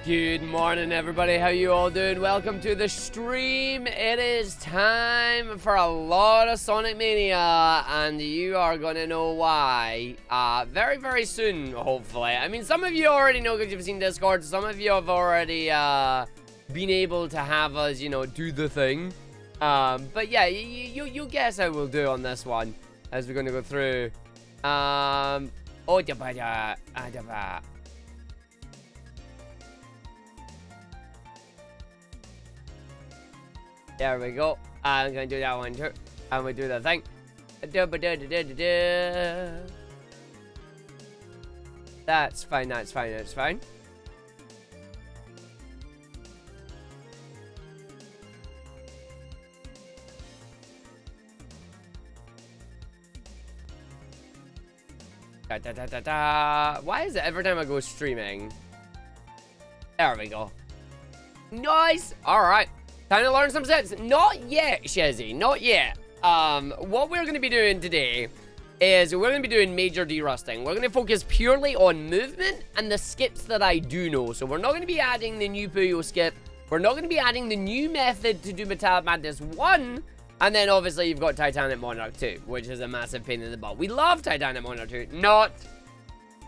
Good morning, everybody. How you all doing? Welcome to the stream. It is time for a lot of Sonic Mania, and you are gonna know why very, very soon, hopefully. I mean, some of you already know because you've seen Discord. Some of you have already been able to have us, you know, do the thing. But yeah, you guess how we'll do on this one as we're gonna go through. There we go. I'm gonna do that one too. And we do the thing. That's fine, that's fine, that's fine. Why is it every time I go streaming? There we go. Nice! Alright. Time to learn some steps. Not yet, Shezzy. Not yet. What we're going to be doing today is we're going to be doing major derusting. We're going to focus purely on movement and the skips that I do know. So we're not going to be adding the new Puyo skip. We're not going to be adding the new method to do Metallic Madness 1. And then obviously you've got Titanic Monarch 2, which is a massive pain in the butt. We love Titanic Monarch 2. Not.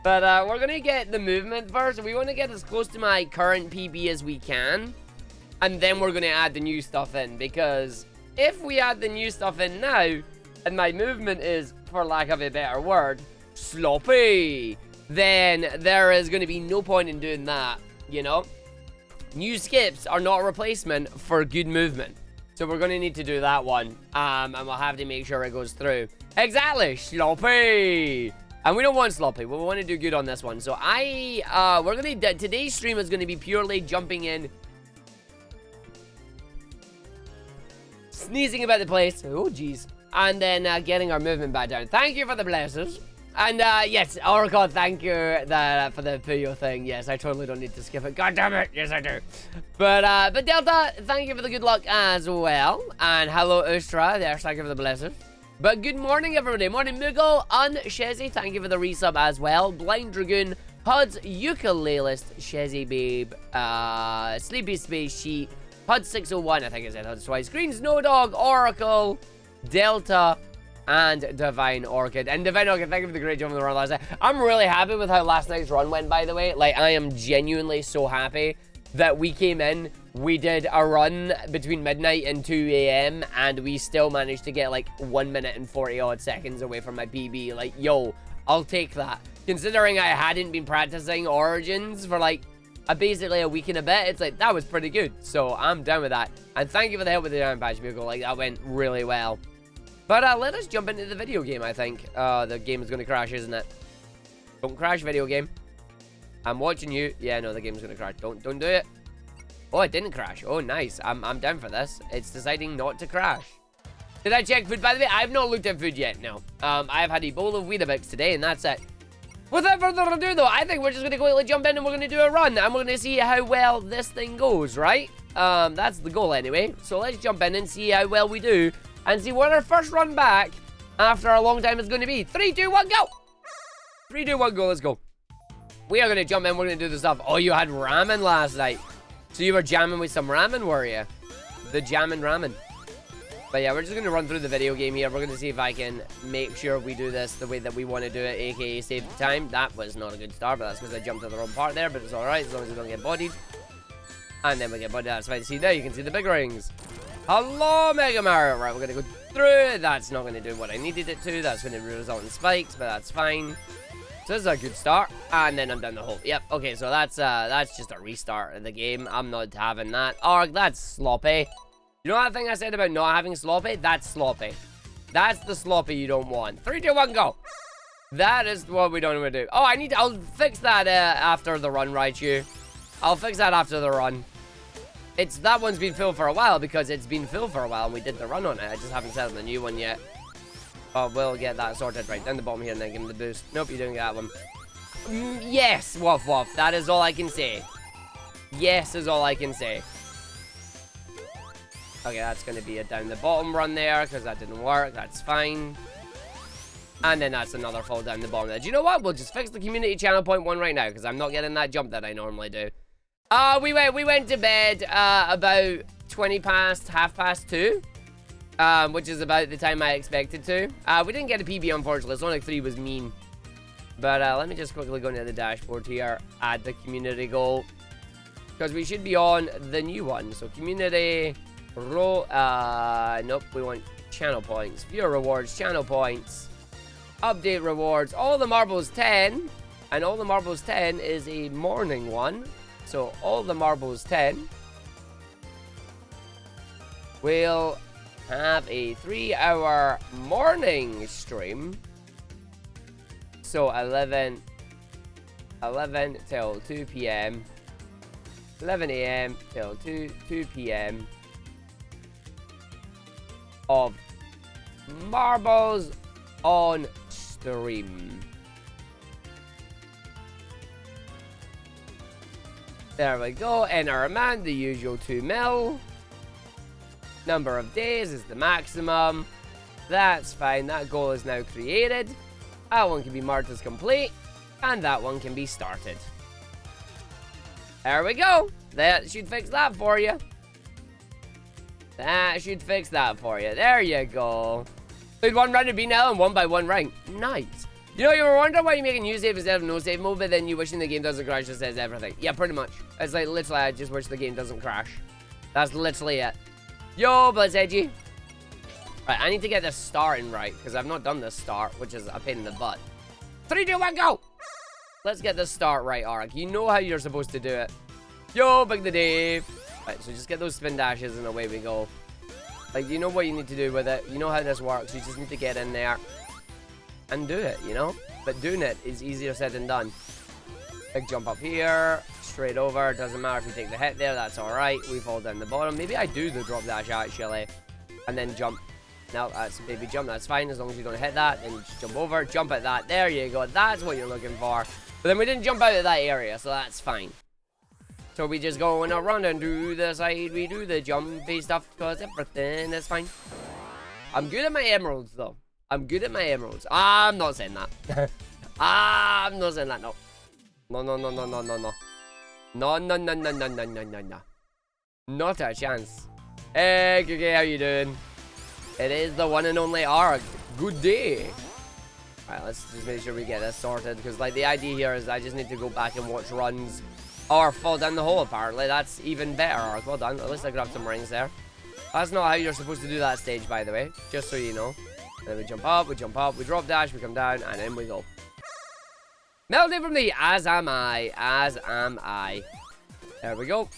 But we're going to get the movement first. We want to get as close to my current PB as we can. And then we're going to add the new stuff in, because if we add the new stuff in now, and my movement is, for lack of a better word, sloppy, then there is going to be no point in doing that, you know? New skips are not a replacement for good movement. So we're going to need to do that one, and we'll have to make sure it goes through. Exactly, sloppy! And we don't want sloppy, we want to do good on this one. So today's stream is going to be purely jumping in, sneezing about the place, oh jeez, and then getting our movement back down. Thank you for the blessings. And yes, Oracle, thank you for the Puyo thing. Yes, I totally don't need to skip it. God damn it, yes I do. But Delta, thank you for the good luck as well. And hello Ustra, there's thank you for the blessings. But good morning everybody. Morning Mughal, Shezzy, thank you for the resub as well. Blind Dragoon, Huds, Ukulelist, Shezzy Babe, Sleepy Space Sheet, HUD 601, I think I said HUD twice. Green Snow Dog, Oracle, Delta, and Divine Orchid. And Divine Orchid, thank you for the great job on the run last night. I'm really happy with how last night's run went, by the way. Like, I am genuinely so happy that we came in, we did a run between midnight and 2 a.m. and we still managed to get like 1 minute and 40 odd seconds away from my PB. Like, yo, I'll take that. Considering I hadn't been practicing Origins for like basically a week and a bit, it's like, that was pretty good. So I'm down with that. And thank you for the help with the down patch, Mughal. Like, that went really well. But let us jump into the video game, I think. The game is going to crash, isn't it? Don't crash, video game. I'm watching you. Yeah, no, the game's going to crash. Don't do it. Oh, it didn't crash. Oh, nice. I'm down for this. It's deciding not to crash. Did I check food? By the way, I've not looked at food yet, no. I've had a bowl of Weetabix today, and that's it. Without further ado, though, I think we're just going to quickly jump in and we're going to do a run. And we're going to see how well this thing goes, right? That's the goal anyway. So let's jump in and see how well we do. And see what our first run back after a long time is going to be. 3, 2, 1, go! 3, 2, 1, go. Let's go. We are going to jump in. We're going to do the stuff. Oh, you had ramen last night. So you were jamming with some ramen, were you? The jamming ramen. But yeah, we're just going to run through the video game here. We're going to see if I can make sure we do this the way that we want to do it, aka save the time. That was not a good start, but that's because I jumped to the wrong part there, but it's alright as long as we don't get bodied. And then we get bodied. That's fine. See, there you can see the big rings. Hello, Mega Mario. Right, we're going to go through. That's not going to do what I needed it to. That's going to result in spikes, but that's fine. So this is a good start. And then I'm down the hole. Yep, okay, so that's just a restart of the game. I'm not having that. Arg, that's sloppy. You know that thing I said about not having sloppy? That's sloppy. That's the sloppy you don't want. 3, 2, 1, go. That is what we don't want to do. Oh, I'll fix that after the run, right, you? I'll fix that after the run. That one's been filled for a while because it's been filled for a while and we did the run on it. I just haven't set up the new one yet. But we'll get that sorted right down the bottom here and then give him the boost. Nope, you didn't get that one. Yes, woof woof. That is all I can say. Yes is all I can say. Okay, that's going to be a down the bottom run there because that didn't work. That's fine. And then that's another fall down the bottom there. Do you know what? We'll just fix the community channel point 1 right now because I'm not getting that jump that I normally do. We went to bed about 20 past, half past 2. Which is about the time I expected to. We didn't get a PB, unfortunately. Sonic 3 was mean. But let me just quickly go into the dashboard here. Add the community goal. Because we should be on the new one. So community, nope, we want channel points. Viewer rewards, channel points. Update rewards. All the marbles 10. And all the marbles 10 is a morning one. So all the marbles 10 will have a 3-hour morning stream. So 11 till 2 p.m. 11 a.m. till 2 p.m. of marbles on stream. There we go. Enter amount, the usual 2 mil. Number of days is the maximum. That's fine. That goal is now created. That one can be marked as complete. And that one can be started. There we go. That should fix that for you. That should fix that for you. There you go. Played 1 round of B-Nell and won by 1 rank. Nice. You know, you were wondering why you make a new save instead of no save mode, but then you wishing the game doesn't crash that says everything. Yeah, pretty much. It's like, literally, I just wish the game doesn't crash. That's literally it. Yo, Blitz Edgy. Right, I need to get this starting right, because I've not done this start, which is a pain in the butt. 3, 2, 1, go! Let's get this start right, Arg. You know how you're supposed to do it. Yo, Big the Dave. Right, so just get those spin dashes and away we go. Like, you know what you need to do with it. You know how this works. You just need to get in there and do it, you know? But doing it is easier said than done. Big jump up here, straight over. Doesn't matter if you take the hit there, that's alright. We fall down the bottom. Maybe I do the drop dash actually. And then jump. No, that's a baby jump. That's fine as long as you don't hit that. Then just jump over, jump at that. There you go. That's what you're looking for. But then we didn't jump out of that area, so that's fine. So we just go on around and do the side. We do the jumpy stuff because everything is fine. I'm good at my emeralds though. I'm good at my emeralds. I'm not saying that. I'm not saying that, no. No, no, no, no, no, no, no. No, no, no, no, no, no, no, no, no. Not a chance. Hey, Kiki, how you doing? It is the one and only Arg. Good day. Alright, let's just make sure we get this sorted. Because, like, the idea here is I just need to go back and watch runs. Or fall down the hole, apparently. That's even better, Arg. Well done. At least I grabbed some rings there. That's not how you're supposed to do that stage, by the way. Just so you know. And then we jump up, we drop dash, we come down, and then we go. Melody from the as am I. There we go.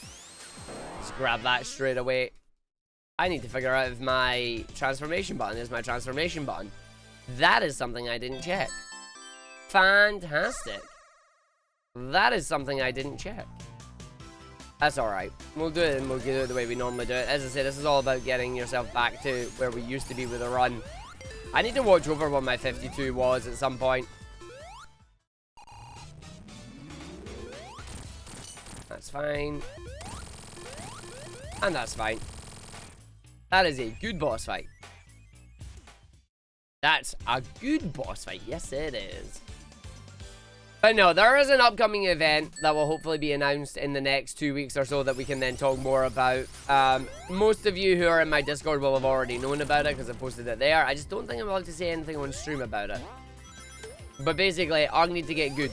Just grab that straight away. I need to figure out if my transformation button is my transformation button. That is something I didn't check. Fantastic. That is something I didn't check. That's alright. We'll do it and we'll do it the way we normally do it. As I say, this is all about getting yourself back to where we used to be with a run. I need to watch over what my 52 was at some point. That's fine. And that's fine. That is a good boss fight. That's a good boss fight. Yes, it is. But no, there is an upcoming event that will hopefully be announced in the next 2 weeks or so that we can then talk more about. Most of you who are in my Discord will have already known about it because I posted it there. I just don't think I'm allowed to say anything on stream about it. But basically, Arg needs to get good.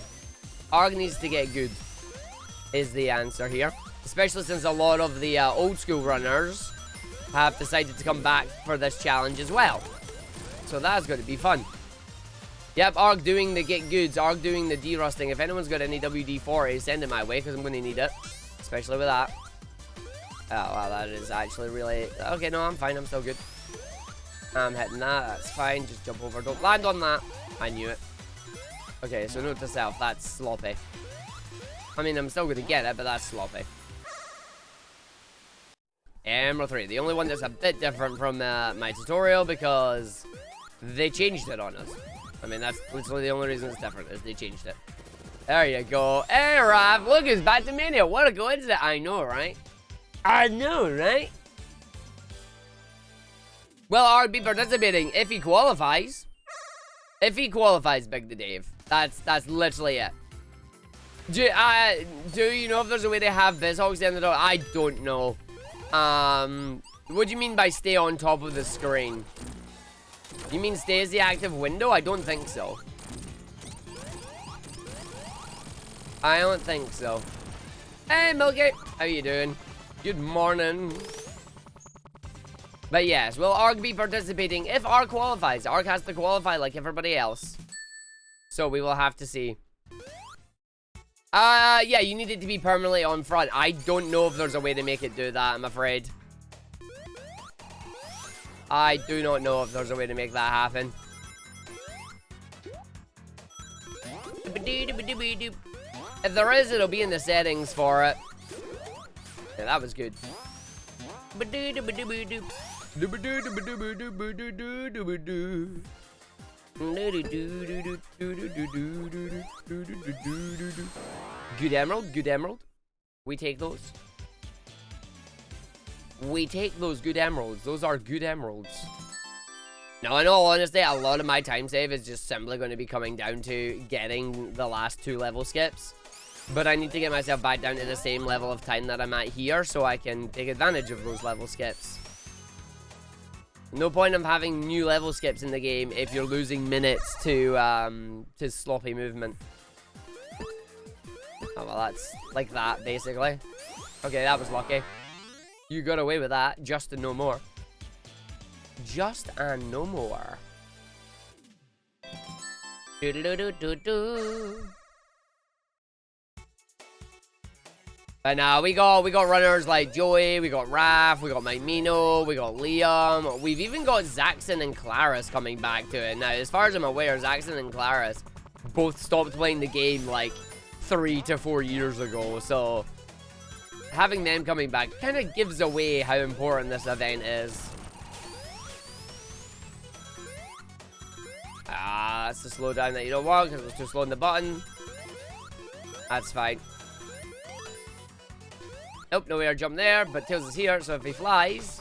Arg needs to get good is the answer here. Especially since a lot of the old school runners have decided to come back for this challenge as well. So that's going to be fun. Yep, Arg doing the get goods, Arg doing the derusting. If anyone's got any WD-40, send it my way, because I'm going to need it. Especially with that. Oh, wow, that is actually really... Okay, no, I'm fine, I'm still good. I'm hitting that, that's fine. Just jump over, don't land on that. I knew it. Okay, so note to self, that's sloppy. I mean, I'm still going to get it, but that's sloppy. Emerald 3, the only one that's a bit different from my tutorial, because they changed it on us. I mean, that's literally the only reason it's different, is they changed it. There you go. Hey, Rav, look, it's back to Mania. What a coincidence. I know, right? I know, right? Well, I'll be participating if he qualifies. If he qualifies, Big the Dave. That's literally it. Do you know if there's a way to have BizHawks in the door? I don't know. What do you mean by stay on top of the screen? You mean stay as the active window? I don't think so. I don't think so. Hey, Milky. How you doing? Good morning. But yes, will Arg be participating? If Arg qualifies, Arg has to qualify like everybody else. So we will have to see. Yeah, you need it to be permanently on front. I don't know if there's a way to make it do that, I'm afraid. I do not know if there's a way to make that happen. If there is, it'll be in the settings for it. Yeah, that was good. Good emerald, good emerald. We take those. We take those good emeralds. Those are good emeralds. Now, in all honesty, a lot of my time save is just simply going to be coming down to getting the last 2 level skips. But I need to get myself back down to the same level of time that I'm at here so I can take advantage of those level skips. No point of having new level skips in the game if you're losing minutes to sloppy movement. Oh, well, that's like that, basically. Okay, that was lucky. You got away with that, just and no more. Just and no more. But now we got runners like Joey, we got Raph, we got Mike Mino, we got Liam. We've even got Zaxxon and Claris coming back to it. Now, as far as I'm aware, Zaxxon and Claris both stopped playing the game like 3 to 4 years ago. So having them coming back kind of gives away how important this event is. That's the slowdown that you don't want because it's too slow on the button. That's fine. Nope, no way to jump there, but Tails is here, so if he flies,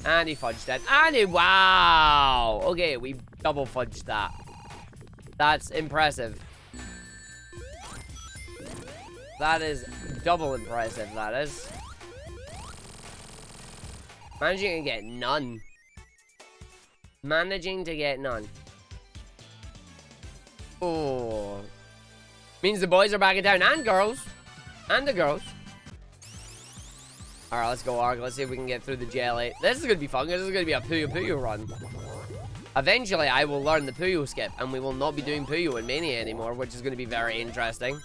and he fudged it, and he, wow! Okay, we double fudged that. That's impressive. That is double impressive, that is. Managing to get none. Managing to get none. Oh. Means the boys are back in town, and girls. And the girls. Alright, let's go, Arg. Let's see if we can get through the jelly. This is going to be fun. This is going to be a Puyo Puyo run. Eventually, I will learn the Puyo skip, and we will not be doing Puyo in Mania anymore, which is going to be very interesting.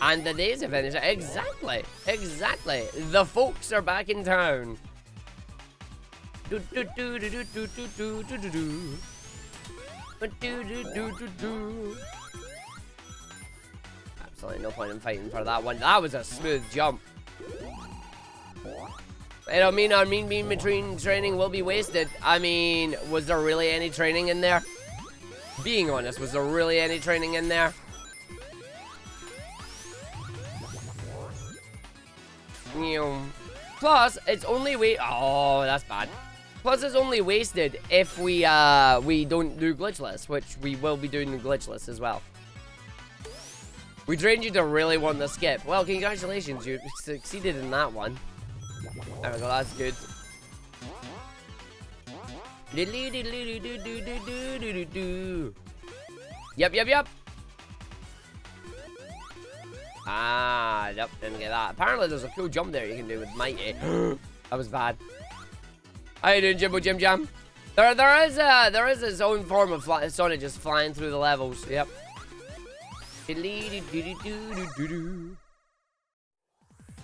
And the days of finish. Exactly. Exactly. The folks are back in town. Absolutely no point in fighting for that one. That was a smooth jump. It'll mean our mean between training will be wasted. I mean, was there really any training in there? Being honest, was there really any training in there? Plus, it's only oh, that's bad. Plus, it's only wasted if we don't do glitchless, which we will be doing the glitchless as well. We trained you to really want the skip. Well, congratulations, you succeeded in that one. There we go, that's good. Yep. Ah, yep, didn't get that. Apparently, there's a cool jump there you can do with Mighty. That was bad. How you doing, Jimbo Jim Jam? There is its own form of Sonic just flying through the levels. Yep.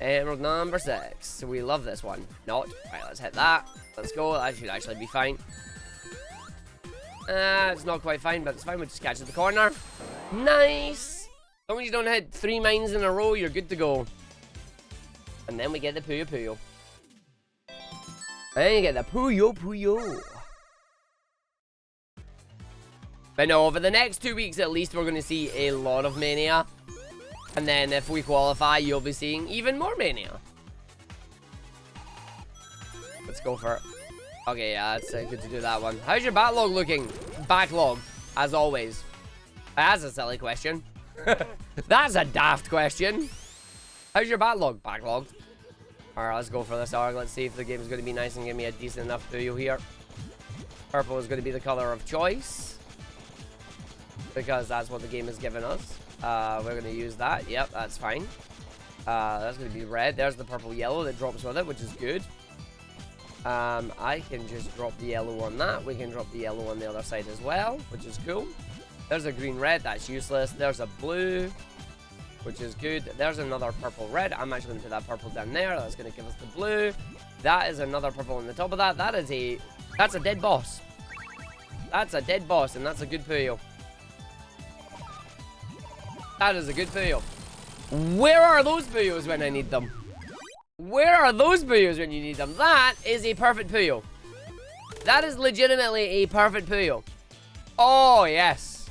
Emerald number 6. We love this one. Not. Right, let's hit that. Let's go. That should actually be fine. It's not quite fine, but it's fine. We'll just catch at the corner. Nice. As long as you don't hit 3 mines in a row, you're good to go. And then we get the Puyo Puyo. And you get the Puyo Puyo. But no, over the next 2 weeks at least, we're going to see a lot of Mania. And then if we qualify, you'll be seeing even more Mania. Let's go for it. Okay, yeah, it's good to do that one. How's your backlog looking? Backlog, as always. That's a silly question. That's a daft question. How's your backlog? Backlogged. Alright, let's go for this arc. Let's see if the game is going to be nice and give me a decent enough Puyo here. Purple is going to be the color of choice, because that's what the game has given us. We're going to use that. Yep, that's fine. That's going to be red. There's the purple yellow that drops with it, which is good. I can just drop the yellow on that. We can drop the yellow on the other side as well, which is cool. There's a green red. That's useless. There's a blue, which is good. There's another purple red. I'm actually going to put that purple down there. That's going to give us the blue. That is another purple on the top of that. That's a dead boss. That's a dead boss, and that's a good Puyo. That is a good Puyo. Where are those Puyos when I need them? Where are those Puyos when you need them? That is a perfect Puyo. That is legitimately a perfect Puyo. Oh, yes.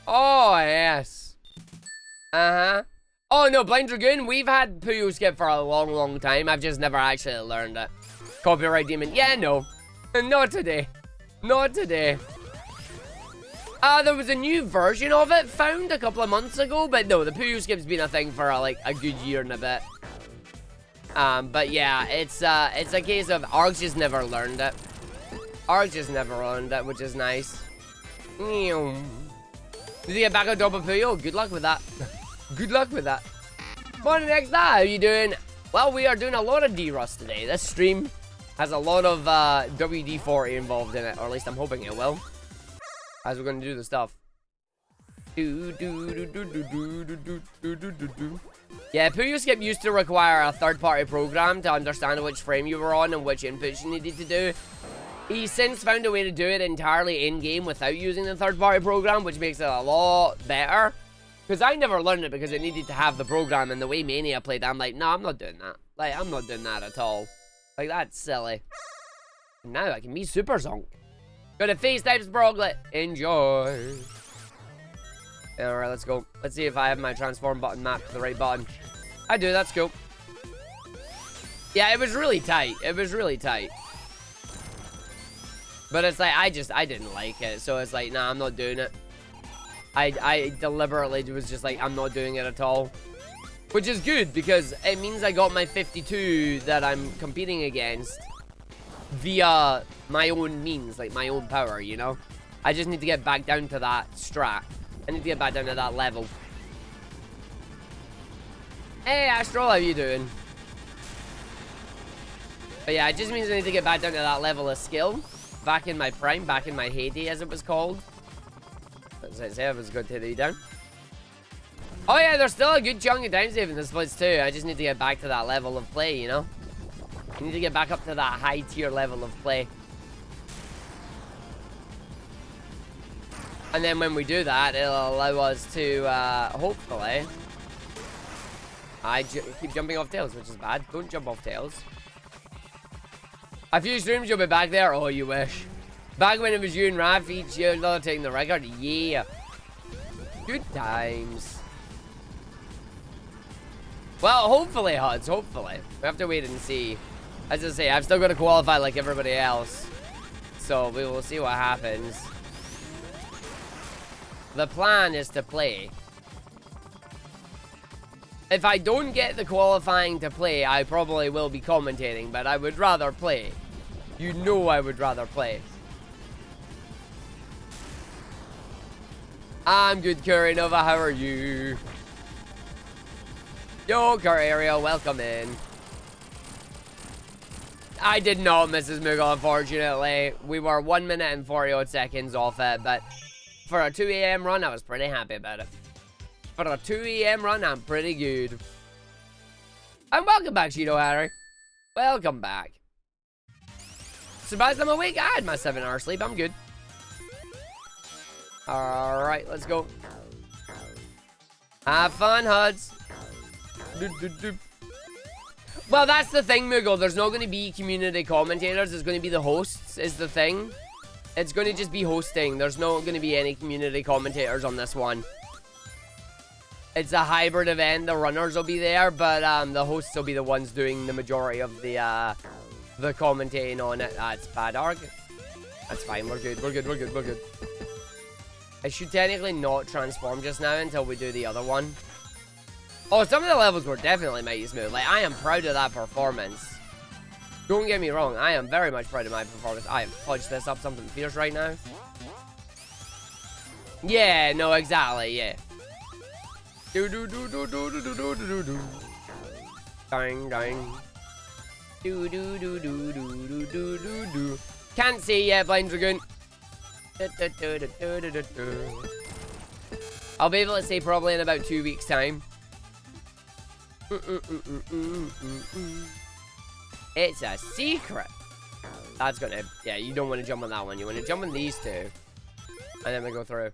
Oh, yes. Uh-huh. Oh, no, Blind Dragoon, we've had Puyo skip for a long, long time. I've just never actually learned it. Copyright Demon. Yeah, no. Not today. Not today. There was a new version of it found a couple of months ago, but no, the Puyo skip's been a thing for like a good year and a bit. But yeah, it's a case of Arg just never learned it. Arg just never learned it, which is nice. Did you get back on top of Puyo? Good luck with that. Good luck with that. Morning, next how you doing? Well, we are doing a lot of D-Rust today. This stream has a lot of WD-40 involved in it, or at least I'm hoping it will. As we're gonna do the stuff. Yeah, Puyo Skip used to require a third-party program to understand which frame you were on and which inputs you needed to do. He's since found a way to do it entirely in-game without using the third-party program, which makes it a lot better. Because I never learned it because it needed to have the program, and the way Mania played, I'm like, no, I'm not doing that. Like, I'm not doing that at all. Like, that's silly. Now I can be Super Zonk. Go to face types, Broglet. Enjoy. Alright, let's go. Let's see if I have my transform button mapped to the right button. I do, that's cool. Yeah, it was really tight. It was really tight. But it's like, I didn't like it. So it's like, nah, I'm not doing it. I deliberately was just like, I'm not doing it at all. Which is good, because it means I got my 52 that I'm competing against via my own means, like my own power, you know? I just need to get back down to that strat. I need to get back down to that level. Hey, Astral, how you doing? But yeah, it just means I need to get back down to that level of skill. Back in my prime, back in my heyday, as it was called. As I say, it was good to be down. Oh yeah, there's still a good chunk of time saving the splits too. I just need to get back to that level of play, you know? I need to get back up to that high tier level of play. And then when we do that, it'll allow us to, hopefully... I keep jumping off tails, which is bad. Don't jump off tails. A few streams, you'll be back there. Oh, you wish. Back when it was you and Raph each year taking the record. Yeah. Good times. Well, hopefully, Huds. Hopefully. We have to wait and see. As I say, I've still got to qualify like everybody else. So, we will see what happens. The plan is to play. If I don't get the qualifying to play, I probably will be commentating, but I would rather play. You know I would rather play. I'm good, Curry Nova. How are you? Yo, Curry Ariel, welcome in. I did not, Mrs. Moogle, unfortunately. We were 1 minute and 40 odd seconds off it, but for a 2 AM run, I was pretty happy about it. For a 2 AM run, I'm pretty good. And welcome back, Cheeto Harry. Welcome back. Surprised I'm awake. I had my 7-hour sleep. I'm good. Alright, let's go. Have fun, Huds. Well, that's the thing, Moogle. There's not going to be community commentators. It's going to be the hosts, is the thing. It's going to just be hosting. There's not going to be any community commentators on this one. It's a hybrid event. The runners will be there, but the hosts will be the ones doing the majority of the the commentating on it. That's bad, Arghive. That's fine. We're good. We're good. We're good. We're good. I should technically not transform just now until we do the other one. Oh, some of the levels were definitely mighty smooth. Like, I am proud of that performance. Don't get me wrong. I am very much proud of my performance. I have fudged this up something fierce right now. Yeah, no, exactly, yeah. Do do do do do do do do do do. Dang, dang. Do do do do do do do do do. Can't see yet, Blind Dragoon. I'll be able to say probably in about 2 weeks' time. It's a secret. That's gonna... Yeah, you don't want to jump on that one. You want to jump on these two. And then we go through.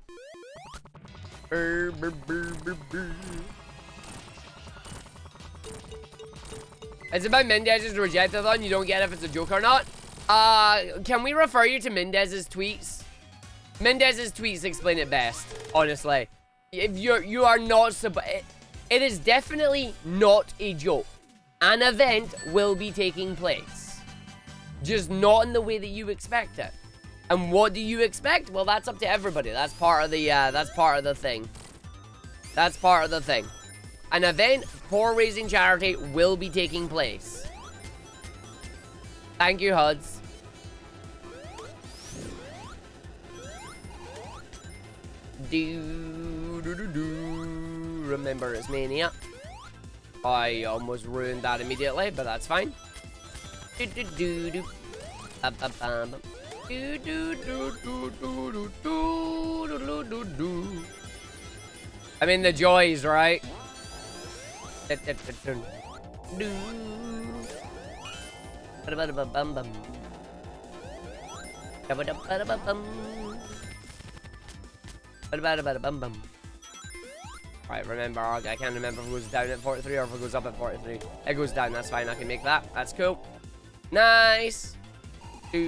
It's about Mendez's rejectathon. You don't get if it's a joke or not. Can we refer you to Mendez's tweets? Mendez's tweets explain it best, honestly. If you are not it is definitely not a joke. An event will be taking place, just not in the way that you expect it. And what do you expect? Well, that's up to everybody. That's part of the thing. That's part of the thing. An event for raising charity will be taking place. Thank you, Huds. Remember it's Mania. I almost ruined that immediately, but that's fine. I mean the joys, right? Right, remember, I can't remember if it goes down at 43 or if it goes up at 43. It goes down, that's fine, I can make that. That's cool. Nice. It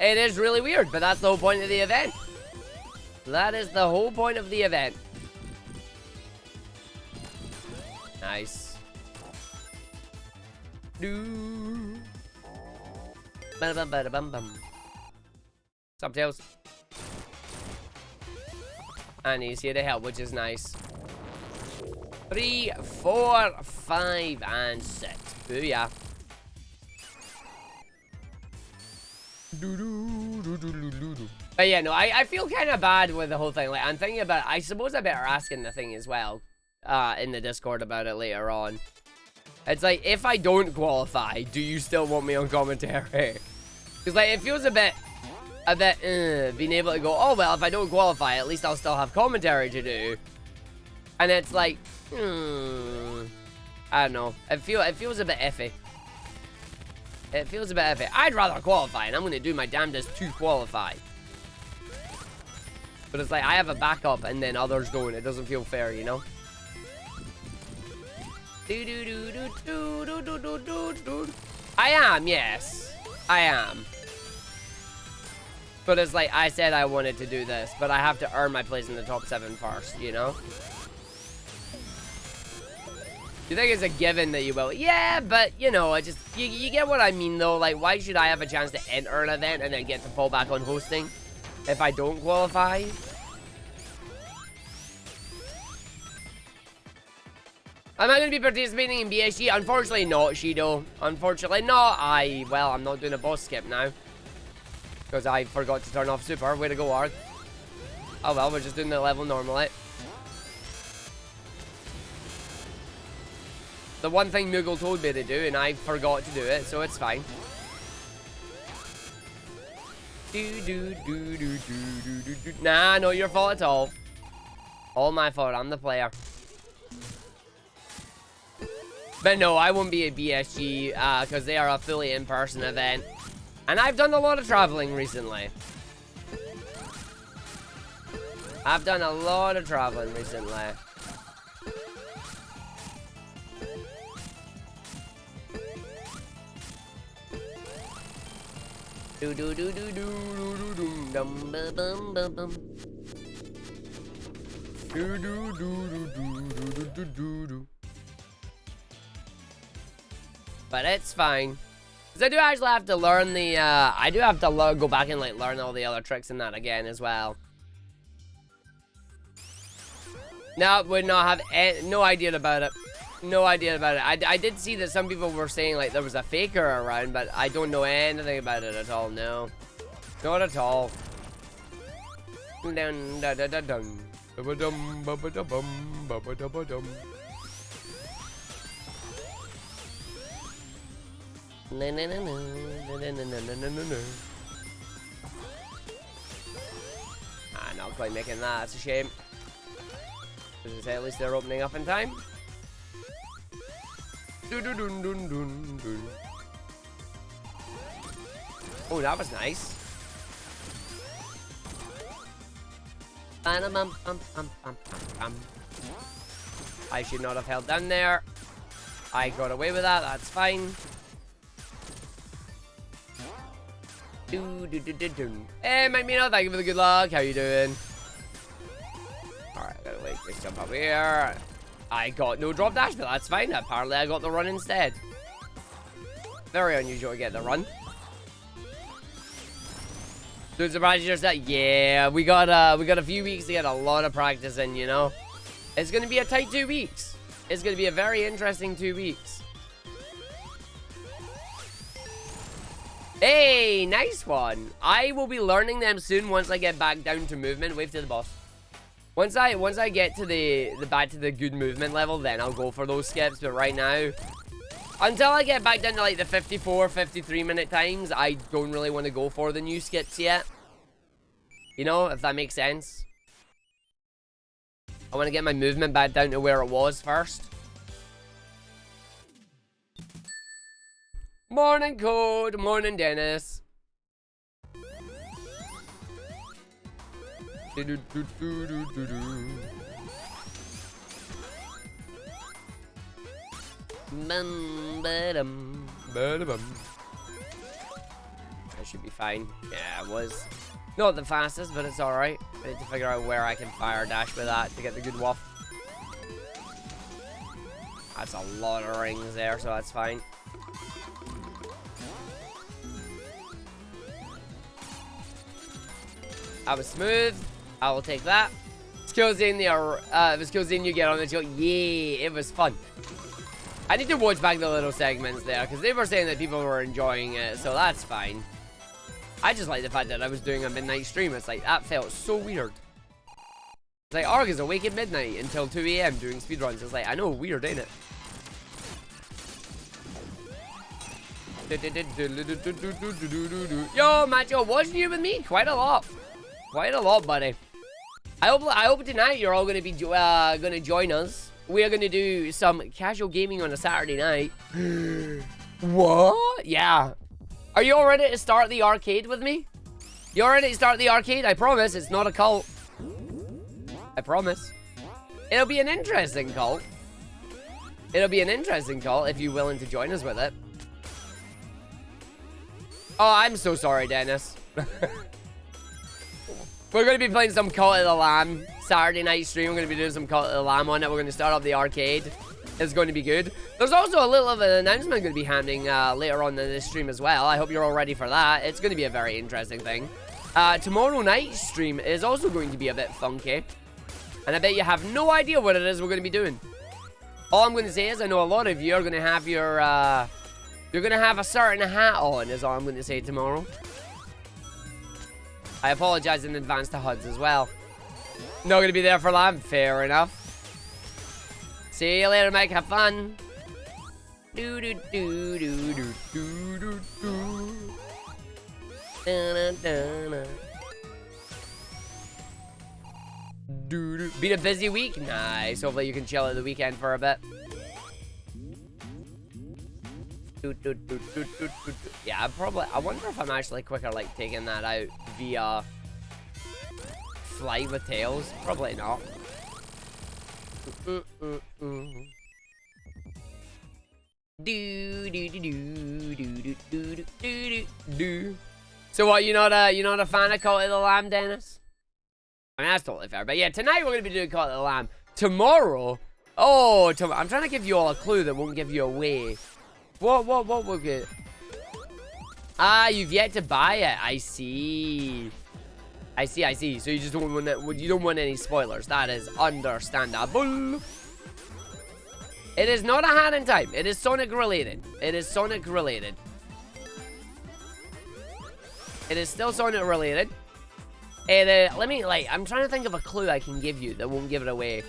is really weird, but that's the whole point of the event. That is the whole point of the event. Nice. Sup, Tails? And he's here to help, which is nice. 3, 4, 5, and 6. Booyah. But yeah, no, I feel kind of bad with the whole thing. Like, I'm thinking about, I suppose I better ask in the thing as well, in the Discord about it later on. It's like, if I don't qualify, do you still want me on commentary? Because, like, it feels a bit, being able to go, oh, well, if I don't qualify, at least I'll still have commentary to do. And it's like, I don't know. It feels a bit iffy. It feels a bit iffy. I'd rather qualify, and I'm going to do my damnedest to qualify. But it's like, I have a backup, and then others don't. It doesn't feel fair, you know? I am, yes. I am. But it's like, I said I wanted to do this, but I have to earn my place in the top 7 first, you know? You think it's a given that you will? Yeah, but, you know, I just... You get what I mean, though? Like, why should I have a chance to enter an event and then get to fall back on hosting if I don't qualify? Am I going to be participating in BSG? Unfortunately not, Shido. Unfortunately not. Well, I'm not doing a boss skip now. Because I forgot to turn off super. Way to go, Arg. Oh well, we're just doing the level normally. The one thing Moogle told me to do, and I forgot to do it, so it's fine. Nah, not your fault at all. All my fault, I'm the player. But no, I won't be at BSG, because they are a fully in-person event. And I've done a lot of traveling recently. I've done a lot of traveling recently. Do do do do do do do do do. But it's fine. Because I do actually have to learn the, I do have to go back and, like, learn all the other tricks and that again as well. No, would not have no idea about it. No idea about it. I did see that some people were saying, like, there was a faker around, but I don't know anything about it at all, no. Not at all. Dun, da, da, da, dun. Ba-ba-dum, ba-ba-da-bum, ba-ba-da-ba-dum. Na na na na na na na na na na. Ah, not quite making that. That's a shame. At least they're opening up in time. Dun, dun, dun, dun, dun, dun. Oh, that was nice. I should not have held down there. I got away with that. That's fine. Hey, Mike, thank you for the good luck. How you doing? Alright, gotta wait. Let's jump up here. I got no drop dash, but that's fine. Apparently, I got the run instead. Very unusual to get the run. Dude, surprised you just that. Yeah, we got a few weeks to get a lot of practice in, you know. It's gonna be a tight 2 weeks. It's gonna be a very interesting 2 weeks. Hey, nice one. I will be learning them soon once I get back down to movement. Wave to the boss. Once I get to the back to the good movement level, then I'll go for those skips. But right now, until I get back down to like the 54, 53 minute times, I don't really want to go for the new skips yet. You know, if that makes sense. I want to get my movement back down to where it was first. Morning, Code. Morning, Dennis. That should be fine. Yeah, it was not the fastest, but it's alright. I need to figure out where I can fire dash with that to get the good waff. That's a lot of rings there, so that's fine. That was smooth. I will take that. Skills in the skills in you get on the show. Yeah, it was fun. I need to watch back the little segments there because they were saying that people were enjoying it, so that's fine. I just like the fact that I was doing a midnight stream. It's like that felt so weird. It's like Arg is awake at midnight until 2 AM doing speedruns. It's like, I know, weird, ain't it? Yo, Macho, watching you with me? Quite a lot. Quite a lot, buddy. I hope tonight you're all gonna be gonna join us. We are gonna do some casual gaming on a Saturday night. What? Yeah. Are you all ready to start the arcade with me? You all ready to start the arcade? I promise it's not a cult. I promise. It'll be an interesting cult. It'll be an interesting cult if you're willing to join us with it. Oh, I'm so sorry, Dennis. We're going to be playing some Cult of the Lamb Saturday night stream. We're going to be doing some Cult of the Lamb on it. We're going to start up the arcade. It's going to be good. There's also a little of an announcement going to be happening later on in this stream as well. I hope you're all ready for that. It's going to be a very interesting thing. Tomorrow night's stream is also going to be a bit funky. And I bet you have no idea what it is we're going to be doing. All I'm going to say is I know a lot of you are going to have your... you're going to have a certain hat on is all I'm going to say tomorrow. I apologize in advance to HUDs as well. Not going to be there for Lamb. Fair enough. See you later, Mike. Have fun. Do do do do do do do do. Da, da, da. Been a busy week? Nice. Hopefully you can chill at the weekend for a bit. Yeah, I wonder if I'm actually quicker like taking that out via fly with tails. Probably not. So what, you're not a fan of Cult of the Lamb, Dennis? I mean, that's totally fair. But yeah, tonight we're going to be doing Call of the Lamb. Tomorrow... Oh, I'm trying to give you all a clue that won't give you away. What will get... Ah, you've yet to buy it. I see. I see. So you just don't want any spoilers. That is understandable. It is not a hand in time. It is Sonic related. It is still Sonic related. Let me, I'm trying to think of a clue I can give you that won't give it away.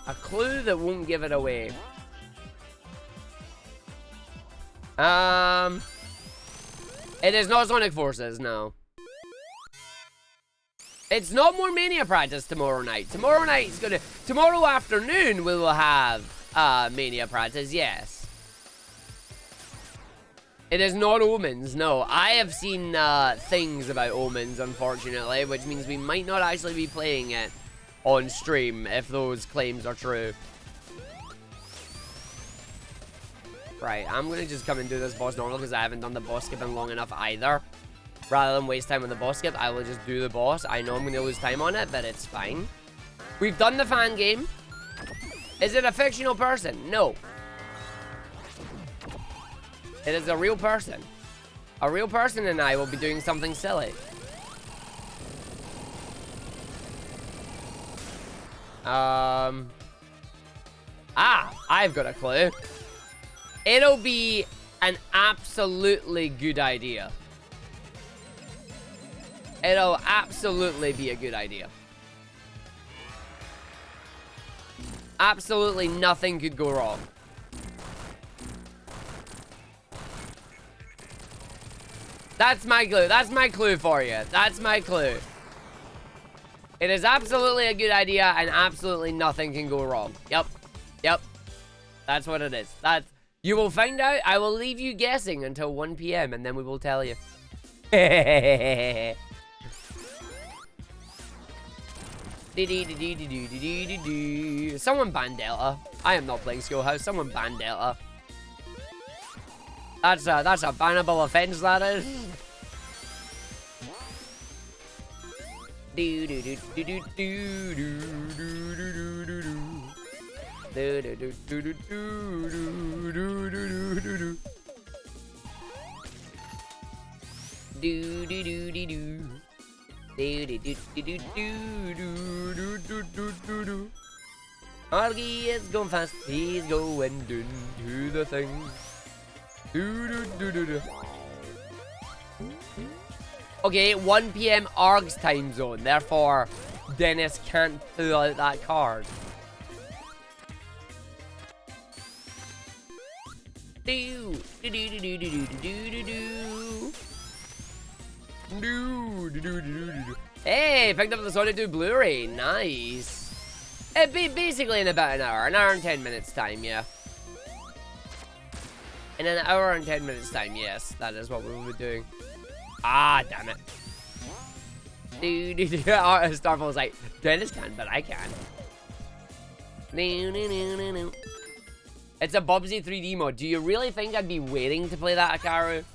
A clue that won't give it away. It is not Sonic Forces, no. It's not more Mania practice tomorrow night. Tomorrow afternoon we will have Mania practice, yes. It is not Omens, no. I have seen things about Omens, unfortunately, which means we might not actually be playing it on stream if those claims are true. Right, I'm gonna just come and do this boss normal because I haven't done the boss skip in long enough either. Rather than waste time on the boss skip, I will just do the boss. I know I'm gonna lose time on it, but it's fine. We've done the fan game. Is it a fictional person? No. It is a real person. A real person and I will be doing something silly. I've got a clue. It'll be an absolutely good idea. It'll absolutely be a good idea. Absolutely nothing could go wrong. That's my clue. That's my clue for you. That's my clue. It is absolutely a good idea and absolutely nothing can go wrong. Yep. That's what it is. You will find out. I will leave you guessing until 1 PM and then we will tell you. Someone ban Delta. I am not playing Schoolhouse. Someone ban Delta. That's a bannable offense, that is. Arghive is going fast. He's going do the thing. Okay, 1 PM Arg's time zone. Therefore, Dennis can't pull out that card. Hey, picked up the Sonic 2 Blu-ray. Nice. It'd be basically in about an hour and 10 minutes time, yeah. In an hour and 10 minutes time, yes, that is what we will be doing. Ah, damn it. Starfall's like, Dennis can, but I can. It's a Bubsy 3D mod. Do you really think I'd be waiting to play that, Akaru?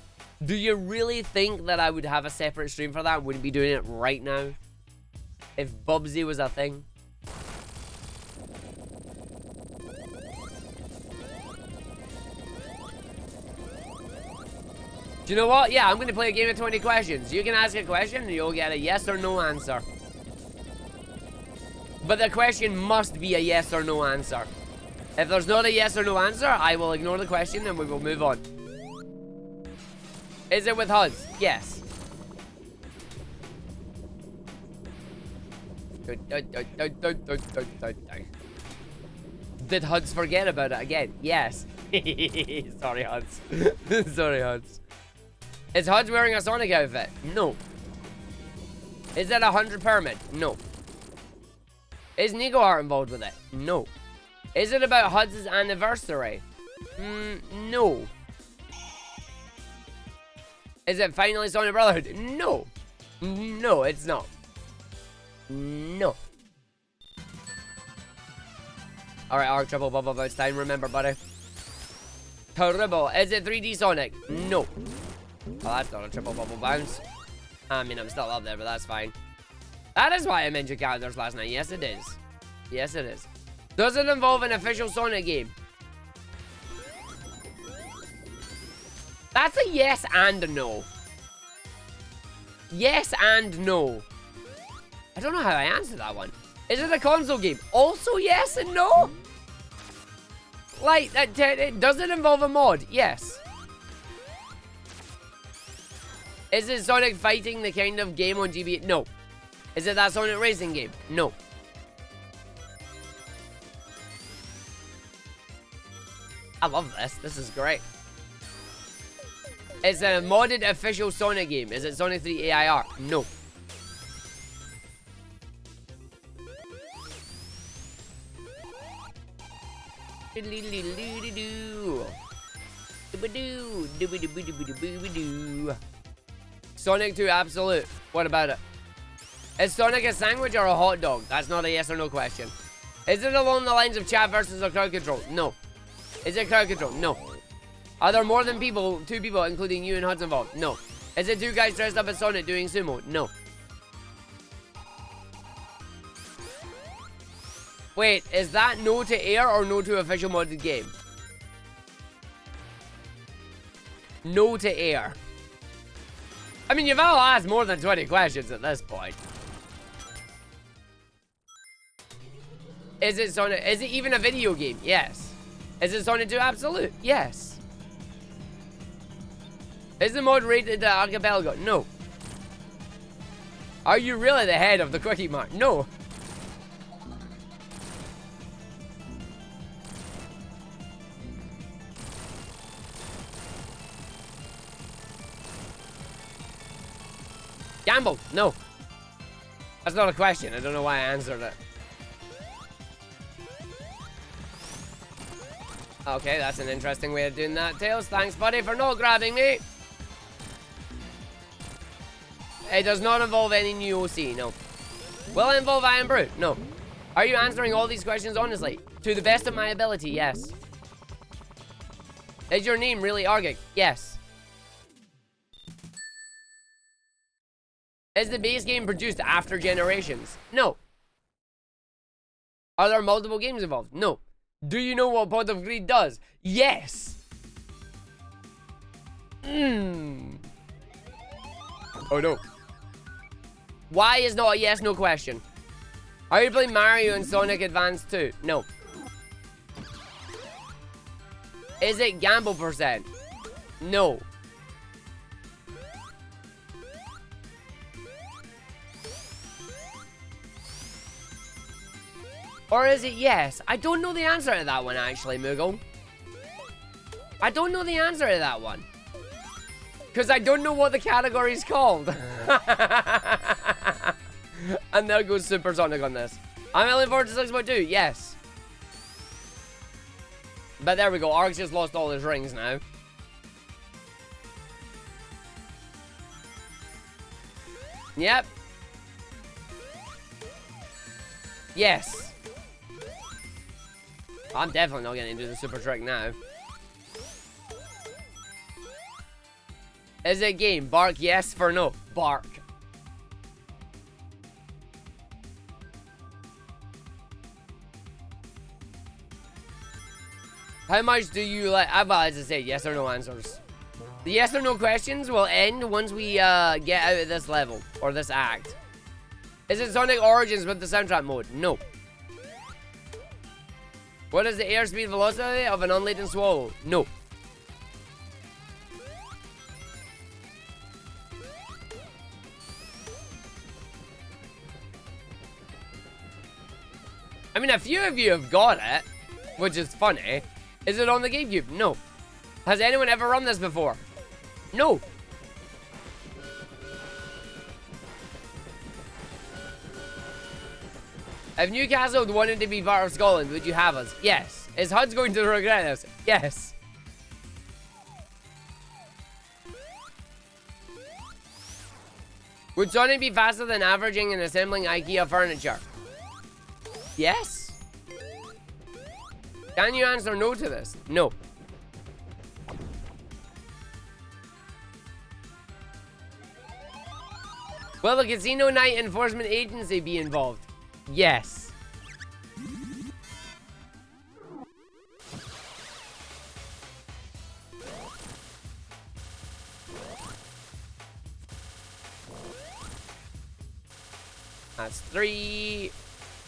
Do you really think that I would have a separate stream for that? Wouldn't be doing it right now? If Bubsy was a thing? Do you know what? Yeah, I'm going to play a game of 20 questions. You can ask a question and you'll get a yes or no answer. But the question must be a yes or no answer. If there's not a yes or no answer, I will ignore the question and we will move on. Is it with HUDs? Yes. Did HUDs forget about it again? Yes. Sorry, HUDs. Sorry, HUDs. Is HUDs wearing a Sonic outfit? No. Is that 100 permit? No. Is Nico Art involved with it? No. Is it about HUDs' anniversary? No. Is it finally Sonic Brotherhood? No. No, it's not. No. Alright, Arc Triple Bubble Bounce time. Remember, buddy. Terrible. Is it 3D Sonic? No. Oh, that's not a triple bubble bounce. I mean, I'm still up there, but that's fine. That is why I mentioned characters last night. Yes, it is. Yes, it is. Does it involve an official Sonic game? That's a yes and a no. Yes and no. I don't know how I answered that one. Is it a console game? Also yes and no? Like, does it involve a mod? Yes. Is it Sonic Fighting, the kind of game on GBA? No. Is it that Sonic Racing game? No. I love this. This is great. It's a modded official Sonic game. Is it Sonic 3 AIR? No. Sonic 2 Absolute. What about it? Is Sonic a sandwich or a hot dog? That's not a yes or no question. Is it along the lines of chat versus a crowd control? No. Is it crowd control? No. Are there more than two people, including you and Hudson involved? No. Is it two guys dressed up as Sonic doing sumo? No. Wait, is that no to air or no to official modded game? No to air. I mean, you've all asked more than 20 questions at this point. Is it Sonic? Is it even a video game? Yes. Is it Sonic 2 Absolute? Yes. Is the mod rated Archipelago? No. Are you really the head of the Quickie Mart? No. Gamble? No. That's not a question. I don't know why I answered it. Okay, that's an interesting way of doing that, Tails. Thanks, buddy, for not grabbing me. It does not involve any new OC, no. Will it involve Iron Brew? No. Are you answering all these questions honestly? To the best of my ability, yes. Is your name really Argick? Yes. Is the base game produced after Generations? No. Are there multiple games involved? No. Do you know what Pot of Greed does? Yes. Oh no. Why is not a yes, no question? Are you playing Mario and Sonic Advance 2? No. Is it gamble percent? No. Or is it yes? I don't know the answer to that one, actually, Moogle. I don't know the answer to that one. Because I don't know what the category is called. And there goes Supersonic on this. I'm looking forward to 6.2, yes. But there we go, Arg's just lost all his rings now. Yep. Yes. I'm definitely not getting into the super trick now. Is it game? Bark yes for no. Bark. How much do you like? Well, as I say, yes or no answers. The yes or no questions will end once we get out of this level or this act. Is it Sonic Origins with the soundtrack mode? No. What is the airspeed velocity of an unladen swallow? No. I mean, a few of you have got it, which is funny. Is it on the GameCube? No. Has anyone ever run this before? No. If Newcastle wanted to be part of Scotland, would you have us? Yes. Is Hud's going to regret this? Yes. Would Sonic be faster than averaging and assembling IKEA furniture? Yes. Can you answer no to this? No. Will the Casino Night Enforcement Agency be involved? Yes. That's 3.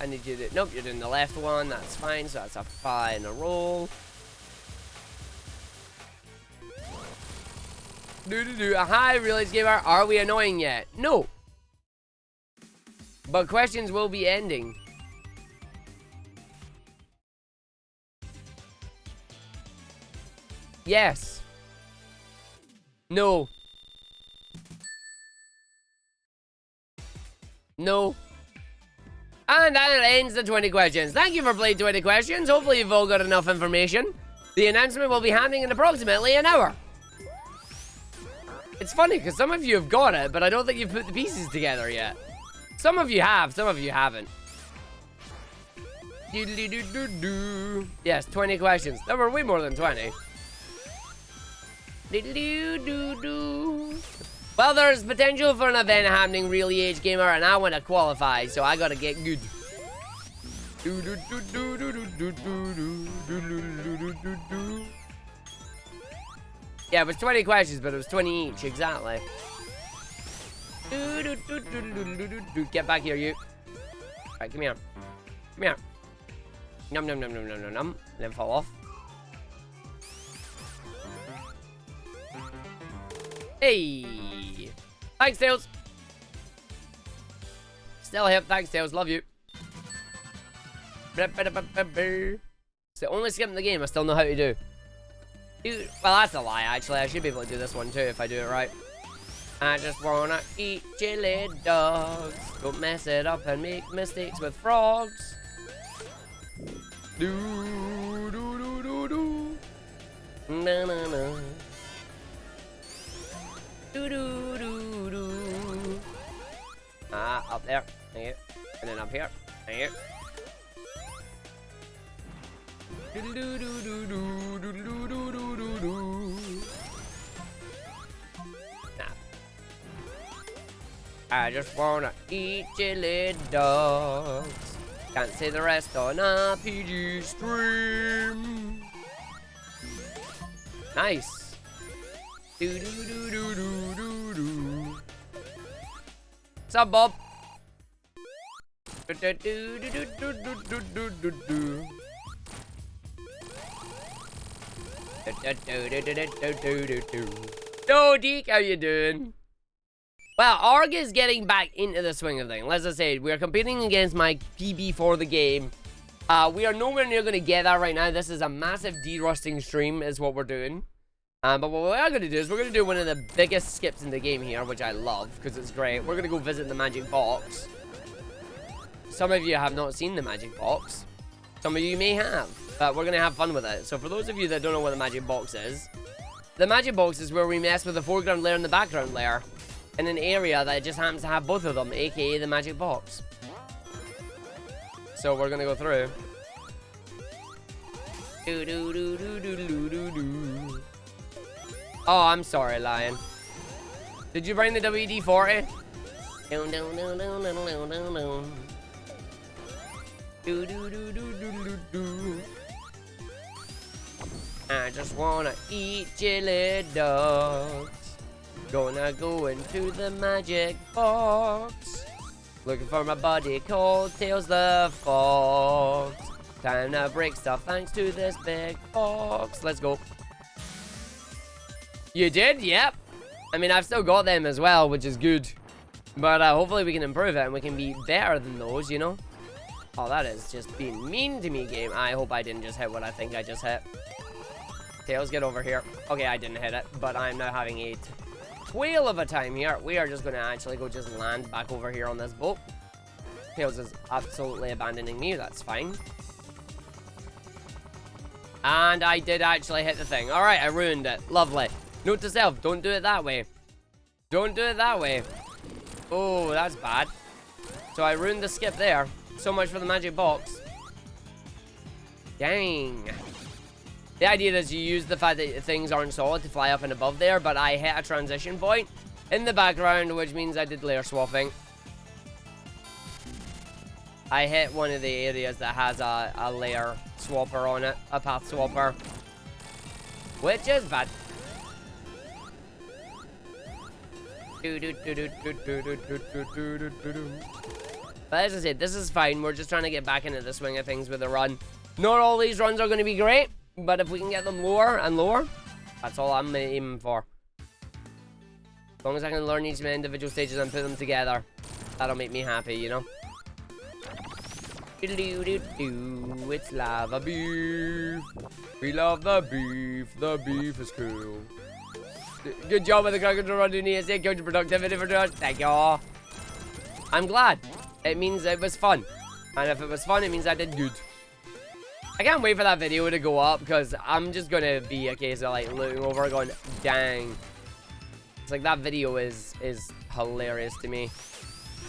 I need you to... Nope, you're doing the left one. That's fine. So that's a 5 in a roll. Hi, Realize Gamer. Are we annoying yet? No. But questions will be ending. Yes. No. No. And that ends the 20 questions. Thank you for playing 20 questions. Hopefully you've all got enough information. The announcement will be happening in approximately an hour. It's funny because some of you have got it, but I don't think you've put the pieces together yet. Some of you have, some of you haven't. Yes, 20 questions. There were way more than 20. Well, there's potential for an event happening, Really Age Gamer, and I want to qualify, so I gotta get good. Yeah, it was 20 questions, but it was 20 each, exactly. Get back here, you. Alright, come here. Come here. Num num num num num num num. Then fall off. Hey! Thanks, Tails! Still hip, thanks, Tails, love you. It's the only skip in the game I still know how to do. Dude, well, that's a lie, actually. I should be able to do this one, too, if I do it right. I just wanna eat chili dogs. Don't mess it up and make mistakes with frogs. Do, do, do, do, do. Na, na, na. Do, do, do, do. Ah, up there. Thank you. And then up here. Thank you. Do, do, do, do, do, do, do, do, do, do, do. I just wanna eat chili dogs. Can't say the rest on a PG stream. Nice. Do do do do do do do. What's up, Bob? Do do do do do do do do do. Yo, Deke, how you doing? Well, Arg is getting back into the swing of things. As I said, we are competing against my PB for the game. We are nowhere near going to get that right now. This is a massive de-rusting stream is what we're doing. But what we are going to do is we're going to do one of the biggest skips in the game here, which I love because it's great. We're going to go visit the magic box. Some of you have not seen the magic box. Some of you may have, but we're going to have fun with it. So for those of you that don't know what the magic box is, the magic box is where we mess with the foreground layer and the background layer in an area that just happens to have both of them, aka the magic box. So we're gonna go through. Do do do do do do do do. Oh, I'm sorry, Lion. Did you bring the WD-40? No no no no no no no no. Do do do do do do do. I just wanna eat chili dogs. Gonna go into the magic box. Looking for my buddy called Tails the Fox. Time to break stuff thanks to this big box. Let's go. You did? Yep. I mean, I've still got them as well, which is good. But hopefully we can improve it and we can be better than those, you know? Oh, that is just being mean to me, game. I hope I didn't just hit what I think I just hit. Tails, get over here. Okay, I didn't hit it, but I'm now having a whale of a time here. We are just going to actually go just land back over here on this boat. Tails is absolutely abandoning me. That's fine. And I did actually hit the thing. All right, I ruined it. Lovely. Note to self, don't do it that way. Don't do it that way. Oh, that's bad. So I ruined the skip there. So much for the magic box. Dang. The idea is you use the fact that things aren't solid to fly up and above there, but I hit a transition point in the background, which means I did layer swapping. I hit one of the areas that has a layer swapper on it, a path swapper, which is bad. But as I said, this is fine. We're just trying to get back into the swing of things with the run. Not all these runs are going to be great, but if we can get them lower and lower, that's all I'm aiming for. As long as I can learn each of my individual stages and put them together, that'll make me happy, you know? It's lava beef. We love the beef. The beef is cool. Good job with the crowd control run, ESA. Coach productivity for Josh. Thank you all. I'm glad. It means it was fun. And if it was fun, it means I did good. I can't wait for that video to go up because I'm just going to be a case of like looking over going, dang. It's like that video is hilarious to me.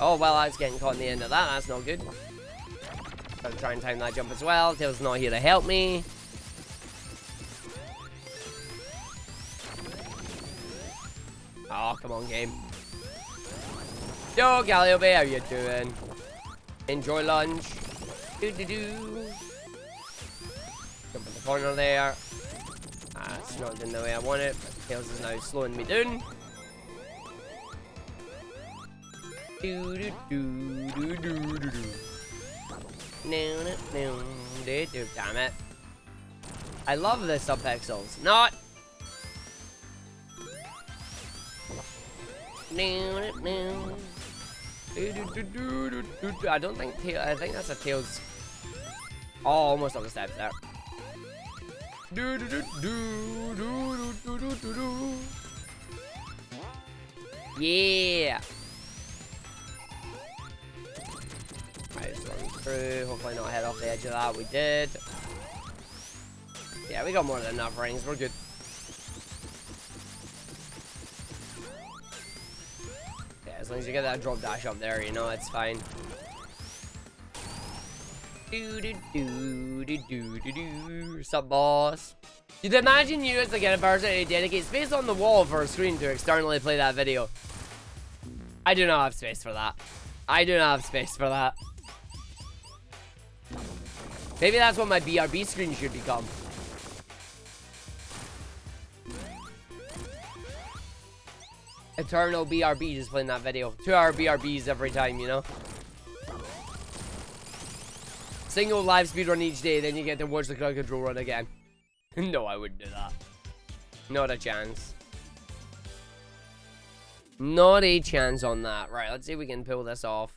Oh, well, I was getting caught in the end of that. That's not good. Gotta try and time that jump as well. Tails not here to help me. Oh, come on, game. Yo, Calliope, how you doing? Enjoy lunch. Do-do-do. Jump in the corner there. Ah, it's not in the way I want it, but Tails is now slowing me down. Do-do-do-do-do-do-do. No, damn it. I love the subpixels. Not. I don't think Tails. I think that's a Tails. Oh, almost on the steps there. Yeah. Right, just run through. Hopefully not head off the edge of that. We did. Yeah, we got more than enough rings. We're good. Yeah, as long as you get that drop dash up there, you know, it's fine. Sup, boss? You'd imagine you as like a person who dedicates space on the wall for a screen to externally play that video. I do not have space for that. I do not have space for that. Maybe that's what my BRB screen should become. Eternal BRB just playing that video. 2-hour BRBs every time, you know? Single live speedrun each day, then you get to watch the crowd control run again. No, I wouldn't do that. Not a chance. Not a chance on that. Right, let's see if we can pull this off.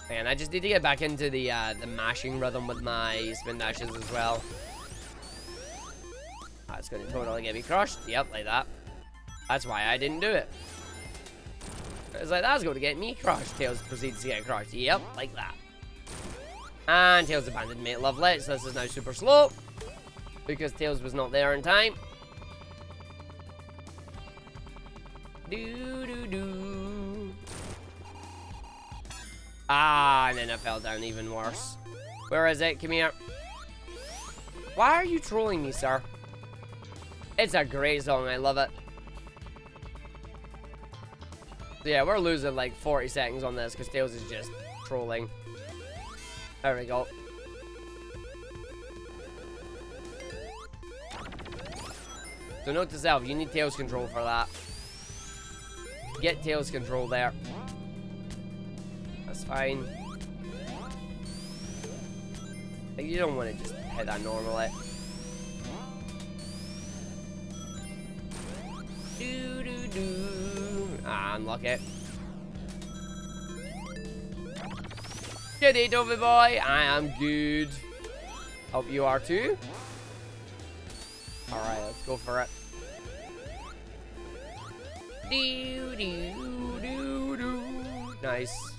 Man, I just need to get back into the mashing rhythm with my spin dashes as well. That's going to totally get me crushed. Yep, like that. That's why I didn't do it. It's like, that's going to get me crushed. Tails proceeds to get crushed. Yep, like that. And Tails abandoned me. Lovely. So this is now super slow. Because Tails was not there in time. Do-do-do. Ah, and then it fell down even worse. Where is it? Come here. Why are you trolling me, sir? It's a great song. I love it. Yeah, we're losing like 40 seconds on this because Tails is just trolling. There we go. So note to self, you need Tails control for that. Get Tails control there. That's fine. Like, you don't want to just hit that normally. Ah, unlucky. Good day, Dovey boy. I am good. Hope you are too. Alright, let's go for it. Nice.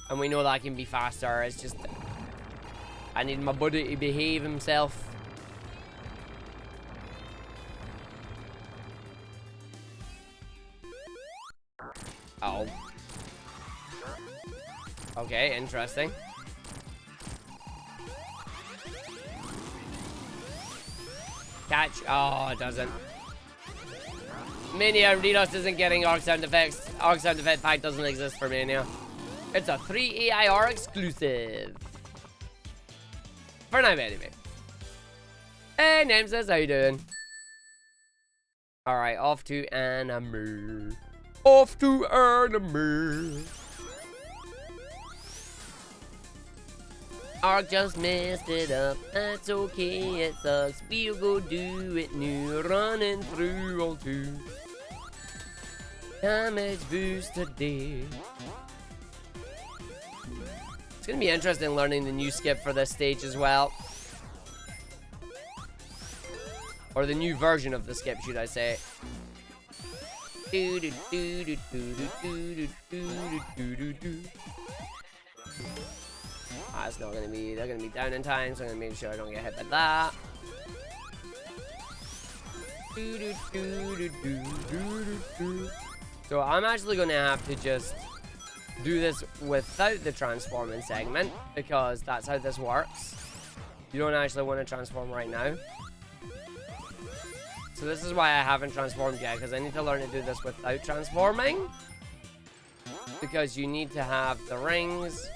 And we know that can be faster. It's just I need my buddy to behave himself. Oh. Okay, interesting. Catch. Oh, it doesn't. Mania Redos isn't getting Arc sound effects. Arc sound effect pack doesn't exist for Mania. It's a 3 AIR exclusive. For now, anyway. Hey, Nemesis, how you doing? Alright, off to anime. Off to anime. Arc just messed it up. That's okay, it sucks. We'll go do it new. Running through all two. Damage boost today. It's gonna be interesting learning the new skip for this stage as well. Or the new version of the skip, should I say. It's not gonna be, they're gonna be down in time, so I'm gonna make sure I don't get hit by that. So I'm actually gonna have to just do this without the transforming segment, because that's how this works. You don't actually want to transform right now. So this is why I haven't transformed yet, because I need to learn to do this without transforming. Because you need to have the rings,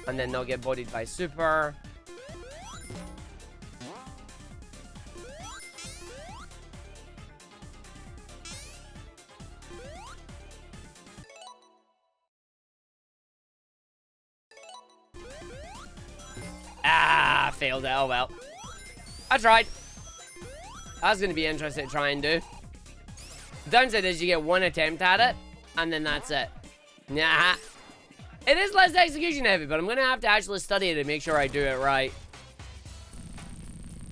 and then they'll get bodied by super. Ah, failed it. Oh well. I tried. That's going to be interesting to try and do. The downside is you get one attempt at it, and then that's it. Nah. It is less execution heavy, but I'm going to have to actually study it to make sure I do it right.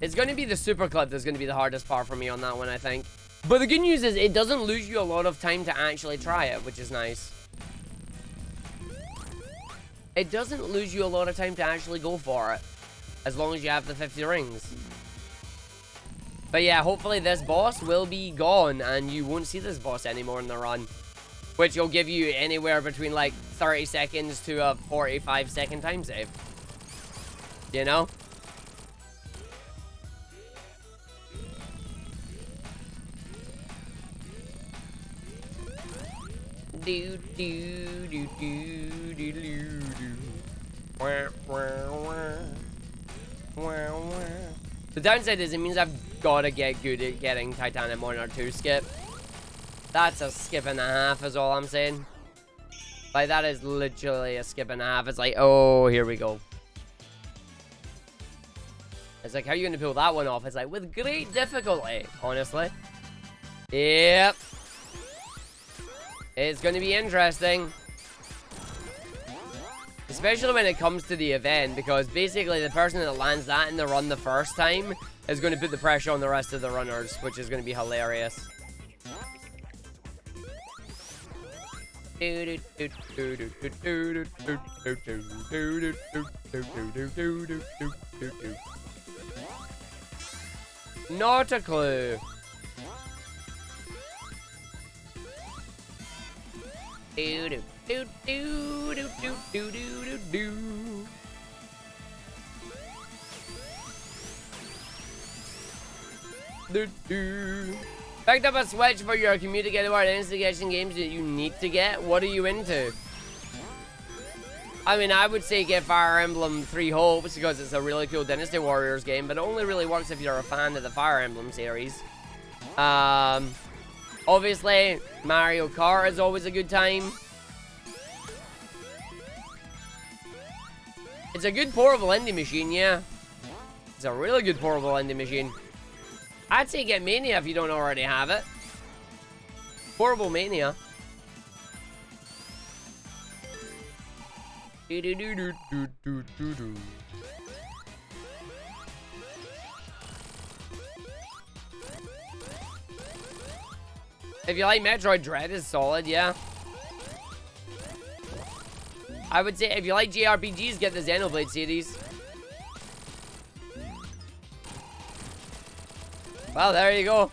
It's going to be the super clip that's going to be the hardest part for me on that one, I think. But the good news is it doesn't lose you a lot of time to actually try it, which is nice. It doesn't lose you a lot of time to actually go for it, as long as you have the 50 rings. But yeah, hopefully this boss will be gone and you won't see this boss anymore in the run. Which will give you anywhere between like 30 seconds to a 45-second time save. You know? Do do do do do do do. Wah wah wah. Wah wah. The downside is it means I've got to get good at getting Titanium 1 or 2 skip. That's a skip and a half is all I'm saying. Like, that is literally a skip and a half. It's like, oh, here we go. It's like, how are you going to pull that one off? It's like, with great difficulty, honestly. Yep. It's going to be interesting. Especially when it comes to the event, because basically the person that lands that in the run the first time is going to put the pressure on the rest of the runners, which is going to be hilarious. Not a clue. Do do do do do do do do do. Do do. Picked up a Switch for your communicative art instigation games that you need to get. What are you into? I mean, I would say get Fire Emblem 3 Hopes because it's a really cool Dynasty Warriors game, but it only really works if you're a fan of the Fire Emblem series. Obviously, Mario Kart is always a good time. It's a good portable indie machine, yeah. It's a really good portable indie machine. I'd say get Mania if you don't already have it. Portable Mania. If you like Metroid Dread, is solid, yeah. I would say if you like JRPGs, get the Xenoblade series. Well, there you go.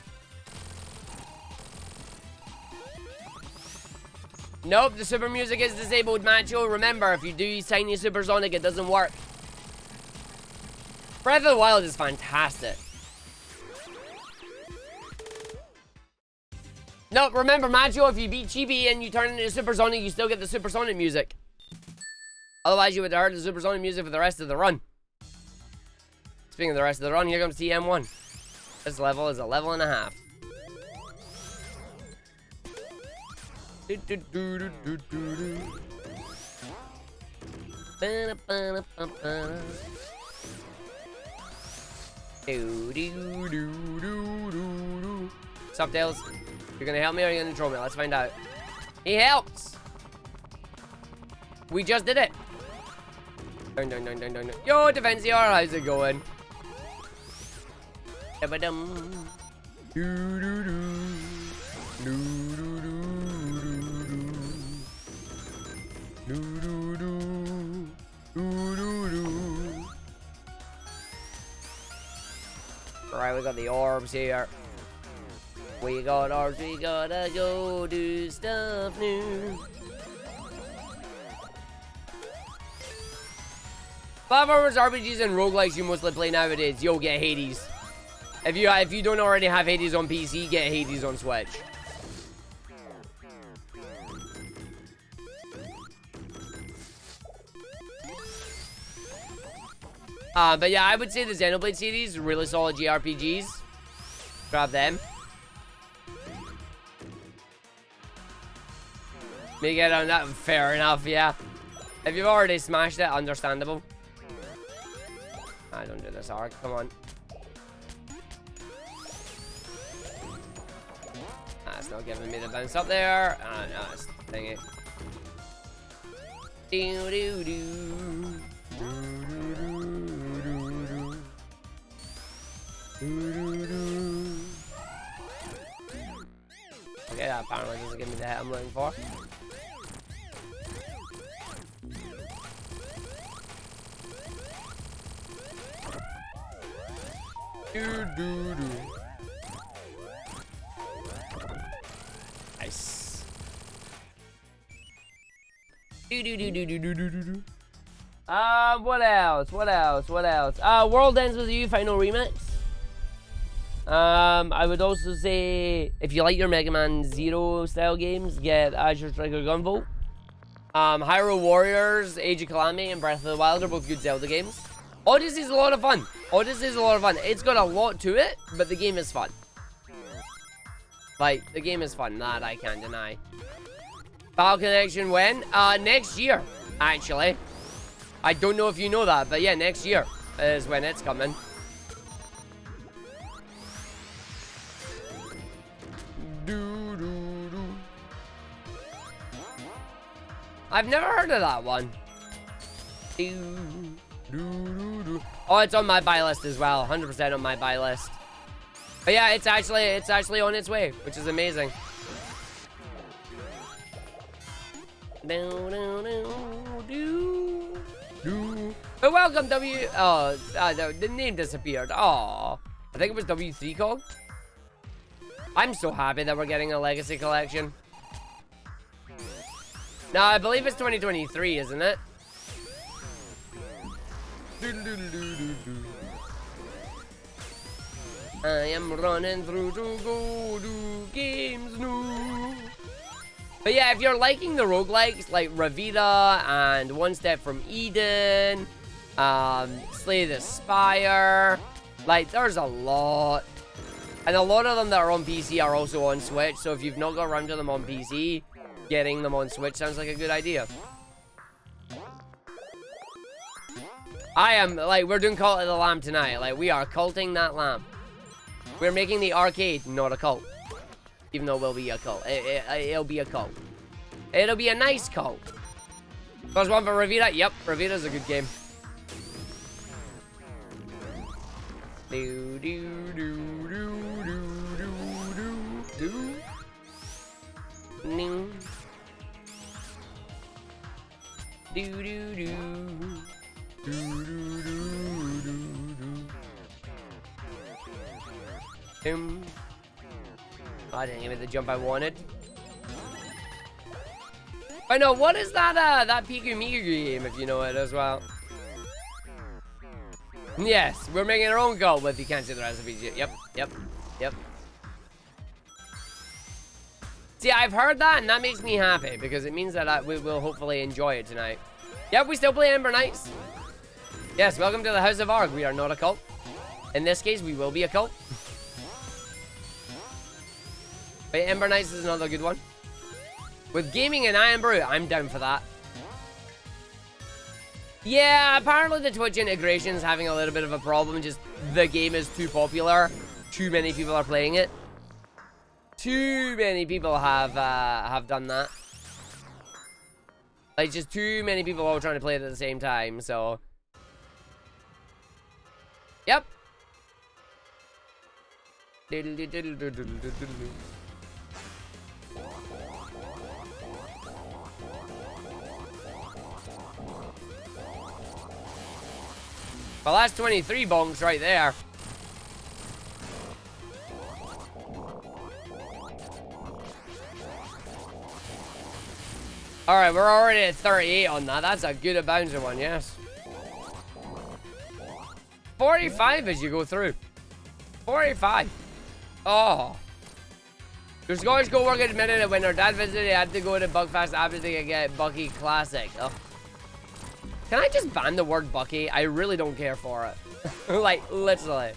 Nope, the super music is disabled, Macho. Remember, if you do use Tiny Supersonic, it doesn't work. Breath of the Wild is fantastic. Nope, remember, Macho, if you beat Chibi and you turn into Supersonic, you still get the Supersonic music. Otherwise, you would have heard the Supersonic music for the rest of the run. Speaking of the rest of the run, here comes TM1. This level is a level and a half. Sup, Tails? You're gonna help me or are you gonna troll me? Let's find out. He helps! We just did it! Dun, dun, dun, dun, dun. Yo, Defensior, how's it going? Alright, we got the orbs here. We got orbs, we gotta go do stuff new. Platformers, RPGs, and roguelikes you mostly play nowadays. Yo, get Hades. If you don't already have Hades on PC, get Hades on Switch. But yeah, I would say the Xenoblade series, really solid JRPGs. Grab them. Make it on that, fair enough, yeah. If you've already smashed it, understandable. I don't do this hard, come on. That's not giving me the bounce up there. No, it's thingy. Okay, that apparently doesn't give me the hit I'm looking for. Nice. What else? World Ends With You Final Remix. I would also say, if you like your Mega Man Zero style games, get Azure Striker Gunvolt. Hyrule Warriors, Age of Calamity, and Breath of the Wild are both good Zelda games. Odyssey's a lot of fun. It's got a lot to it, but the game is fun. Like, the game is fun. That I can't deny. Battle Connection when? Next year, actually. I don't know if you know that, but yeah, next year is when it's coming. I've never heard of that one. Oh, it's on my buy list as well. 100% on my buy list. But yeah, it's actually on its way, which is amazing. But welcome, the name disappeared. Oh, I think it was W3 called. I'm so happy that we're getting a Legacy Collection. No, I believe it's 2023, isn't it? I am running through to go do games new. But yeah, if you're liking the roguelikes like Ravita and One Step from Eden, Slay the Spire, like there's a lot. And a lot of them that are on PC are also on Switch, so if you've not got around to them on PC, getting them on Switch sounds like a good idea. We're doing Cult of the Lamb tonight. Like, we are culting that lamb. We're making the arcade not a cult. Even though it will be a cult. It'll be a cult. It'll be a nice cult. There's one for Ravita. Yep, Ravita's a good game. Do do do do do do do do. Do do do. Do do do do do. I didn't give it the jump I wanted. I know, what is that, that Piku Miku game, if you know it as well? Yes, we're making our own cult with you can't see the recipes yet. Yep. See, I've heard that, and that makes me happy, because it means that we will hopefully enjoy it tonight. Yep, we still play Ember Knights. Yes, welcome to the House of Arg. We are not a cult. In this case, we will be a cult. But Ember Knights is another good one. With gaming and Iron Brew, I'm down for that. Yeah, apparently the Twitch integration is having a little bit of a problem. Just the game is too popular. Too many people are playing it. Too many people have done that. Like, just too many people all trying to play it at the same time, so... Yep. Well, that's 23 bonks right there. Alright, we're already at 38 on that. That's a good bouncer one, yes. 45 as you go through. 45. Oh. Your scores go work at minute when her dad visited. He had to go to Bugfast after they get Bucky Classic. Oh. Can I just ban the word Bucky? I really don't care for it. Like, literally.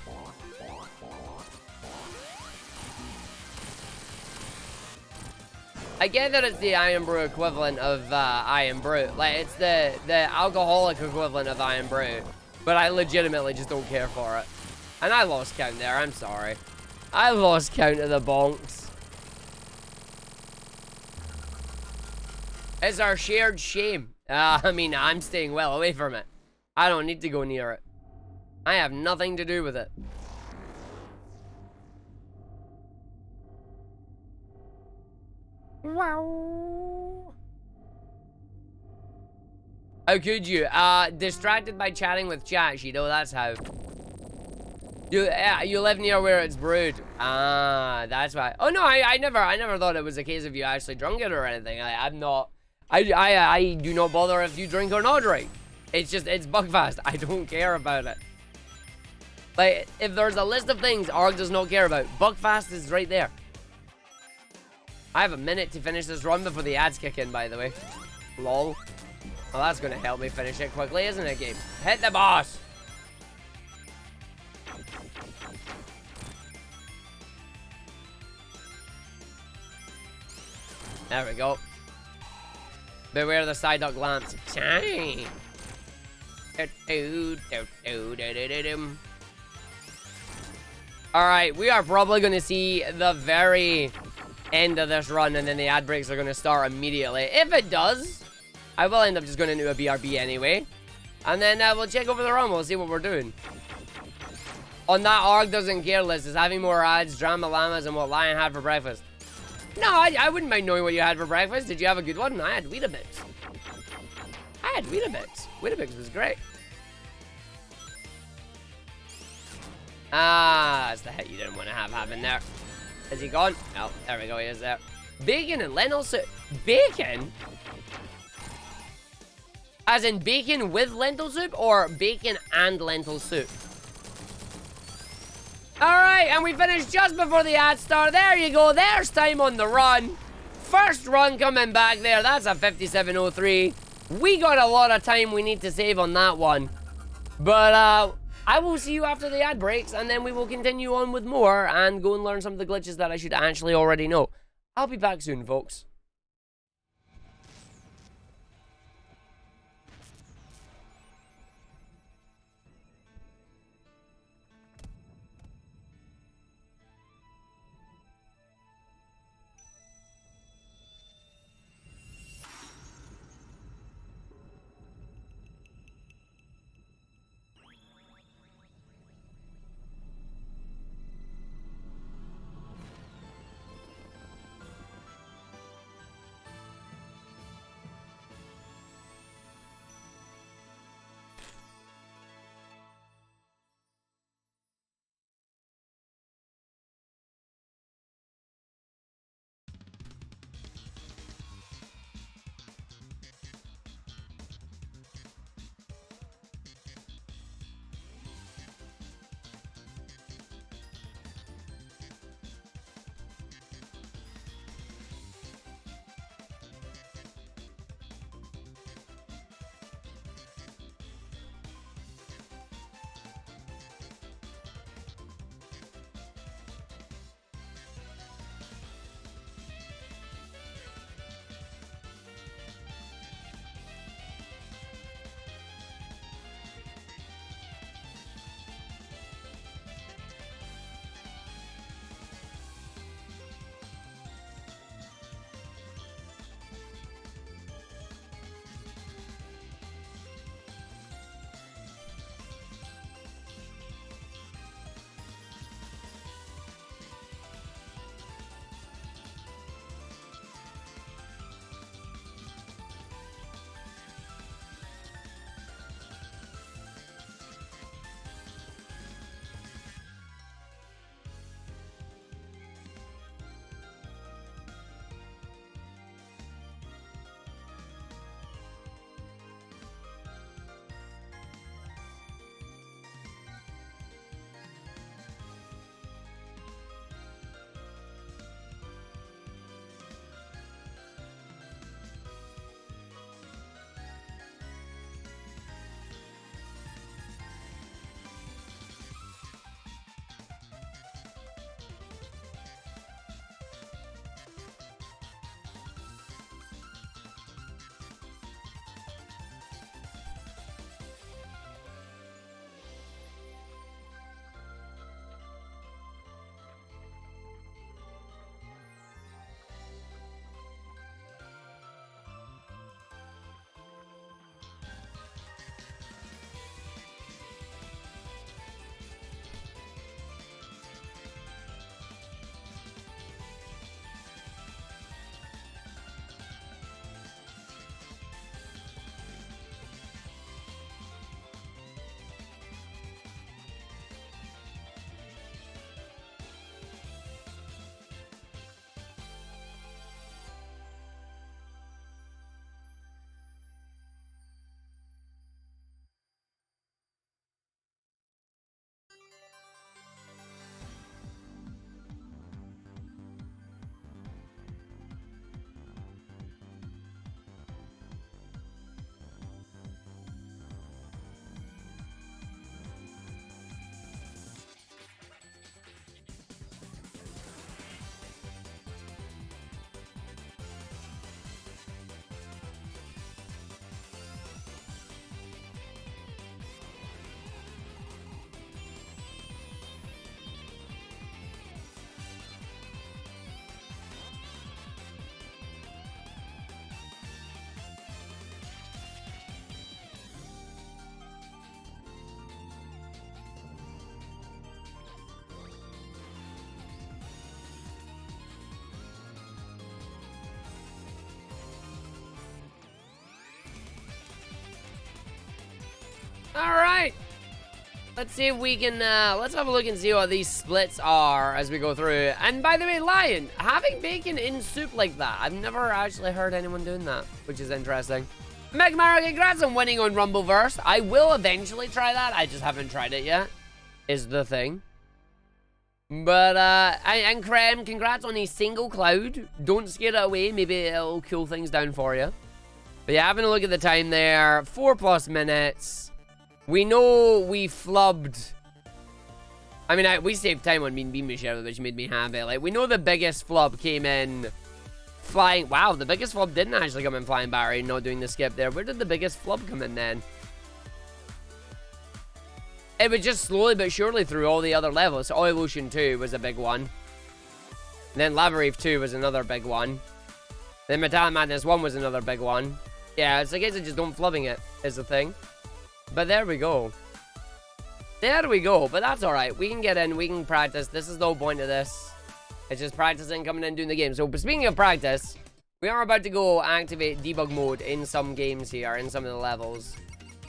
I get that it's the Iron Brew equivalent of Iron Brew. Like, it's the alcoholic equivalent of Iron Brew. But I legitimately just don't care for it. And I lost count there, I'm sorry. I lost count of the bonks. It's our shared shame. I mean, I'm staying well away from it. I don't need to go near it. I have nothing to do with it. Wow. How could you? Distracted by chatting with chat, you know, that's how. You live near where it's brewed. Ah, that's why. Oh no, I never thought it was a case of you actually drunk it or anything. I'm not. I do not bother if you drink or not drink. It's just, it's Bugfast. I don't care about it. Like, if there's a list of things Arg does not care about, Bugfast is right there. I have a minute to finish this run before the ads kick in, by the way. Lol. Well, that's going to help me finish it quickly, isn't it, game? Hit the boss! There we go. Beware the side duck lamps. Alright, we are probably going to see the very end of this run, and then the ad breaks are going to start immediately. If it does, I will end up just going into a BRB anyway. And then we'll check over the run. We'll see what we're doing. On that Arg doesn't care list is having more ads, drama llamas, and what Lion had for breakfast. No, I wouldn't mind knowing what you had for breakfast. Did you have a good one? I had Weetabix. Weetabix was great. Ah, that's the hit you didn't want to have happen there. Is he gone? Oh, there we go, he is there. Bacon and lentil soup. Bacon? As in bacon with lentil soup, or bacon and lentil soup? Alright, and we finished just before the ad start. There you go, there's time on the run. First run coming back there, that's a 57:03. We got a lot of time we need to save on that one. But, I will see you after the ad breaks, and then we will continue on with more and go and learn some of the glitches that I should actually already know. I'll be back soon, folks. Alright. Let's see if we can, let's have a look and see what these splits are as we go through. And by the way, Lion, having bacon in soup like that, I've never actually heard anyone doing that, which is interesting. Megmara, congrats on winning on Rumbleverse. I will eventually try that. I just haven't tried it yet, is the thing. But, and Krem, congrats on a single cloud. Don't scare it away. Maybe it'll cool things down for you. But yeah, having a look at the time there. 4+ minutes. We know we flubbed. I mean, we saved time on Mean Bean Michelle, which made me happy. Like, we know the biggest flub came in flying. Wow, the biggest flub didn't actually come in flying Barry, not doing the skip there. Where did the biggest flub come in then? It was just slowly but surely through all the other levels. So Oil Ocean 2 was a big one. And then Lava Reef 2 was another big one. Then Metallic Madness 1 was another big one. Yeah, it's a case of just don't flubbing it, is the thing. But there we go. There we go. But that's alright. We can get in. We can practice. This is the whole point of this. It's just practicing, coming in, doing the game. So, speaking of practice, we are about to go activate debug mode in some games here, in some of the levels.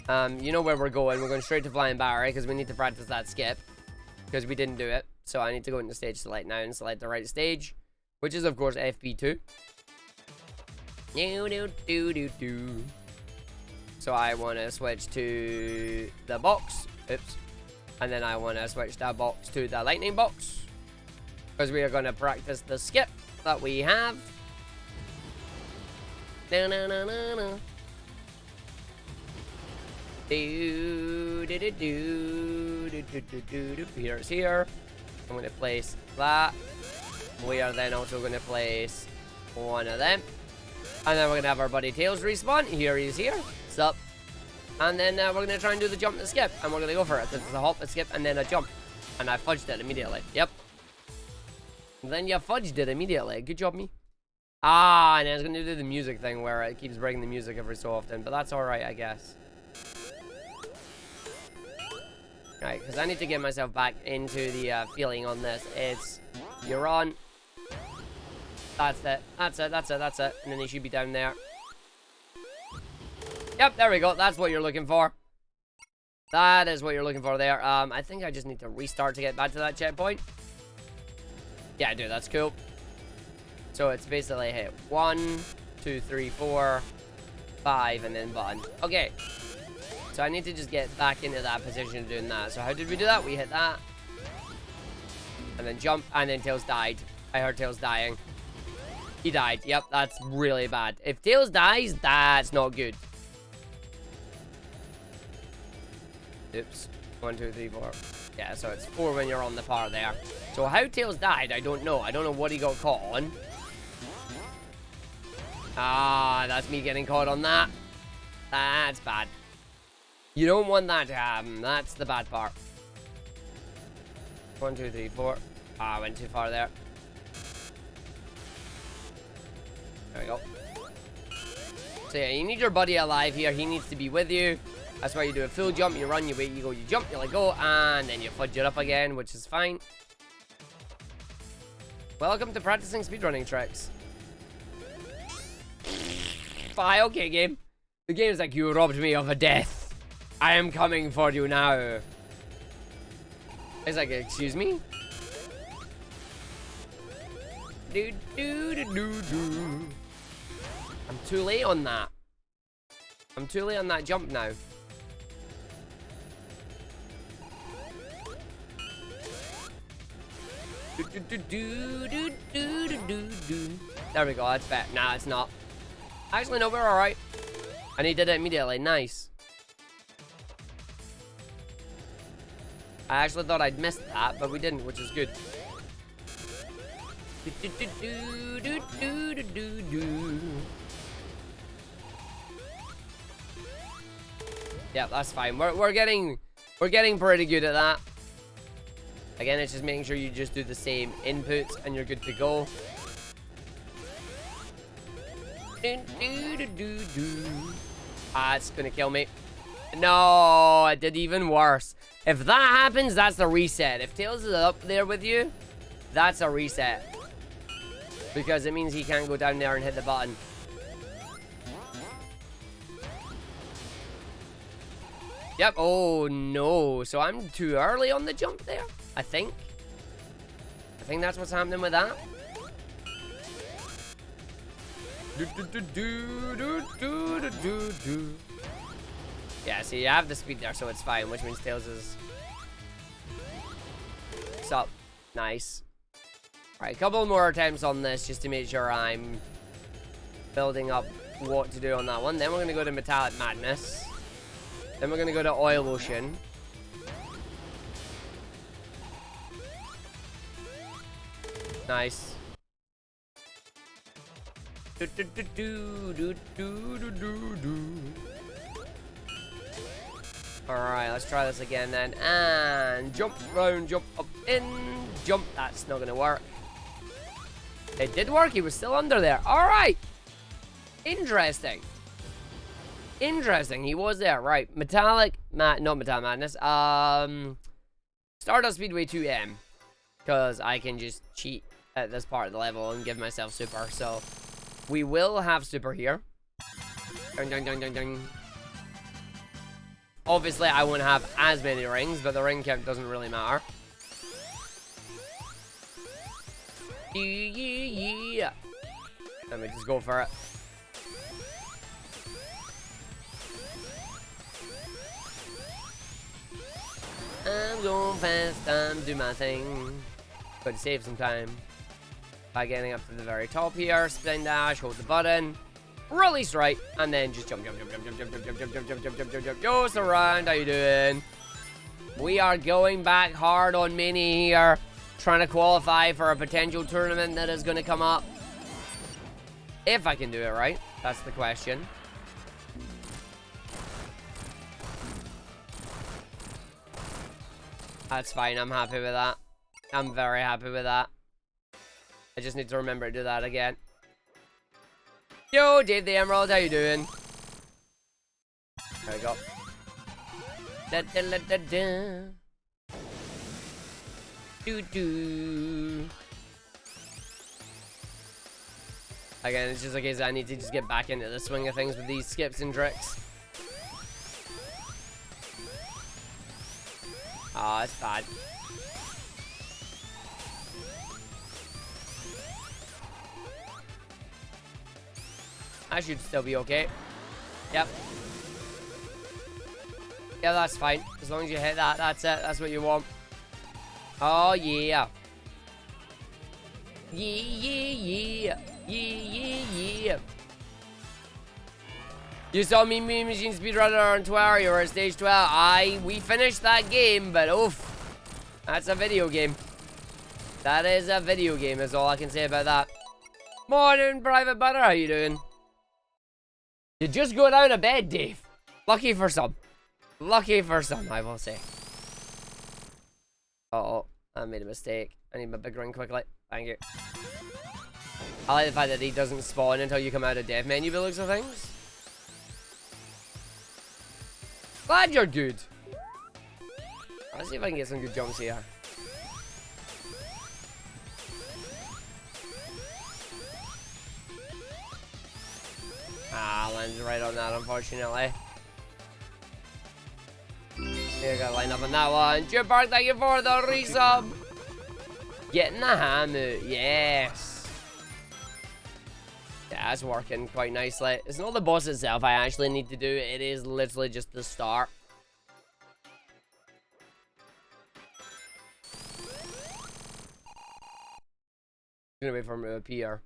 You know where we're going. We're going straight to Flying Barry because we need to practice that skip. Because we didn't do it. So, I need to go into stage select now and select the right stage. Which is, of course, FP2. So I want to switch to the box. Oops. And then I want to switch that box to the lightning box. Because we are going to practice the skip that we have. Na na na na na. Do do do do do do do do. Here it's here. I'm going to place that. We are then also going to place one of them. And then we're going to have our buddy Tails respawn. Here he is here. Up. And then we're going to try and do the jump and the skip. And we're going to go for it. It's a hop, a skip, and then a jump. And I fudged it immediately. Yep. And then you fudged it immediately. Good job, me. Ah, and I was going to do the music thing where it keeps breaking the music every so often. But that's alright, I guess. Right, because I need to get myself back into the feeling on this. It's, you're on. That's it. That's it, that's it, that's it. And then he should be down there. Yep, there we go. That's what you're looking for. That is what you're looking for there. I think I just need to restart to get back to that checkpoint. Yeah, I do. That's cool. So it's basically hit 1, 2, 3, 4, 5, and then button. Okay. So I need to just get back into that position of doing that. So how did we do that? We hit that. And then jump, and then Tails died. I heard Tails dying. He died. Yep, that's really bad. If Tails dies, that's not good. Oops. 1, 2, 3, 4. Yeah, so it's 4 when you're on the par there. So how Tails died, I don't know. I don't know what he got caught on. Ah, that's me getting caught on that. That's bad. You don't want that to happen. That's the bad part. 1, 2, 3, 4. Ah, I went too far there. There we go. So yeah, you need your buddy alive here. He needs to be with you. That's why you do a full jump, you run, you wait, you go, you jump, you let go, and then you fudge it up again, which is fine. Welcome to practicing speedrunning tricks. Fine, okay, game. The game's like, you robbed me of a death. I am coming for you now. It's like, excuse me? Do, do, do, do, do. I'm too late on that. I'm too late on that jump now. There we go, that's better. Nah, it's not. Actually, no, we're alright. And he did it immediately. Nice. I actually thought I'd missed that, but we didn't, which is good. Yeah, that's fine. We're getting pretty good at that. Again, it's just making sure you just do the same inputs and you're good to go. Ah, it's gonna kill me. No, it did even worse. If that happens, that's the reset. If Tails is up there with you, that's a reset. Because it means he can't go down there and hit the button. Yep. Oh, no. So I'm too early on the jump there, I think. I think that's what's happening with that. Yeah, see, you have the speed there, so it's fine, which means Tails is... Sup. Nice. Alright, a couple more attempts on this just to make sure I'm building up what to do on that one. Then we're going to go to Metallic Madness. Then we're going to go to Oil Ocean. Nice. Alright, let's try this again then. And jump round, jump up, in, jump. That's not going to work. It did work. He was still under there. Alright. Interesting. Interesting. He was there. Right. Not Metallic Madness. Stardust Speedway 2M. Because I can just cheat at this part of the level and give myself super. So, we will have super here. Dun, dun, dun, dun, dun. Obviously, I won't have as many rings, but the ring count doesn't really matter. Yeah. Let me just go for it. I'm going fast, I'm doing my thing. Got to save some time by getting up to the very top here. Spin dash, hold the button, release right, and then just jump. Just around. How you doing? We are going back hard on Mini here, trying to qualify for a potential tournament that is going to come up. If I can do it right, that's the question. That's fine, I'm happy with that. I'm very happy with that. I just need to remember to do that again. Yo, Dave the Emerald, how you doing? There we go. Da, da, da, da, da. Doo doo. Again, it's just a case I need to just get back into the swing of things with these skips and tricks. Oh, it's bad. I should still be okay. Yep. Yeah, that's fine. As long as you hit that, that's it. That's what you want. Oh, yeah. Yeah. You saw me Mean Machine Speedrunner on Twitter. You were at stage 12. We finished that game, but oof. That's a video game. That is a video game, is all I can say about that. Morning, Private Butter. How you doing? You just go down to bed, Dave. Lucky for some. Lucky for some, I will say. Uh-oh. I made a mistake. I need my big ring quickly. Thank you. I like the fact that he doesn't spawn until you come out of dev menu by the looks of things. Glad you're good. Let's see if I can get some good jumps here. Landed right on that, unfortunately. Yeah, gotta line up on that one. Jim Park, thank you for the resub. Getting the hammer, yes. Yeah, it's working quite nicely. It's not the boss itself I actually need to do. It is literally just the start. I'm gonna wait for him to appear.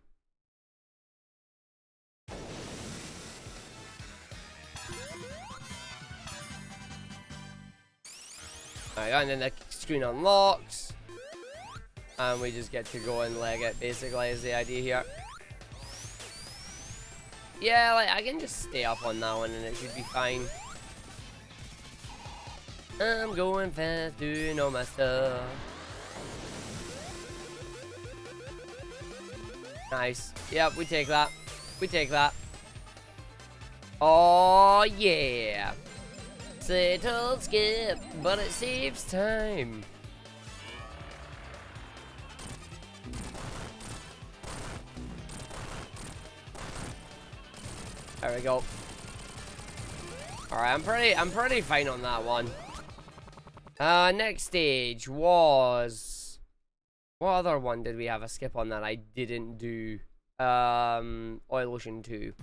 Alright, and then the screen unlocks. And we just get to go and leg it, basically, is the idea here. Yeah, like, I can just stay up on that one and it should be fine. I'm going fast, doing all my stuff. Nice. Yep, we take that. We take that. Oh, yeah. Little skip, but it saves time. There we go. Alright, I'm pretty fine on that one. Next stage was... What other one did we have a skip on that I didn't do? Oil Ocean 2.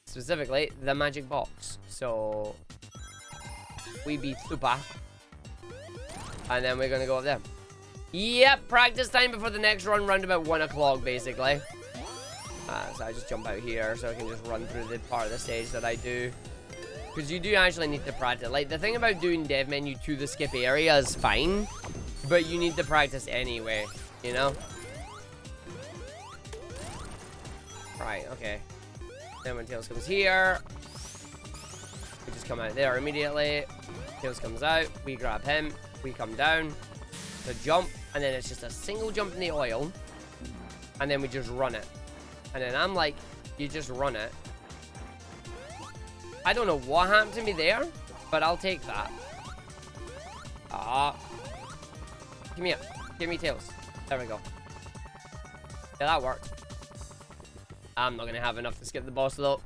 Specifically, the magic box. So... we beat Super. And then we're gonna go up there. Yep, practice time before the next run, round about 1 o'clock, basically. So I just jump out here so I can just run through the part of the stage that I do. Because you do actually need to practice. Like, the thing about doing dev menu to the skip area is fine, but you need to practice anyway, you know? Right, okay. Then when Tails comes here, we just come out there immediately. Tails comes out, we grab him, we come down, the jump, and then it's just a single jump in the oil, and then we just run it. And then I'm like, you just run it. I don't know what happened to me there, but I'll take that. Give me up. Give me Tails. There we go. Yeah, that worked. I'm not gonna have enough to skip the boss though.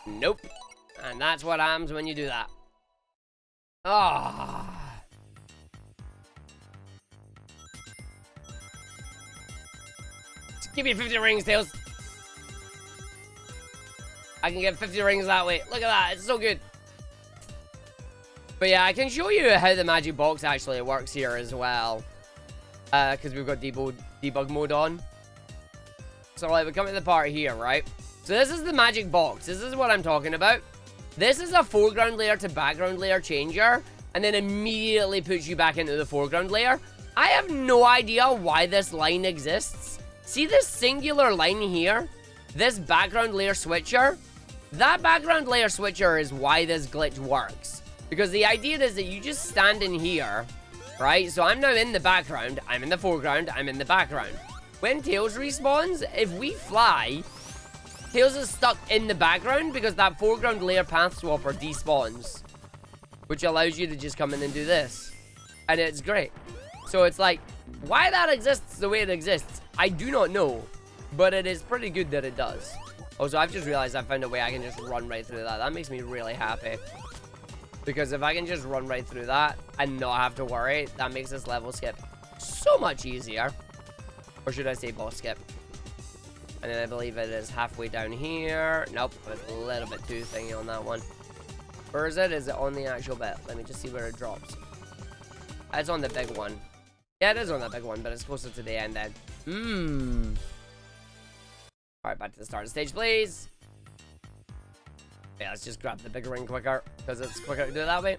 Nope. And that's what happens when you do that. Just give me 50 rings, Tails. I can get 50 rings that way. Look at that. It's so good. But yeah, I can show you how the magic box actually works here as well. Because we've got debug mode on. So like, we come to the part here, right? So this is the magic box. This is what I'm talking about. This is a foreground layer to background layer changer. And then immediately puts you back into the foreground layer. I have no idea why this line exists. See this singular line here? This background layer switcher? That background layer switcher is why this glitch works. Because the idea is that you just stand in here, right? So I'm now in the background, I'm in the foreground, I'm in the background. When Tails respawns, if we fly, Tails is stuck in the background because that foreground layer path swapper despawns. Which allows you to just come in and do this. And it's great. So it's like, why that exists the way it exists, I do not know. But it is pretty good that it does. Also, I've just realized I found a way I can just run right through that. That makes me really happy. Because if I can just run right through that and not have to worry, that makes this level skip so much easier. Or should I say boss skip? And then I believe it is halfway down here. Nope, it's a little bit too thingy on that one. Where is it? Is it on the actual bit? Let me just see where it drops. It's on the big one. Yeah, it is on that big one, but it's closer to the end then. Alright, back to the start of the stage, please. Yeah, let's just grab the big ring quicker, because it's quicker to do it that way.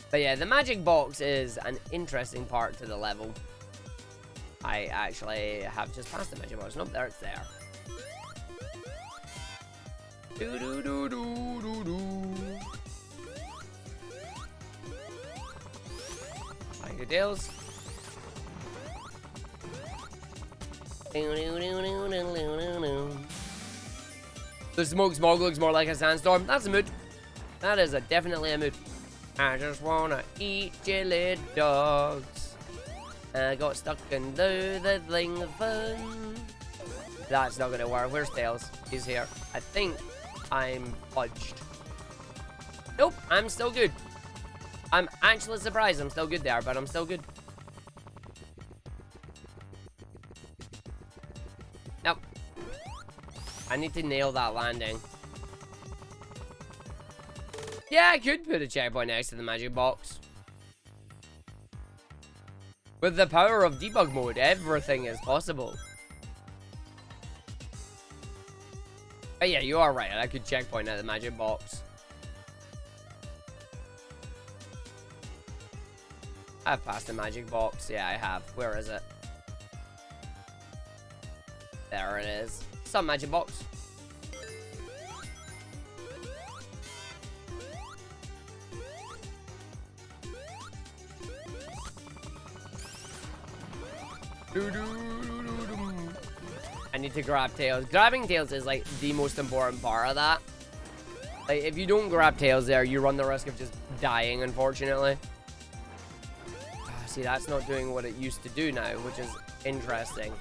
But yeah, the magic box is an interesting part to the level. I actually have just passed the magic box. Nope, there it's there. Thank you, Tails. The smoke smog looks more like a sandstorm. That's a mood. That is definitely a mood. I just wanna eat jelly dogs. I got stuck into the thing of fun. That's not gonna work. Where's Tails? He's here. I think I'm fudged. Nope, I'm still good. I'm actually surprised I'm still good there, but I'm still good. Nope. I need to nail that landing. Yeah, I could put a checkpoint next to the magic box. With the power of debug mode, everything is possible. But yeah, you are right. I could checkpoint at the magic box. I've passed the magic box. Yeah, I have. Where is it? There it is. Some magic box. I need to grab Tails. Grabbing Tails is like the most important part of that. Like, if you don't grab Tails there, you run the risk of just dying, unfortunately. See, that's not doing what it used to do now, which is interesting.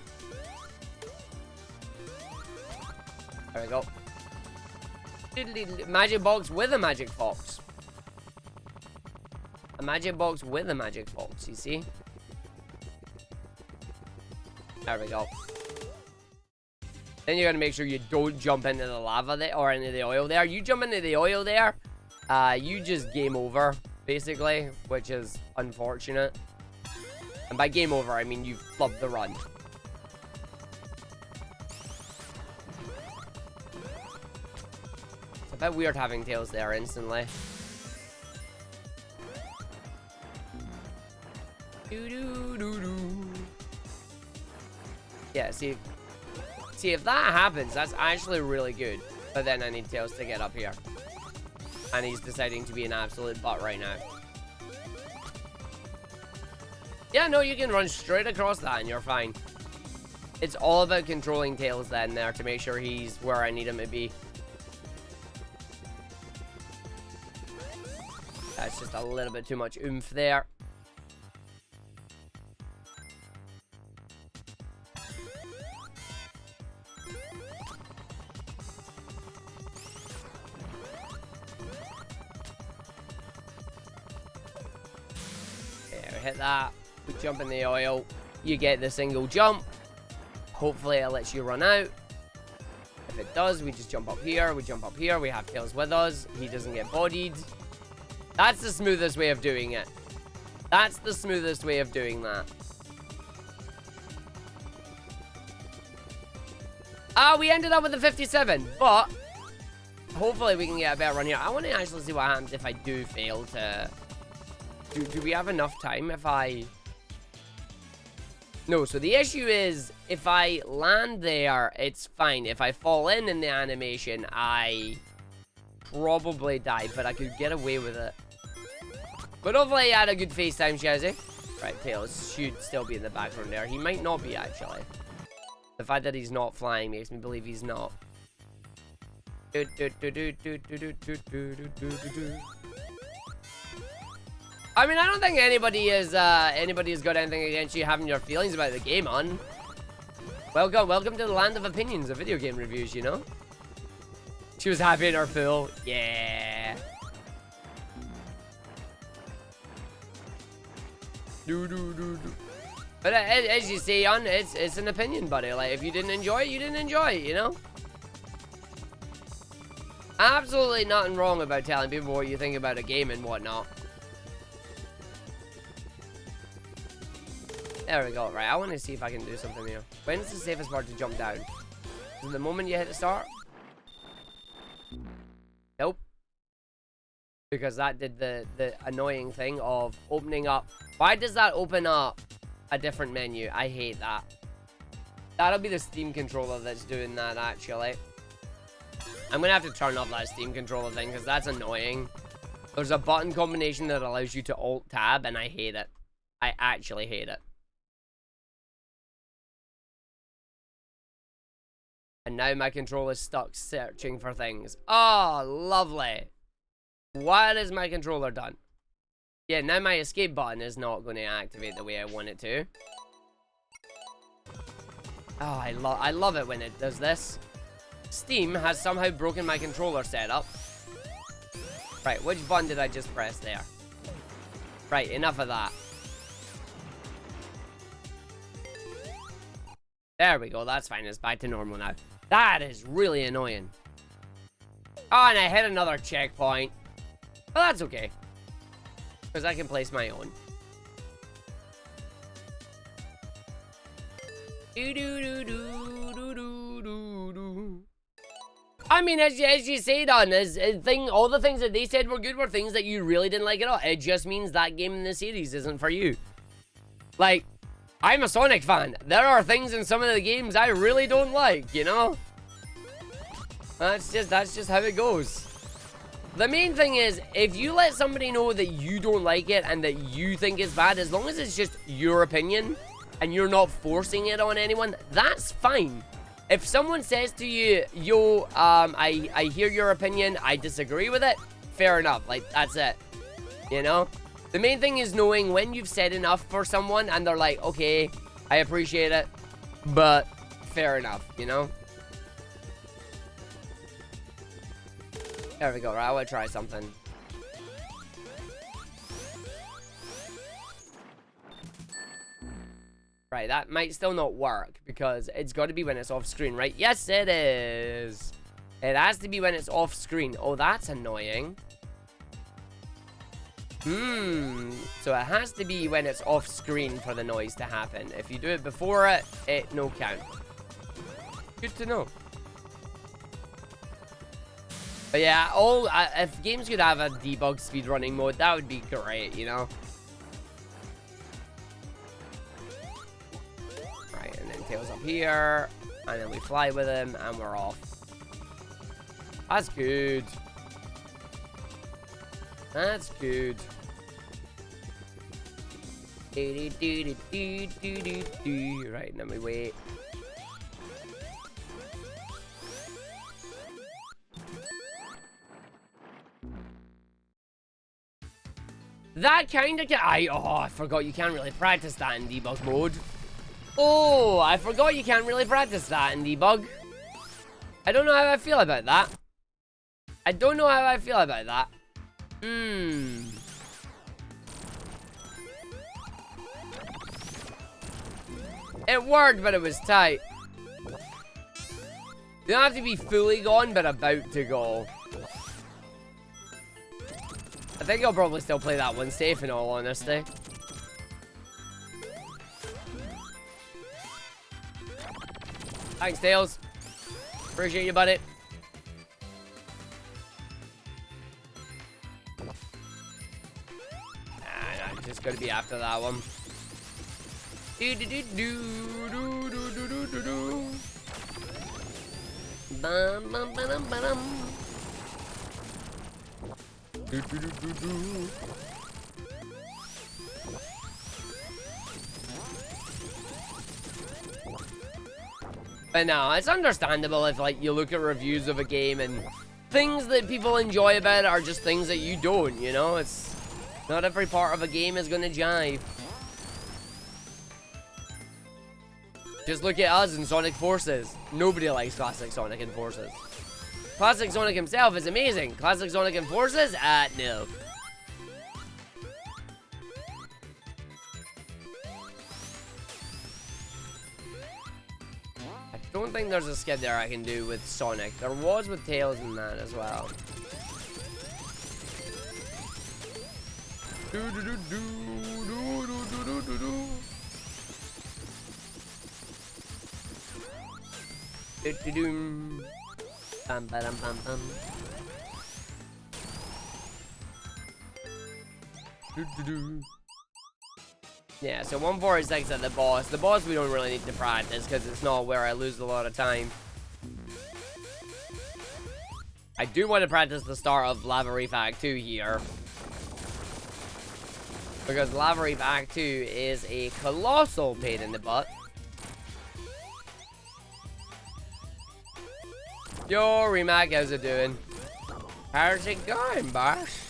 There we go. Magic box with a magic fox. A magic box with a magic fox, you see? There we go. Then you gotta make sure you don't jump into the lava there, or into the oil there. You jump into the oil there, you just game over, basically, which is unfortunate. And by game over, I mean you flubbed the run. It's a bit weird having tails there instantly. Yeah, see if that happens, that's actually really good. But then I need Tails to get up here. And he's deciding to be an absolute butt right now. Yeah, no, you can run straight across that and you're fine. It's all about controlling Tails then there to make sure he's where I need him to be. That's just a little bit too much oomph there. Hit that, we jump in the oil, you get the single jump. Hopefully it lets you run out. If it does, we just jump up here, we jump up here, we have Tails with us, he doesn't get bodied. That's the smoothest way of doing it. That's the smoothest way of doing that. We ended up with a 57, but hopefully we can get a better run here. I want to actually see what happens if I do fail to... Do we have enough time if I... No, so the issue is, if I land there, it's fine. If I fall in the animation, I probably die, but I could get away with it. But hopefully I had a good FaceTime, Shazzy. Right, Tails should still be in the background there. He might not be, actually. The fact that he's not flying makes me believe he's not. I mean, I don't think anybody has got anything against you having your feelings about the game on. Welcome to the land of opinions of video game reviews, you know? She was happy in her pool. Yeah. But as you say, it's an opinion, buddy. Like, if you didn't enjoy it, you didn't enjoy it, you know? Absolutely nothing wrong about telling people what you think about a game and whatnot. There we go. Right, I want to see if I can do something here. When's the safest part to jump down? Is it the moment you hit the start? Nope. Because that did the annoying thing of opening up. Why does that open up a different menu? I hate that. That'll be the Steam controller that's doing that, actually. I'm going to have to turn off that Steam controller thing because that's annoying. There's a button combination that allows you to Alt-Tab, and I hate it. I actually hate it. And now my controller's stuck searching for things. Oh, lovely. What has my controller done? Yeah, now my escape button is not going to activate the way I want it to. Oh, I love it when it does this. Steam has somehow broken my controller setup. Right, which button did I just press there? Right, enough of that. There we go, that's fine. It's back to normal now. That is really annoying. Oh, and I hit another checkpoint. Well, that's okay. Because I can place my own. I mean, as you say, Don, all the things that they said were good were things that you really didn't like at all. It just means that game in the series isn't for you. Like, I'm a Sonic fan. There are things in some of the games I really don't like, you know? That's just how it goes. The main thing is, if you let somebody know that you don't like it and that you think it's bad, as long as it's just your opinion and you're not forcing it on anyone, that's fine. If someone says to you, yo, I hear your opinion, I disagree with it, fair enough. Like, that's it. You know? The main thing is knowing when you've said enough for someone and they're like, okay, I appreciate it, but fair enough, you know? There we go. Right, I want to try something. Right, that might still not work because it's got to be when it's off screen, right? Yes, it is. It has to be when it's off screen. Oh, that's annoying. So it has to be when it's off screen for the noise to happen. If you do it before it, it no count. Good to know. But yeah, if games could have a debug speedrunning mode, that would be great, you know? Right, and then Tails up here, and then we fly with him, and we're off. That's good. That's good. Right, and then we wait. That kind of I forgot you can't really practice that in debug mode. Oh, I forgot you can't really practice that in debug. I don't know how I feel about that. I don't know how I feel about that. It worked, but it was tight. You don't have to be fully gone, but about to go. I think I'll probably still play that one safe, in all honesty. Thanks, Tails. Appreciate you, buddy. I'm just gonna be after that one. Do do do do do do do do do. Bum bum bum bum. Do do do do do. But no, it's understandable if like you look at reviews of a game and things that people enjoy about it are just things that you don't, you know? It's not every part of a game is gonna jive. Just look at us in Sonic Forces. Nobody likes Classic Sonic and Forces. Classic Sonic himself is amazing. Classic Sonic and Forces? No. I don't think there's a skid there I can do with Sonic. There was with Tails and that as well. Do do do do do do do do do. Do-do-doom. Bum ba dum bum bum. Do-do-do. Yeah, so 146 at the boss. The boss we don't really need to practice because it's not where I lose a lot of time. I do want to practice the start of Lava Reef Act 2 here. Because Lava Reef Act 2 is a colossal pain in the butt. Yo, Rimac, how's it doing? How's it going, boss?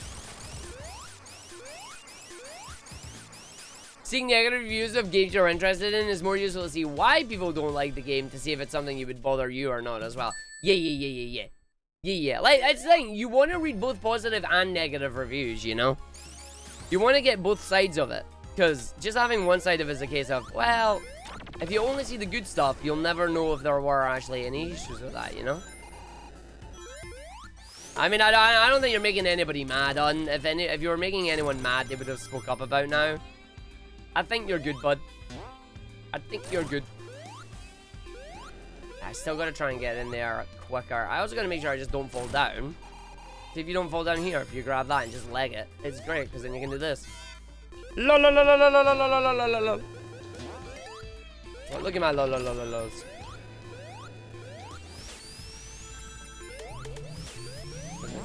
Seeing negative reviews of games you're interested in is more useful to see why people don't like the game to see if it's something you would bother you or not as well. Yeah. Like, it's the thing, you want to read both positive and negative reviews, you know? You want to get both sides of it. Because just having one side of it is a case of, well, if you only see the good stuff, you'll never know if there were actually any issues with that, you know? I mean, I don't think you're making anybody mad on. If you were making anyone mad, they would have spoke up about now. I think you're good, bud. I think you're good. I still gotta try and get in there quicker. I also gotta make sure I just don't fall down. See if you don't fall down here, if you grab that and just leg it, it's great because then you can do this. Lol. Oh, look at my lols.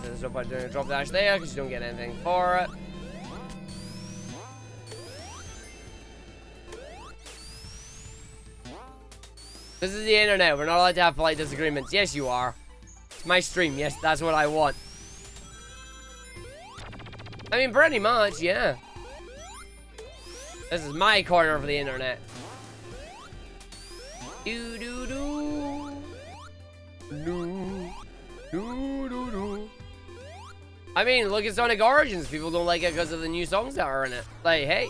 There's no point doing a drop dash there because you don't get anything for it. This is the internet. We're not allowed to have polite disagreements. Yes, you are. It's my stream. Yes, that's what I want. I mean, pretty much, yeah. This is my corner of the internet. Do do do. Do do do do. I mean, look at Sonic Origins. People don't like it because of the new songs that are in it. Like, hey,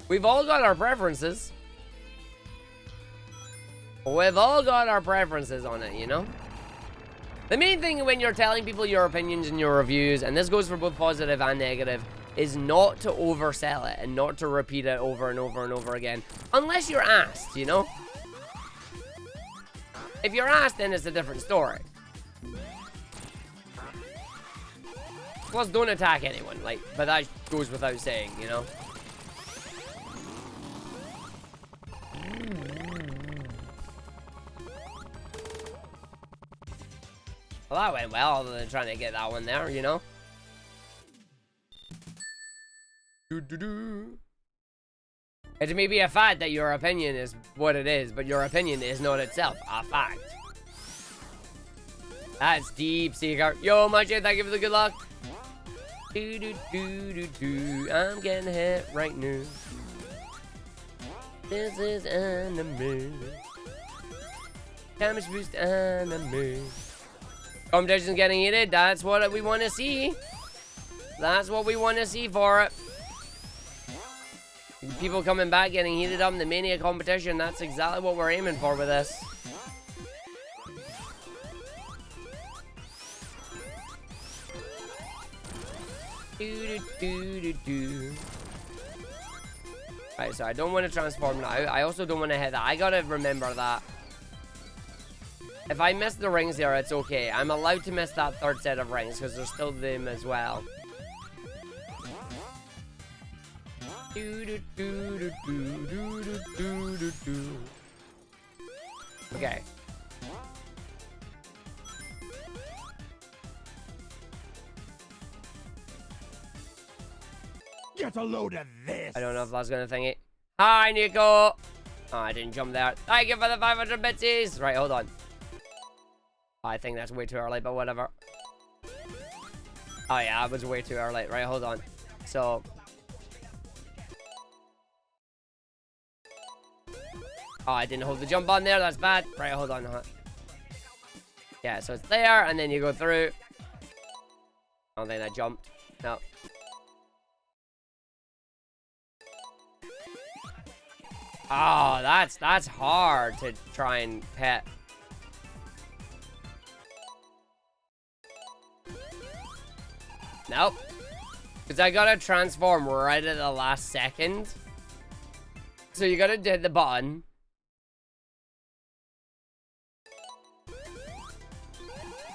we've all got our preferences. We've all got our preferences on it, you know? The main thing when you're telling people your opinions and your reviews, and this goes for both positive and negative, is not to oversell it and not to repeat it over and over and over again. Unless you're asked, you know? If you're asked, then it's a different story. Plus, don't attack anyone, like, but that goes without saying, you know? Well, that went well, other than trying to get that one there, you know? It may be a fact that your opinion is what it is, but your opinion is not itself a fact. That's deep, Seeker. Yo, Machi, thank you for the good luck. I'm getting hit right now. This is anime. Damage boost anime. Competition's getting heated. That's what we want to see. That's what we want to see for it. People coming back, getting heated up in the Mania competition. That's exactly what we're aiming for with this. Right, so I don't want to transform now. I also don't want to hit that. I gotta remember that. If I miss the rings here, it's okay. I'm allowed to miss that third set of rings because there's still them as well. Okay. Get a load of this. I don't know if that's gonna thing it. Hi, Nico. Oh, I didn't jump there. Thank you for the 500 bitsies. Right, hold on. I think that's way too early, but whatever. Oh yeah, it was way too early. Right, hold on. So. Oh, I didn't hold the jump button there. That's bad. Right, hold on. Yeah, so it's there, and then you go through. I don't think I jumped. No. Oh, that's hard to try and pet. Nope. Because I gotta transform right at the last second. So you gotta hit the button.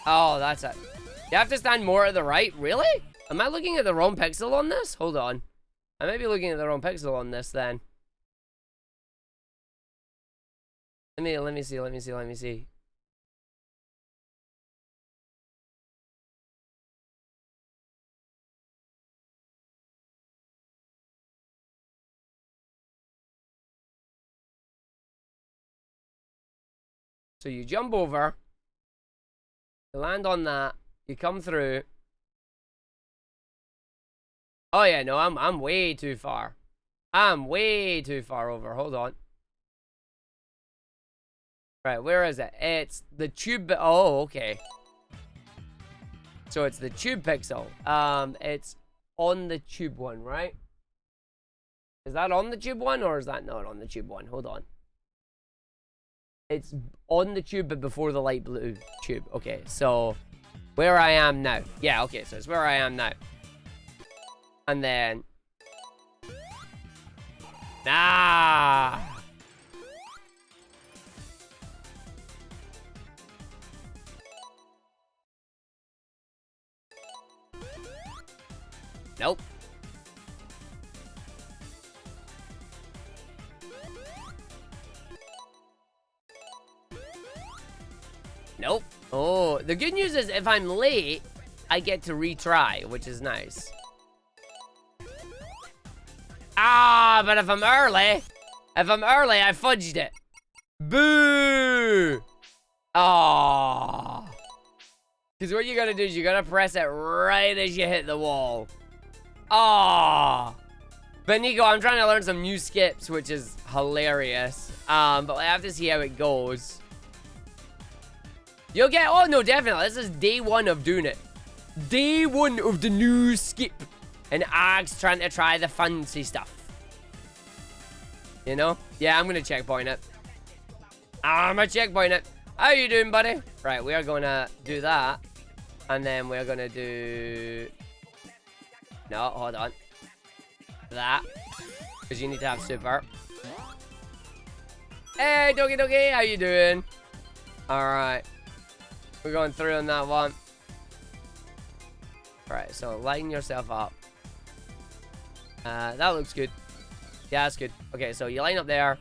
Oh, that's it. You have to stand more to the right? Really? Am I looking at the wrong pixel on this? Hold on. I might be looking at the wrong pixel on this then. Let me see. So you jump over, you land on that, you come through. Oh yeah, no, I'm way too far. I'm way too far over. Hold on. Right, where is it? It's the tube. Oh, okay. So it's the tube pixel. It's on the tube one, right? Is that on the tube one or is that not on the tube one? Hold on. It's on the tube but before the light blue tube. Okay, so where I am now. Yeah, okay, so it's where I am now. And then... Nah! Nope. Nope. Oh, the good news is if I'm late, I get to retry, which is nice. Ah, but if I'm early, I fudged it. Boo! Ah. Because what you gotta do is you gotta press it right as you hit the wall. Ah. But Nico, I'm trying to learn some new skips, which is hilarious. But I have to see how it goes. You'll get, oh no, definitely. This is day one of doing it. Day 1 of the new skip. And Arg's trying to try the fancy stuff. You know? Yeah, I'm gonna checkpoint it. I'm gonna checkpoint it. How you doing, buddy? Right, we are gonna do that. And then we're gonna do... No, hold on. That. Because you need to have super. Hey, Doggy Doggy, how you doing? Alright. We're going through on that one. Alright, so line yourself up. That looks good. Yeah, that's good. Okay, so you line up there.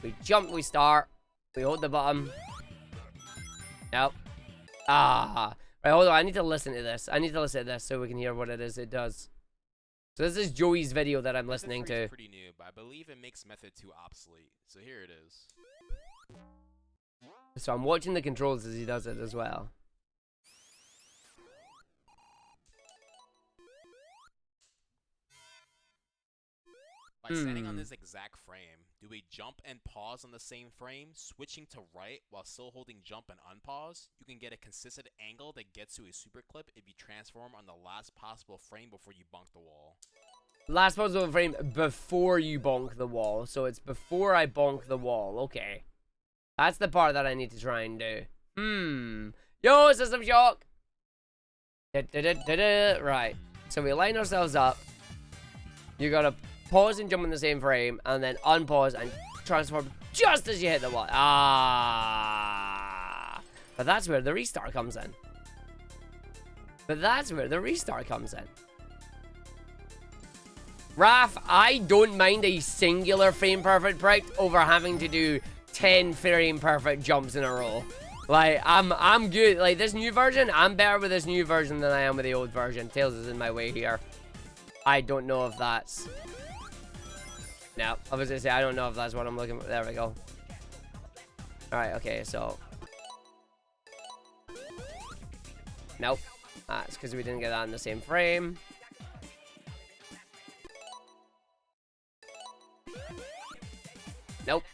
We jump, we start. We hold the button. Nope. Ah. Right, hold on. I need to listen to this. I need to listen to this so we can hear what it is it does. So this is Joey's video that I'm listening to. Pretty new, but I believe it makes method 2 obsolete. So here it is. So I'm watching the controls as he does it as well. By standing on this exact frame, do we jump and pause on the same frame, switching to right while still holding jump and unpause? You can get a consistent angle that gets you a super clip if you transform on the last possible frame before you bonk the wall. Last possible frame before you bonk the wall. So it's before I bonk the wall. Okay. That's the part that I need to try and do. Yo, System Shock! Right. So we line ourselves up. You gotta pause and jump in the same frame, and then unpause and transform just as you hit the wall. Ah! But that's where the restart comes in. Raph, I don't mind a singular frame perfect prick over having to do 10 frame perfect jumps in a row. Like, I'm good. Like, this new version, I'm better with this new version than I am with the old version. Tails is in my way here. I don't know if that's... No, I was gonna say, I don't know if that's what I'm looking for. There we go. Alright, okay, so... Nope. It's because we didn't get that in the same frame. Nope.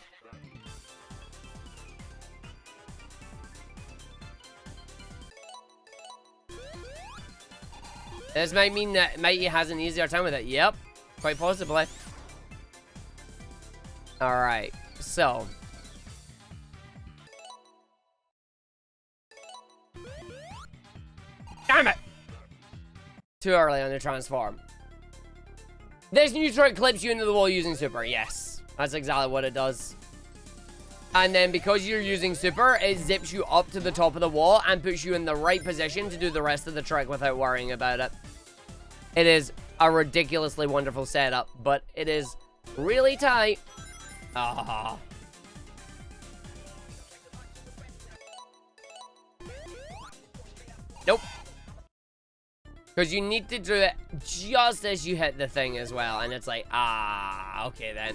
This might mean that Mikey has an easier time with it. Yep, quite possibly. Alright, so. Damn it! Too early on the transform. This new trick clips you into the wall using super. Yes, that's exactly what it does. And then because you're using super, it zips you up to the top of the wall and puts you in the right position to do the rest of the trick without worrying about it. It is a ridiculously wonderful setup, but it is really tight. Ah. Nope. Because you need to do it just as you hit the thing as well. And it's like, ah, okay then.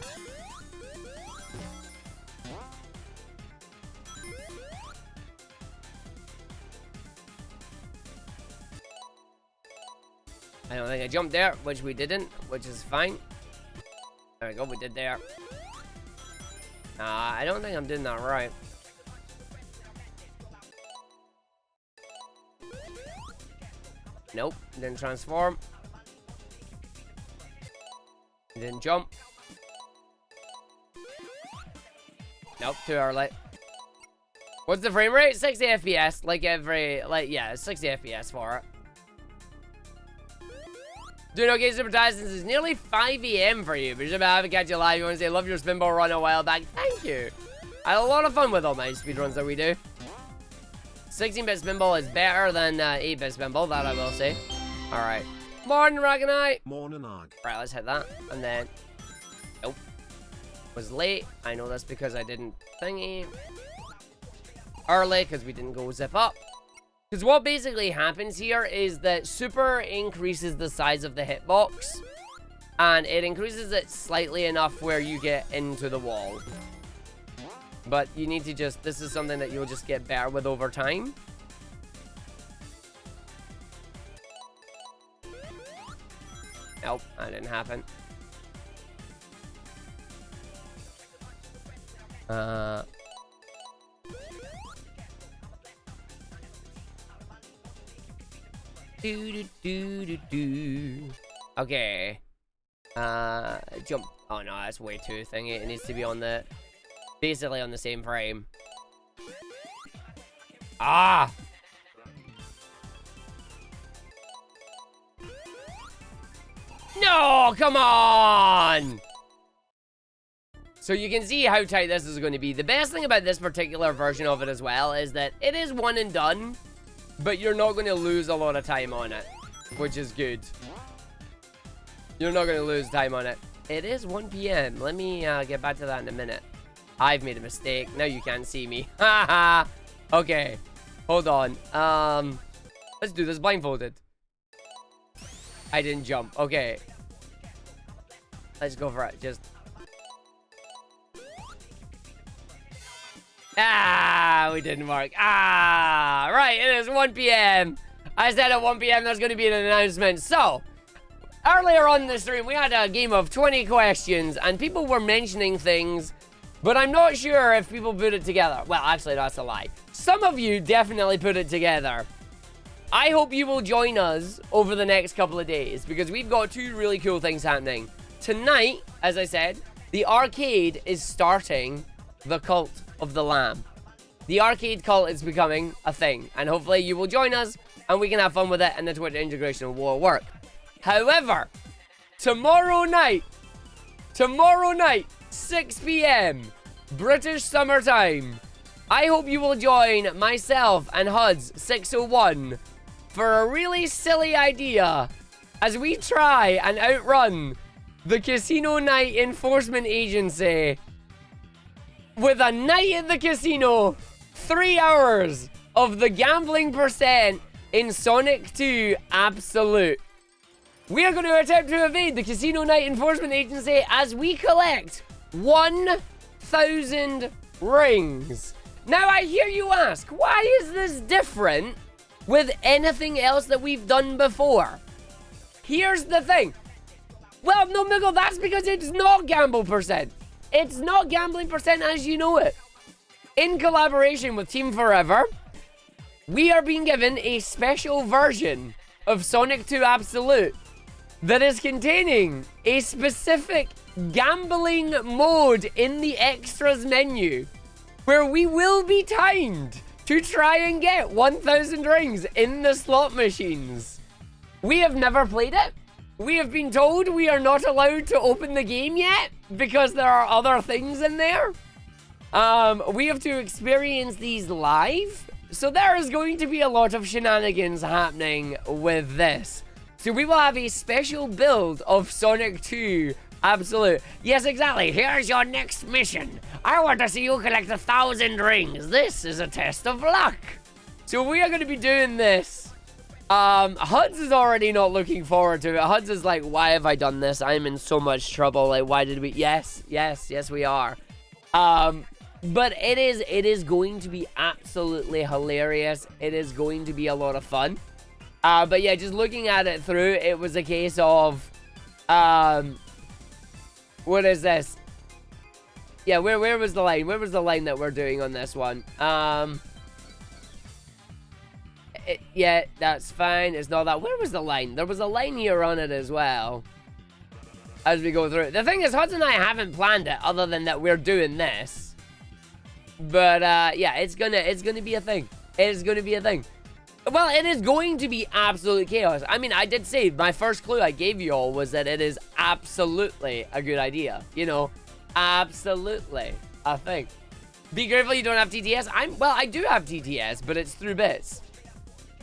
I don't think I jumped there, which we didn't, which is fine. There we go, we did there. I don't think I'm doing that right. Nope, didn't transform. Didn't jump. Nope, too early. What's the frame rate? 60 FPS, yeah, 60 FPS for it. Doing okay, Super Titans. It's nearly 5 AM for you, but just about to catch you live. You want to say, love your spinball run a while back. Thank you. I had a lot of fun with all my speedruns that we do. 16-bit spinball is better than 8-bit spinball, that I will say. Alright. Morning, Rockanite. Morning, Arg. Right, let's hit that. And then... Nope. Was late. I know that's because I didn't thingy. Early, because we didn't go zip up. Because what basically happens here is that super increases the size of the hitbox. And it increases it slightly enough where you get into the wall. But you need to just... This is something that you'll just get better with over time. Nope, that didn't happen. Okay. Jump. Oh no, that's way too thingy. It needs to be on the, basically on the same frame. Ah! No, come on! So you can see how tight this is going to be. The best thing about this particular version of it as well is that it is one and done, but you're not going to lose a lot of time on it, which is good. You're not going to lose time on it. It is 1 p.m. Let me get back to that in a minute. I've made a mistake. Now you can't see me. Haha. Okay. Hold on. Let's do this blindfolded. I didn't jump. Okay. Let's go for it. Just... Ah, we didn't work. Ah, right. It is 1 p.m. I said at 1 p.m. there's going to be an announcement. So, earlier on in the stream, we had a game of 20 questions, and people were mentioning things, but I'm not sure if people put it together. Well, actually, that's a lie. Some of you definitely put it together. I hope you will join us over the next couple of days, because we've got two really cool things happening. Tonight, as I said, the arcade is starting the Cult of the Lamb. The arcade cult is becoming a thing, and hopefully you will join us, and we can have fun with it, and the Twitter integration will work. However, tomorrow night, 6 p.m, British summertime, I hope you will join myself and Huds601 for a really silly idea as we try and outrun the Casino Night Enforcement Agency with a night at the casino, 3 hours of the gambling percent in Sonic 2 Absolute. We are going to attempt to evade the Casino Night Enforcement Agency as we collect 1,000 rings. Now I hear you ask, why is this different with anything else that we've done before? Here's the thing. Well, no, Miggle, that's because it's not gamble percent. It's not gambling percent as you know it. In collaboration with Team Forever, we are being given a special version of Sonic 2 Absolute that is containing a specific gambling mode in the extras menu where we will be timed to try and get 1,000 rings in the slot machines. We have never played it. We have been told we are not allowed to open the game yet because there are other things in there. We have to experience these live. So there is going to be a lot of shenanigans happening with this. So we will have a special build of Sonic 2 Absolute. Yes, exactly. Here's your next mission. I want to see you collect 1,000 rings. This is a test of luck. So we are going to be doing this. Huds is already not looking forward to it. Huds is like, why have I done this? I'm in so much trouble. Like, why did we? Yes, we are. But it is going to be absolutely hilarious. It is going to be a lot of fun. But yeah, just looking at it through, it was a case of, what is this? Yeah, where was the line? Where was the line that we're doing on this one? Yeah, that's fine. It's not that. Where was the line? There was a line here on it as well. As we go through it. The thing is, Huds and I haven't planned it other than that we're doing this. But, yeah, it's gonna be a thing. It's gonna be a thing. Well, it is going to be absolute chaos. I mean, I did say my first clue I gave you all was that it is absolutely a good idea. You know, absolutely a thing. Be grateful you don't have TTS. Well, I do have TTS, but it's through bits.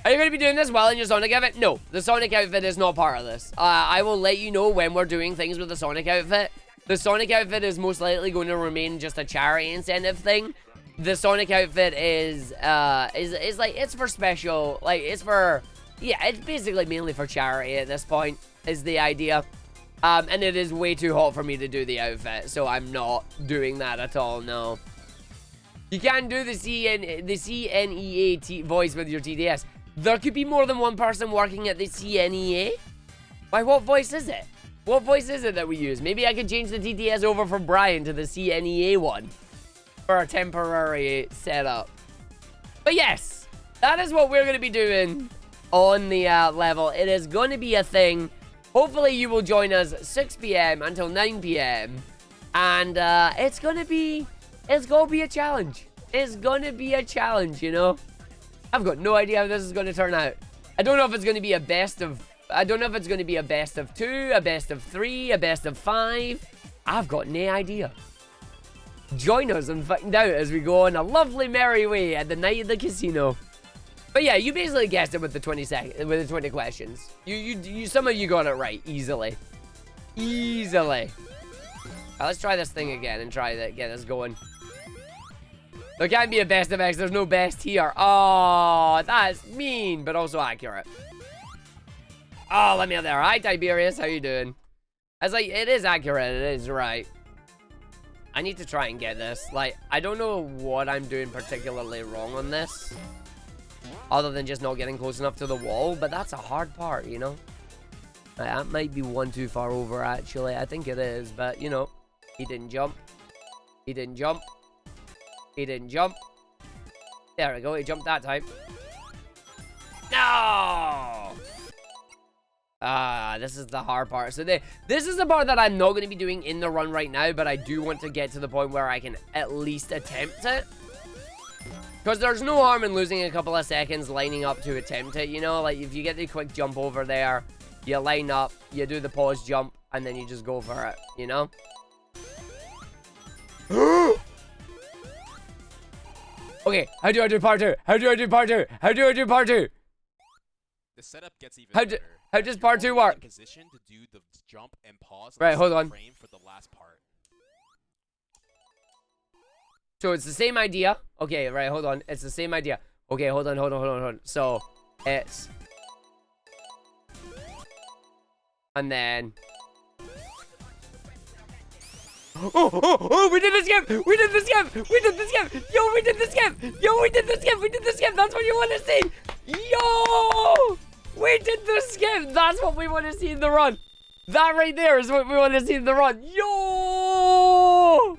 Are you going to be doing this while in your Sonic outfit? No, the Sonic outfit is not part of this. I will let you know when we're doing things with the Sonic outfit. The Sonic outfit is most likely going to remain just a charity incentive thing. The Sonic outfit is like, it's for special, like, it's for, yeah, it's basically mainly for charity at this point, is the idea. And it is way too hot for me to do the outfit, so I'm not doing that at all, no. You can't do the CNEA voice with your TTS. There could be more than one person working at the CNEA. Why, what voice is it? What voice is it that we use? Maybe I could change the TTS over for Brian to the CNEA one for a temporary setup. But yes, that is what we're going to be doing on the level. It is going to be a thing. Hopefully you will join us 6 p.m. until 9 p.m. And it's going to be a challenge. It's going to be a challenge, you know? I've got no idea how this is going to turn out. I don't know if it's going to be a best of... I don't know if it's going to be a best of 2, a best of 3, a best of 5. I've got no idea. Join us and find out as we go on a lovely merry way at the night of the casino. But yeah, you basically guessed it with the 20 questions. Some of you got it right easily. Easily. Let's try this thing again and try to get this going. There can't be a best of X. There's no best here. Oh, that's mean, but also accurate. Oh, let me up there. Hi, Tiberius. How you doing? I was like, it is accurate. It is right. I need to try and get this. Like, I don't know what I'm doing particularly wrong on this. Other than just not getting close enough to the wall. But that's a hard part, you know? That might be one too far over, actually. I think it is. But, you know, he didn't jump. He didn't jump. He didn't jump. There we go. He jumped that time. No! This is the hard part. So this is the part that I'm not going to be doing in the run right now, but I do want to get to the point where I can at least attempt it. Because there's no harm in losing a couple of seconds lining up to attempt it, you know? Like, if you get the quick jump over there, you line up, you do the pause jump, and then you just go for it, you know? Okay, how do I do part 2? How do I do part 2? How do I do part 2? The setup gets even better. How does part 2 work? Position to do the jump and pause. Right, hold on. Frame for the last part. So it's the same idea. Okay, right, hold on. It's the same idea. Okay, hold on. So it's... And then... Oh, we did the skip! We did the skip! We did the skip! Yo, we did the skip! Yo, we did the skip! We did the skip! That's what you want to see! Yo! We did the skip! That's what we want to see in the run! That right there is what we want to see in the run! Yo!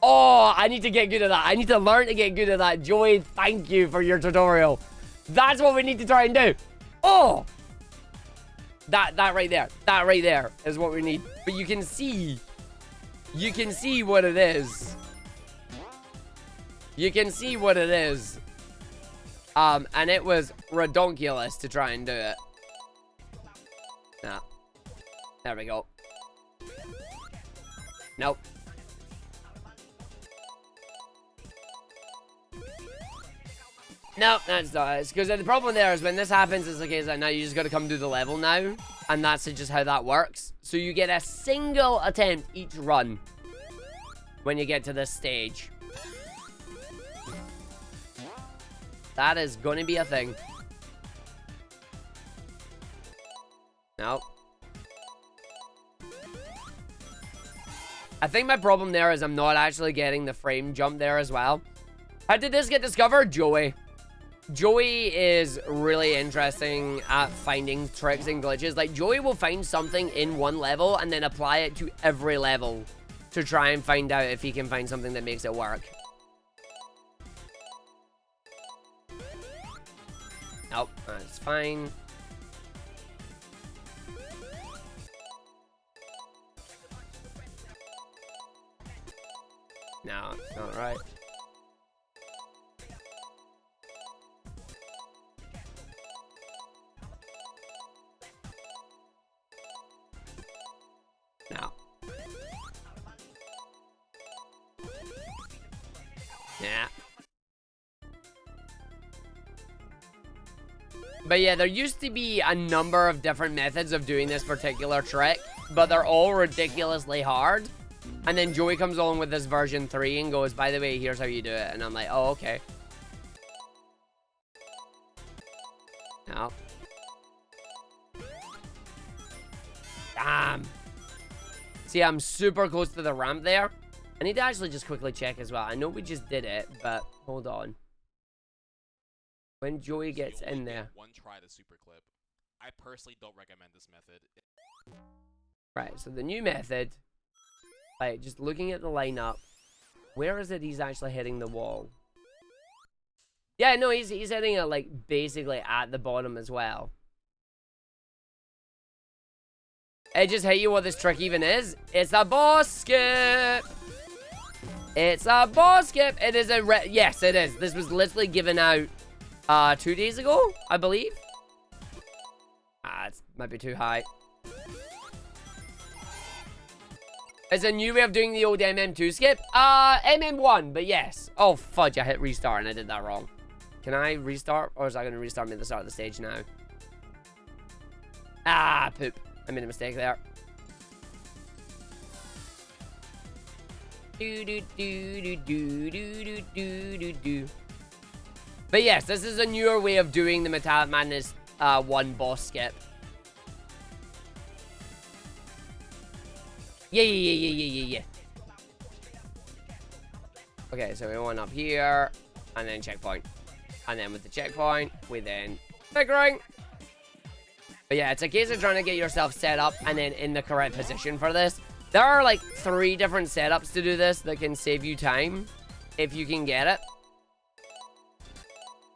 Oh, I need to get good at that. I need to learn to get good at that. Joey, thank you for your tutorial. That's what we need to try and do. Oh! That right there. That right there is what we need. But you can see... You can see what it is. You can see what it is. And it was redonkulous to try and do it. Nah. There we go. Nope. Nope, that's not it. Because the problem there is when this happens, it's okay, so now you just got to come do the level now. And that's just how that works. So you get a single attempt each run when you get to this stage. That is going to be a thing. Nope. I think my problem there is I'm not actually getting the frame jump there as well. How did this get discovered? Joey. Joey is really interesting at finding tricks and glitches. Like, Joey will find something in one level and then apply it to every level to try and find out if he can find something that makes it work. Nope, that's fine. No, it's not right. No. Yeah. But yeah, there used to be a number of different methods of doing this particular trick, but they're all ridiculously hard. And then Joey comes along with this version 3 and goes, by the way, here's how you do it. And I'm like, oh, okay. No. Damn. See, I'm super close to the ramp there. I need to actually just quickly check as well. I know we just did it, but hold on. When Joey gets in there. One try the super clip. I personally don't recommend this method. Right, so the new method, like just looking at the lineup, where is it he's actually hitting the wall? Yeah, no, he's hitting it, like, basically at the bottom as well. It just hit you what this trick even is. It's a boss skip. It's a boss skip. It is a yes, it is. This was literally given out 2 days ago, I believe. It might be too high. It's a new way of doing the old MM2 skip. MM1, but yes. Oh, fudge, I hit restart and I did that wrong. Can I restart? Or is that going to restart me at the start of the stage now? Ah, poop. I made a mistake there. But yes, this is a newer way of doing the Metallic Madness 1 boss skip. Yeah. Okay, so we went up here, and then checkpoint. And then with the checkpoint, we then figuring. But yeah, it's a case of trying to get yourself set up and then in the correct position for this. There are like 3 different setups to do this that can save you time if you can get it.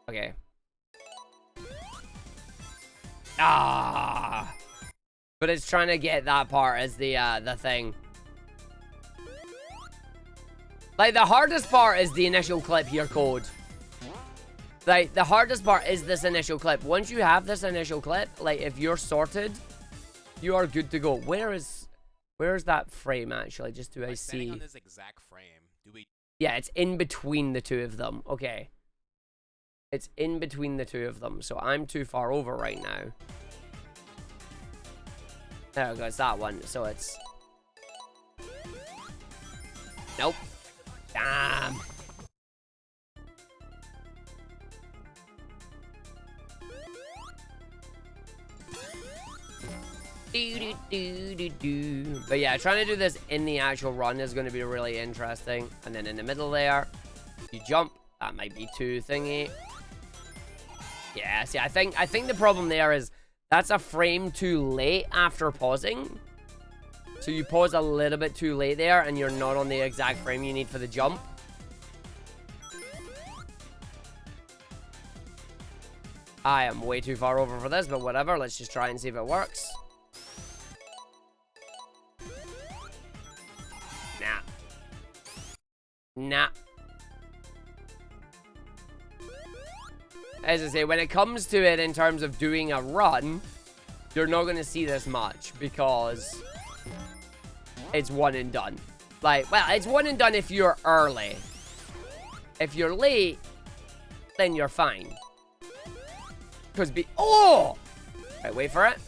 Okay. But it's trying to get that part as the thing. Like, the hardest part is the initial clip here code. Like, the hardest part is this initial clip. Once you have this initial clip, like, if you're sorted, you are good to go. Where's that frame, actually? Just do I see? On this exact frame, do we... Yeah, it's in between the 2 of them. Okay. It's in between the 2 of them. So I'm too far over right now. There we go. It's that one. So it's... Nope. Damn. But yeah, trying to do this in the actual run is going to be really interesting. And then in the middle there, you jump. That might be too thingy. Yeah, see, I think the problem there is that's a frame too late after pausing. So you pause a little bit too late there, and you're not on the exact frame you need for the jump. I am way too far over for this, but whatever. Let's just try and see if it works. Nah. As I say, when it comes to it in terms of doing a run, you're not going to see this much because it's one and done. Like, well, it's one and done if you're early. If you're late, then you're fine. Because oh! Right, wait for it.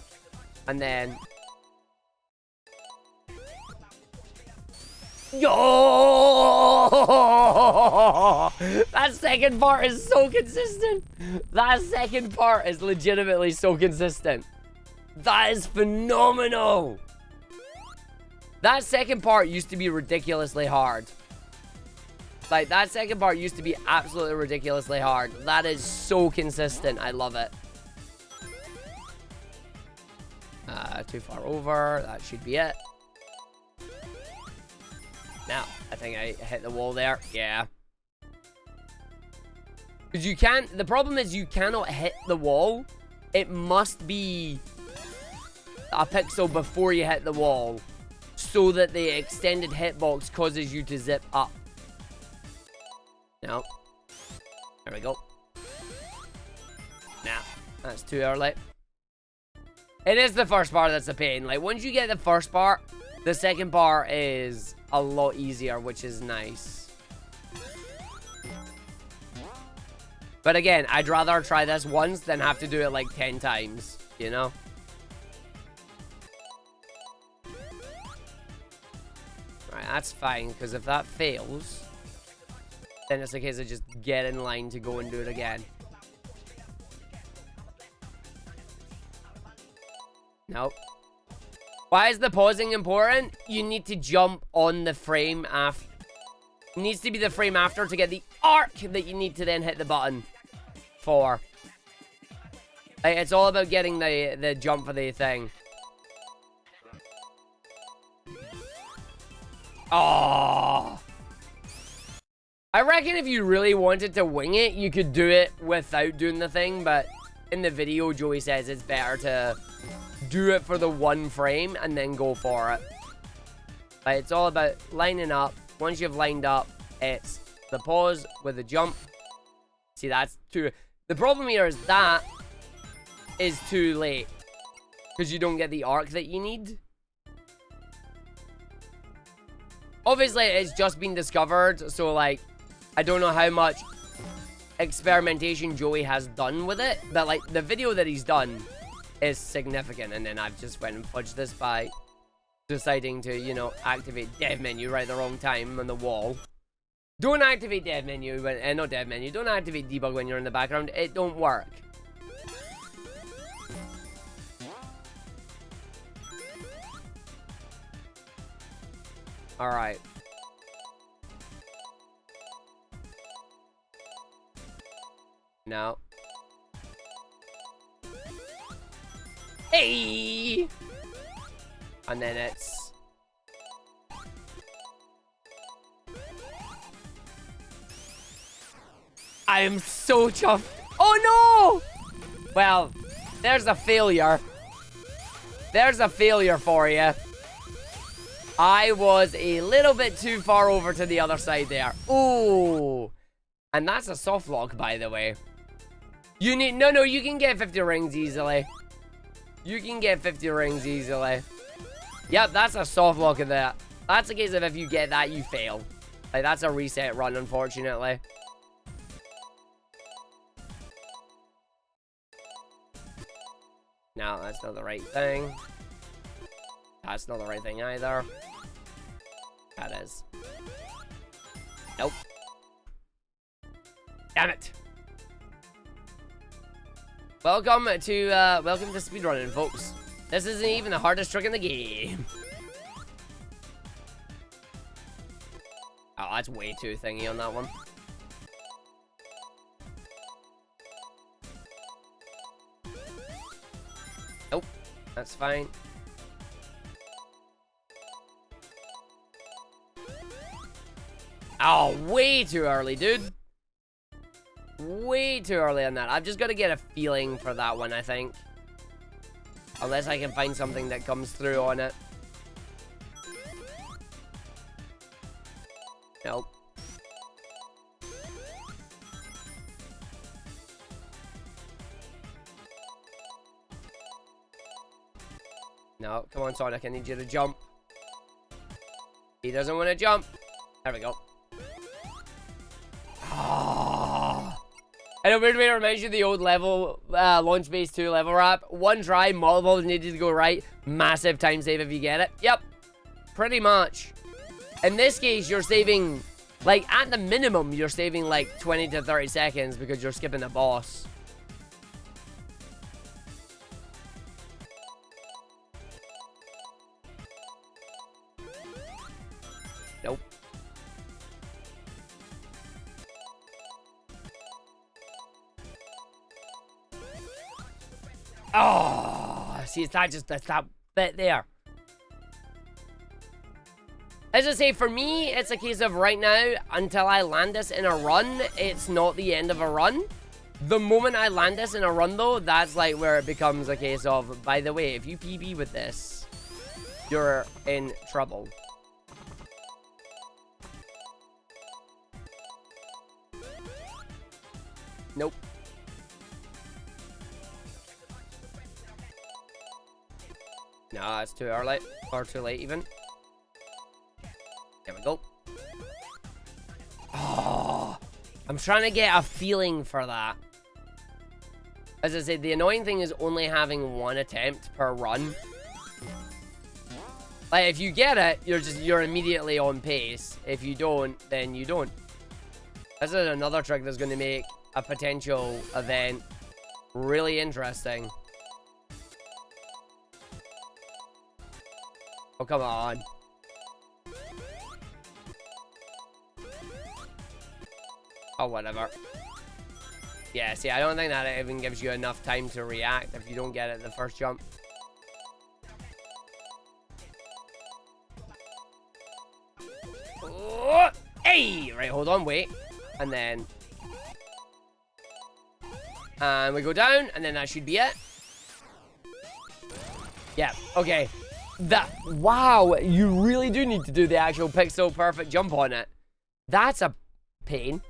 And then... Yo! That second part is so consistent. That second part is legitimately so consistent. That is phenomenal. That second part used to be ridiculously hard. Like, that second part used to be absolutely ridiculously hard. That is so consistent. I love it. Too far over. That should be it. Now, I think I hit the wall there. Yeah. Because you can't... The problem is you cannot hit the wall. It must be a pixel before you hit the wall, so that the extended hitbox causes you to zip up. No. There we go. Nah, that's too early. It is the first part that's a pain. Like, once you get the first part, the second part is a lot easier, which is nice. But again, I'd rather try this once than have to do it like 10 times, you know? Right, that's fine, because if that fails, then it's a case of just get in line to go and do it again. Nope. Why is the pausing important? You need to jump on the frame after. It needs to be the frame after to get the arc that you need to then hit the button for. Like, it's all about getting the jump for the thing. Oh. I reckon if you really wanted to wing it, you could do it without doing the thing, but in the video, Joey says it's better to do it for the one frame and then go for it. Like, it's all about lining up. Once you've lined up, it's the pause with the jump. See, that's too... The problem here is that is too late. Because you don't get the arc that you need. Obviously, it's just been discovered, so, like, I don't know how much experimentation Joey has done with it, but, like, the video that he's done is significant, and then I've just went and fudged this by deciding to, you know, activate dev menu right at the wrong time on the wall. Don't activate dev menu, when, not dev menu, don't activate debug when you're in the background, it don't work. Alright. No. Hey! And then it's... I am so chuffed. Oh no! Well, there's a failure. There's a failure for you. I was a little bit too far over to the other side there. Ooh. And that's a soft lock, by the way. You need... No, you can get 50 rings easily. You can get 50 rings easily. Yep, that's a soft lock of that. That's a case of if you get that, you fail. Like, that's a reset run, unfortunately. No, that's not the right thing. That's not the right thing either. That is. Nope. Damn it. Welcome to speedrunning, folks. This isn't even the hardest trick in the game. Oh, that's way too thingy on that one. Nope. That's fine. Oh, way too early, dude. Way too early on that. I've just got to get a feeling for that one, I think. Unless I can find something that comes through on it. Nope. No, come on, Sonic. I need you to jump. He doesn't want to jump. There we go. Oh. In a weird way, it reminds you of the old level, Launch Base 2 level wrap. One try, multiple needed to go right. Massive time save if you get it. Yep. Pretty much. In this case, you're saving, like, at the minimum, you're saving, like, 20 to 30 seconds because you're skipping the boss. Nope. Oh, see, it's not just that bit there. As I say, for me, it's a case of right now, until I land this in a run, it's not the end of a run. The moment I land this in a run, though, that's like where it becomes a case of, by the way, if you PB with this, you're in trouble. Nope. No, it's too early. Or too late, even. There we go. Oh, I'm trying to get a feeling for that. As I said, the annoying thing is only having one attempt per run. Like, if you get it, you're immediately on pace. If you don't, then you don't. This is another trick that's going to make a potential event really interesting. Oh, come on. Oh, whatever. Yeah, see, I don't think that even gives you enough time to react if you don't get it the first jump. Oh, hey! Right, hold on, wait. And then... And we go down, and then that should be it. Yeah, okay. Wow, you really do need to do the actual pixel perfect jump on it. That's a pain.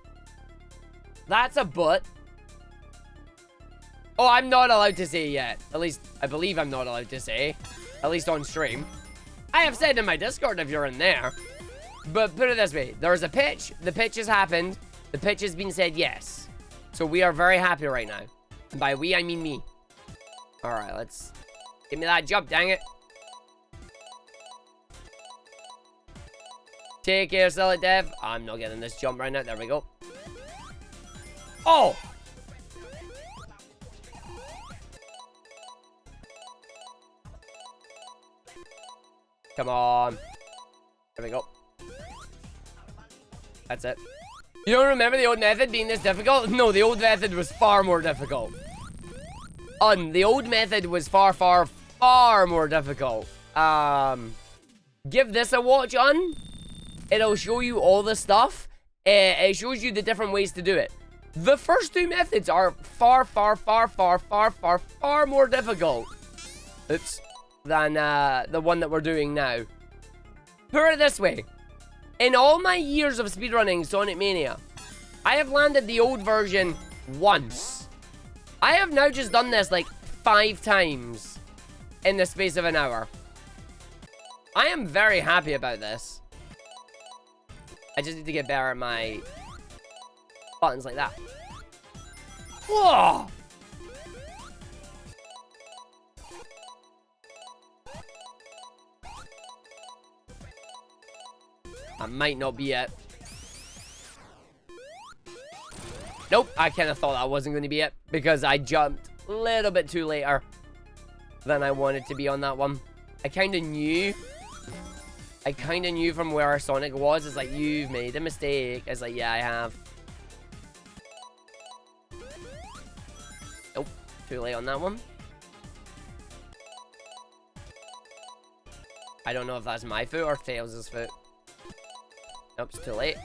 That's a butt. Oh, I'm not allowed to say yet. At least, I believe I'm not allowed to say. At least on stream. I have said in my Discord if you're in there. But put it this way. There's a pitch. The pitch has happened. The pitch has been said yes. So we are very happy right now. And by we, I mean me. Alright, let's... Give me that jump, dang it. Take care, silly dev. I'm not getting this jump right now. There we go. Oh! Come on. There we go. That's it. You don't remember the old method being this difficult? No, the old method was far more difficult. The old method was far, far, far more difficult. Give this a watch on. It'll show you all the stuff. It shows you the different ways to do it. The first two methods are far, far, far, far, far, far, far more difficult. Oops. Than the one that we're doing now. Put it this way. In all my years of speedrunning Sonic Mania, I have landed the old version once. I have now just done this like 5 times in the space of an hour. I am very happy about this. I just need to get better at my buttons like that. Whoa! That might not be it. Nope, I kind of thought that wasn't going to be it because I jumped a little bit too later than I wanted to be on that one. I kind of knew from where Sonic was. It's like, you've made a mistake. It's like, yeah, I have. Nope, too late on that one. I don't know if that's my foot or Tails' foot. Nope, it's too late.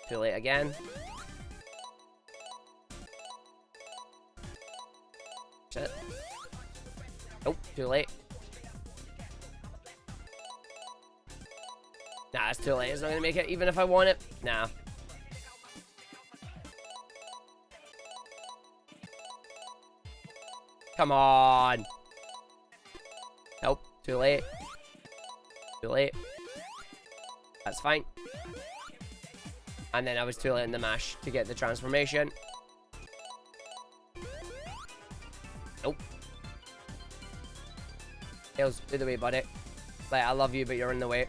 Too late again. Shit. Nope, too late. Nah, it's too late. It's not gonna make it even if I want it. Nah. Come on. Nope, too late. Too late. That's fine. And then I was too late in the mash to get the transformation. Nope. Tails, do the way, buddy. Like, I love you, but you're in the way.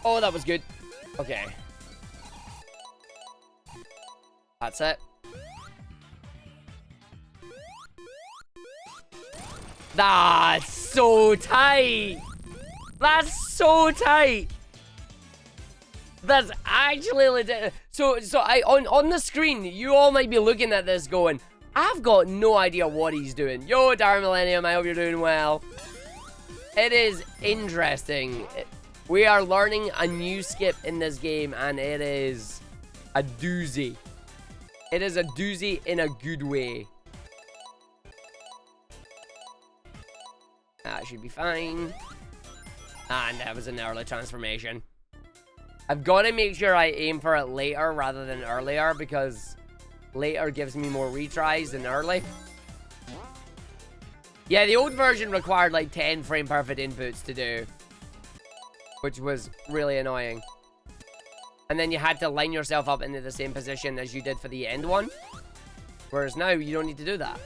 Oh, that was good. Okay. That's it. That's so tight. That's so tight. That's actually legit. So I on the screen, you all might be looking at this going, I've got no idea what he's doing. Yo, Dark Millennium, I hope you're doing well. It is interesting. We are learning a new skip in this game, and it is a doozy. It is a doozy in a good way. That should be fine. And that was an early transformation. I've got to make sure I aim for it later rather than earlier, because later gives me more retries than early. Yeah, the old version required like 10 frame perfect inputs to do, which was really annoying. And then you had to line yourself up into the same position as you did for the end one. Whereas now, you don't need to do that.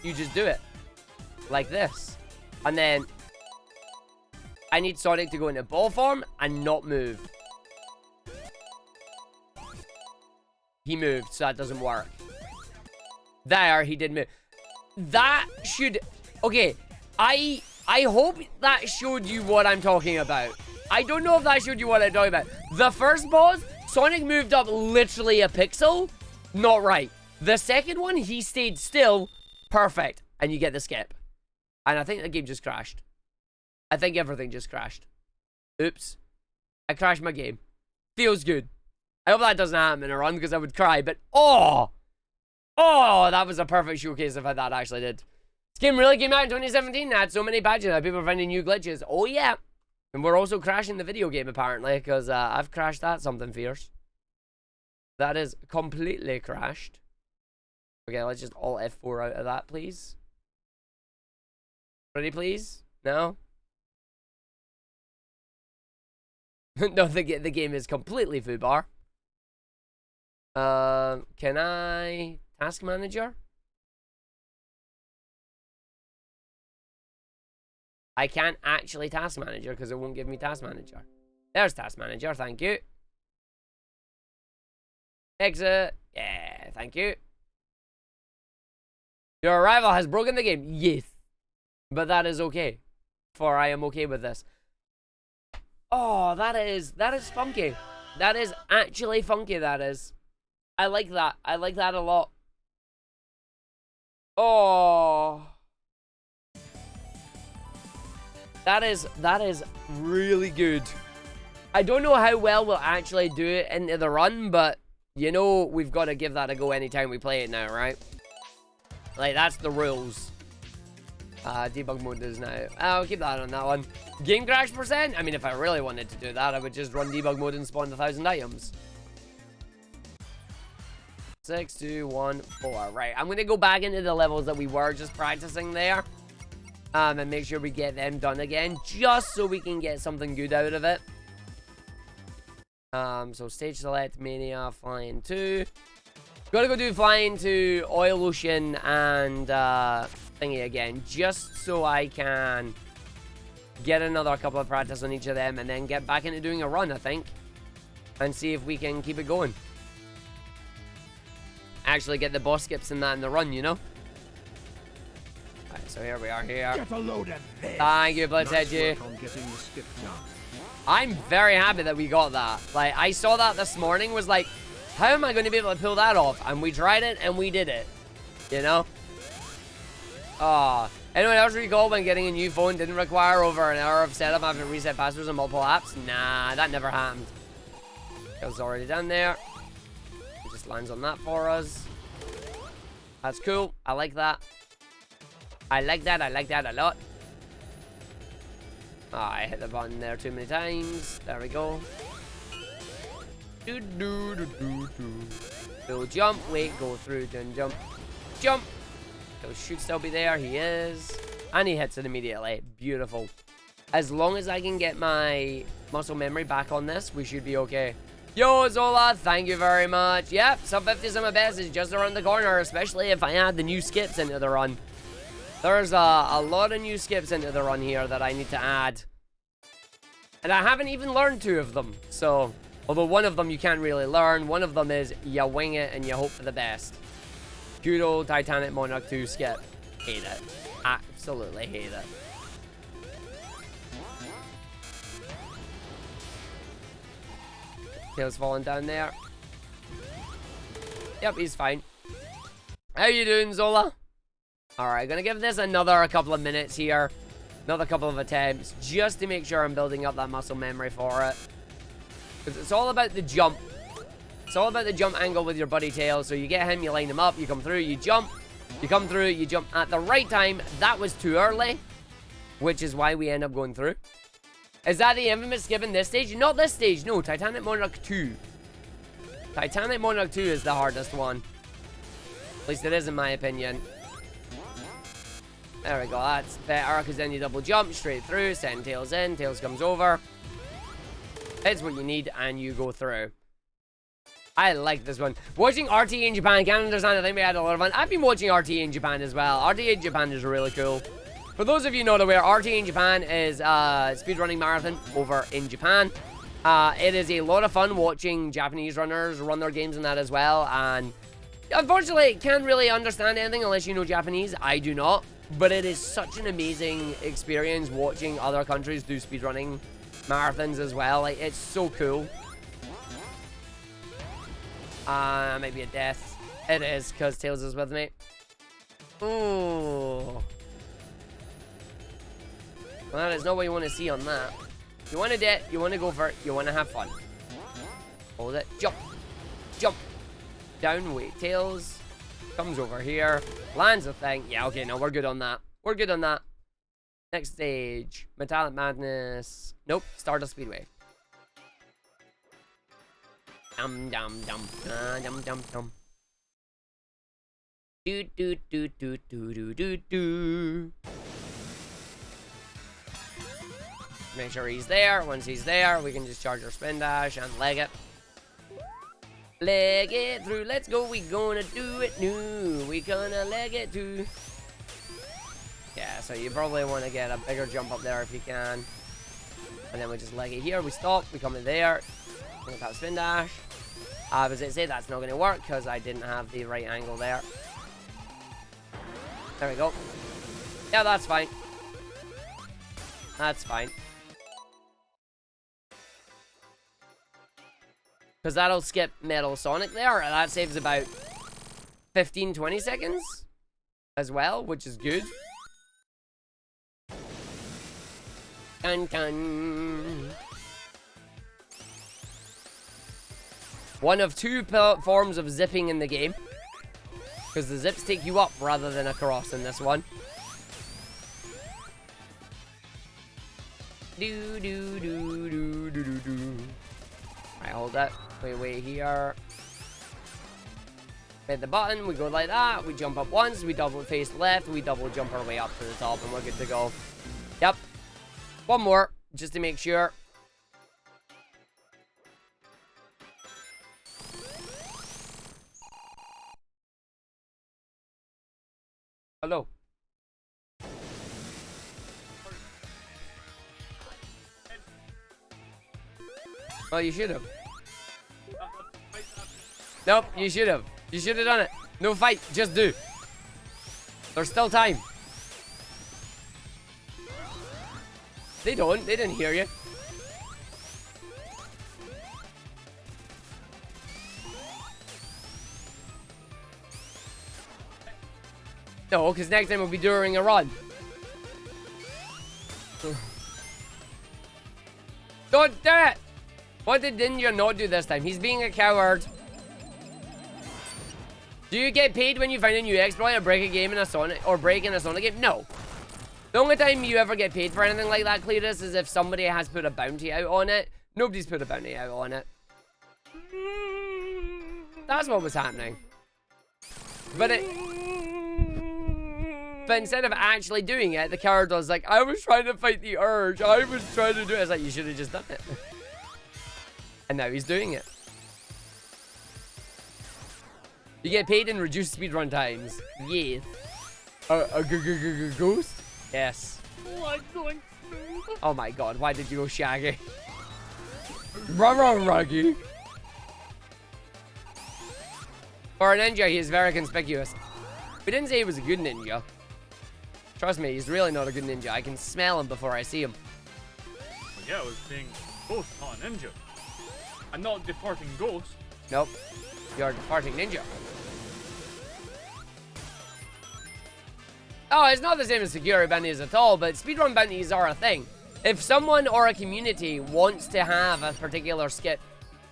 You just do it. Like this. And then I need Sonic to go into ball form and not move. He moved, so that doesn't work. There, he did move. That should... Okay, I hope that showed you what I'm talking about. I don't know if that showed you what I'm talking about. The first boss, Sonic moved up literally a pixel. Not right. The second one, he stayed still. Perfect. And you get the skip. And I think the game just crashed. I think everything just crashed. Oops. I crashed my game. Feels good. I hope that doesn't happen in a run because I would cry, but oh, that was a perfect showcase of how that actually did. This game really came out in 2017. It had so many patches that people are finding new glitches. Oh yeah. And we're also crashing the video game apparently because I've crashed that something fierce. That is completely crashed. Okay, let's just alt F4 out of that, please. Ready, please? No? No, the game is completely foobar. Can I... Task Manager? I can't actually Task Manager because it won't give me Task Manager. There's Task Manager, thank you. Exit. Yeah, thank you. Your arrival has broken the game. Yes. But that is okay. For I am okay with this. Oh, that is funky. That is actually funky, that is. I like that. I like that a lot. Oh. That is really good. I don't know how well we'll actually do it into the run, but you know we've got to give that a go anytime we play it now, right? Like, that's the rules. Debug mode is now. I'll keep that on that one. Game crash %? I mean, if I really wanted to do that, I would just run debug mode and spawn 1,000 items. 6, 2, 1, 4. Right, I'm going to go back into the levels that we were just practicing there. And make sure we get them done again, just so we can get something good out of it. So stage select, Mania, flying to. Gotta go do flying to Oil Ocean and thingy again, just so I can get another couple of practice on each of them and then get back into doing a run, I think, and see if we can keep it going. Actually get the boss skips in that in the run, you know? Alright, so here we are here. Get a load of this. Thank you, Bloodsedgy. I'm very happy that we got that. Like, I saw that this morning, was like, how am I going to be able to pull that off? And we tried it, and we did it. You know? Anyone else recall when getting a new phone didn't require over an hour of setup after reset passwords on multiple apps? Nah, that never happened. It was already done there. It just lands on that for us. That's cool. I like that. I like that. I like that a lot. I hit the button there too many times. There we go. He'll jump, wait, go through, then jump. Jump! He should still be there, he is. And he hits it immediately. Beautiful. As long as I can get my muscle memory back on this, we should be okay. Yo, Zola, thank you very much. Yep, sub 50 on my best is just around the corner, especially if I add the new skips into the run. There's a lot of new skips into the run here that I need to add. And I haven't even learned 2 of them, so... Although one of them you can't really learn. One of them is you wing it and you hope for the best. Good old Titanic Monarch 2 skip. Hate it. Absolutely hate it. Tails falling down there. Yep, he's fine. How you doing, Zola? Alright, gonna give this another couple of minutes here. Another couple of attempts. Just to make sure I'm building up that muscle memory for it. Because it's all about the jump. It's all about the jump angle with your buddy Tails. So you get him, you line him up, you come through, you jump. You come through, you jump at the right time. That was too early, which is why we end up going through. Is that the infamous skip in this stage? Not this stage, no. Titanic Monarch 2. Titanic Monarch 2 is the hardest one. At least it is in my opinion. There we go, that's better, because then you double jump straight through, send Tails in, Tails comes over. It's what you need, and you go through. I like this one. Watching RT in Japan, can't understand, I think we had a lot of fun. I've been watching RT in Japan as well. RT in Japan is really cool. For those of you not aware, RT in Japan is a speedrunning marathon over in Japan. It is a lot of fun watching Japanese runners run their games and that as well, and unfortunately, can't really understand anything unless you know Japanese. I do not. But it is such an amazing experience watching other countries do speedrunning marathons as well. Like, it's so cool. Maybe a death. It is, because Tails is with me. Ooh. Well, there's not what you want to see on that. You want to dip, you want to go for it, you want to have fun. Hold it. Jump. Jump. Down, wait, tails. Comes over here. Lands a thing. Yeah, okay, no, we're good on that. We're good on that. Next stage. Metallic Madness. Nope. Stardust Speedway. Dum dum dum. Dum dum dum. Do do do do do do do do. Make sure he's there. Once he's there, we can just charge our spin dash and leg it. Leg it through. Let's go. We gonna do it new. We gonna leg it too. Yeah, so you probably want to get a bigger jump up there if you can. And then we just leg it here. We stop. We come in there. Look at spin dash. As I say, that's not going to work because I didn't have the right angle there. There we go. Yeah, that's fine. That's fine. Because that'll skip Metal Sonic there. And that saves about 15-20 seconds as well, which is good. Dun dun. One of two forms of zipping in the game. Because the zips take you up rather than across in this one. Do do do do do do do. Alright, hold that. Wait here. Hit the button, we go like that. We jump up once, we double face left, we double jump our way up to the top, and we're good to go. Yep. One more, just to make sure. Hello. Well, you should have. Nope, you should have. You should have done it. No fight, just do. There's still time. They don't. They didn't hear you. No, because next time we'll be during a run. Don't do it! What did Ninja not do this time? He's being a coward. Do you get paid when you find a new exploit or break a game in a Sonic or break in a Sonic game? No. The only time you ever get paid for anything like that, Cletus, is if somebody has put a bounty out on it. Nobody's put a bounty out on it. That's what was happening. But instead of actually doing it, the coward was like, I was trying to fight the urge. I was trying to do it. It's like, you should have just done it. And now he's doing it. You get paid in reduced speedrun times. Yeah. A ghost? Yes. Oh my god, why did you go Shaggy? Ruggy. For a ninja, he is very conspicuous. We didn't say he was a good ninja. Trust me, he's really not a good ninja. I can smell him before I see him. Well, yeah, I was saying ghost, not a ninja. I'm not departing ghost. Nope. You're a departing ninja. Oh, it's not the same as security bounties at all, but speedrun bounties are a thing. If someone or a community wants to have a particular skip,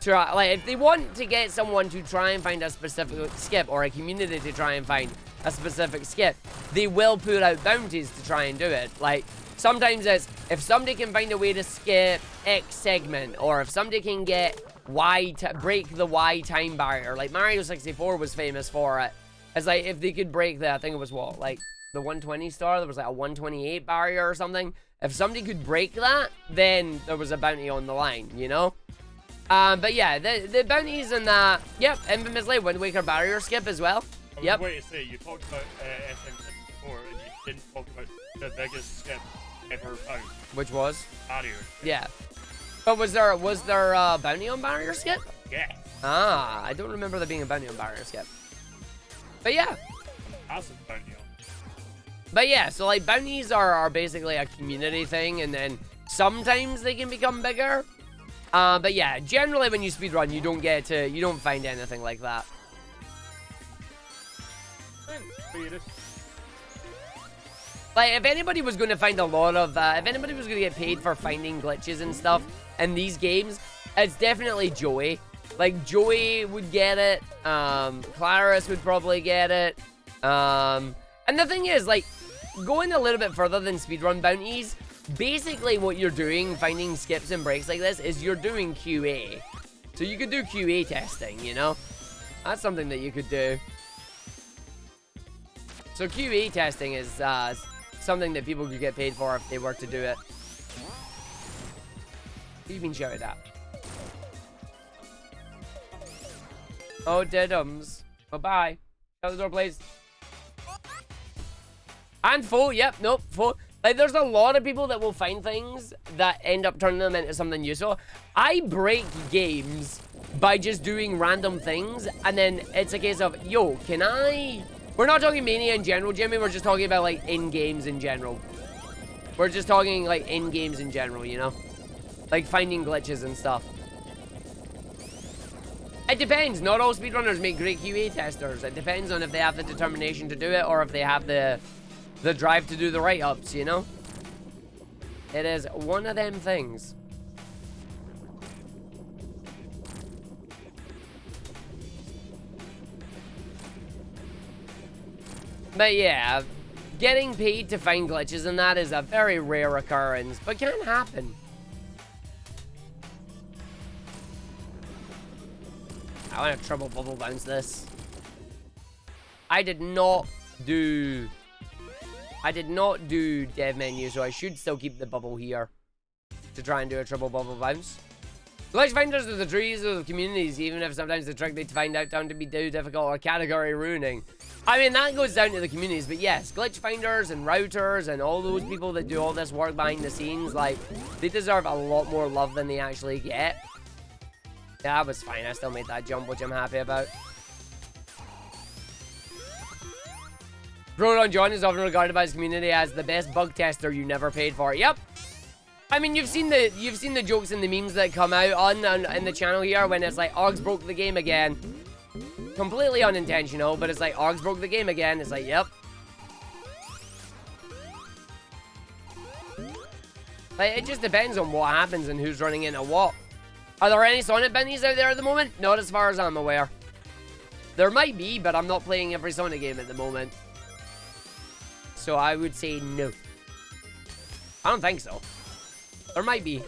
like if they want to get someone to try and find a specific skip or a community to try and find a specific skip, they will put out bounties to try and do it. Like sometimes it's if somebody can find a way to skip X segment, or if somebody can get Y to break the Y time barrier. Like Mario 64 was famous for it. It's like if they could break the, I think it was what, like the 120 star, there was like a 128 barrier or something. If somebody could break that, then there was a bounty on the line, you know? But yeah, the bounties and that, yep, infamously Wind Waker barrier skip as well. Yep. Wait to say, you talked about SM64 and you didn't talk about the biggest skip ever found. Which was? Barrier. Yeah. But was there a bounty on barrier skip? Yeah. Ah, I don't remember there being a bounty on barrier skip. But yeah. Massive bounty on. But yeah, so like bounties are basically a community thing, and then sometimes they can become bigger. But yeah, generally when you speedrun, you don't find anything like that. Like, if anybody was going to find a lot of, if anybody was going to get paid for finding glitches and stuff in these games, it's definitely Joey. Like, Joey would get it, Claris would probably get it, and the thing is, like, going a little bit further than speedrun bounties, basically what you're doing, finding skips and breaks like this, is you're doing QA. So you could do QA testing, you know? That's something that you could do. So QA testing is, something that people could get paid for if they were to do it. Who you been shouted at? Oh, deadums. Bye-bye. Shut the door, please. And full, yep, nope, full. Like, there's a lot of people that will find things that end up turning them into something useful. I break games by just doing random things, and then it's a case of, yo, can I... We're not talking Mania in general, Jimmy. We're just talking about, like, in-games in general. We're just talking, like, in-games in general, you know? Like, finding glitches and stuff. It depends. Not all speedrunners make great QA testers. It depends on if they have the determination to do it or if they have the drive to do the write-ups, you know? It is one of them things. But yeah, getting paid to find glitches and that is a very rare occurrence, but can happen. I want to triple bubble bounce this. I did not do dev menu, so I should still keep the bubble here to try and do a triple bubble bounce. Glitch finders are the trees of the communities, even if sometimes the trick they find out down to be too difficult or category ruining. I mean, that goes down to the communities, but yes, glitch finders and routers and all those people that do all this work behind the scenes, like, they deserve a lot more love than they actually get. Yeah, that was fine. I still made that jump, which I'm happy about. Proton John is often regarded by his community as the best bug tester you never paid for. Yep. I mean, you've seen the jokes and the memes that come out on in the channel here when it's like Args broke the game again. Completely unintentional, but it's like Args broke the game again. It's like, yep. Like, it just depends on what happens and who's running into what. Are there any Sonic bennies out there at the moment? Not as far as I'm aware. There might be, but I'm not playing every Sonic game at the moment. So I would say no. I don't think so. There might be.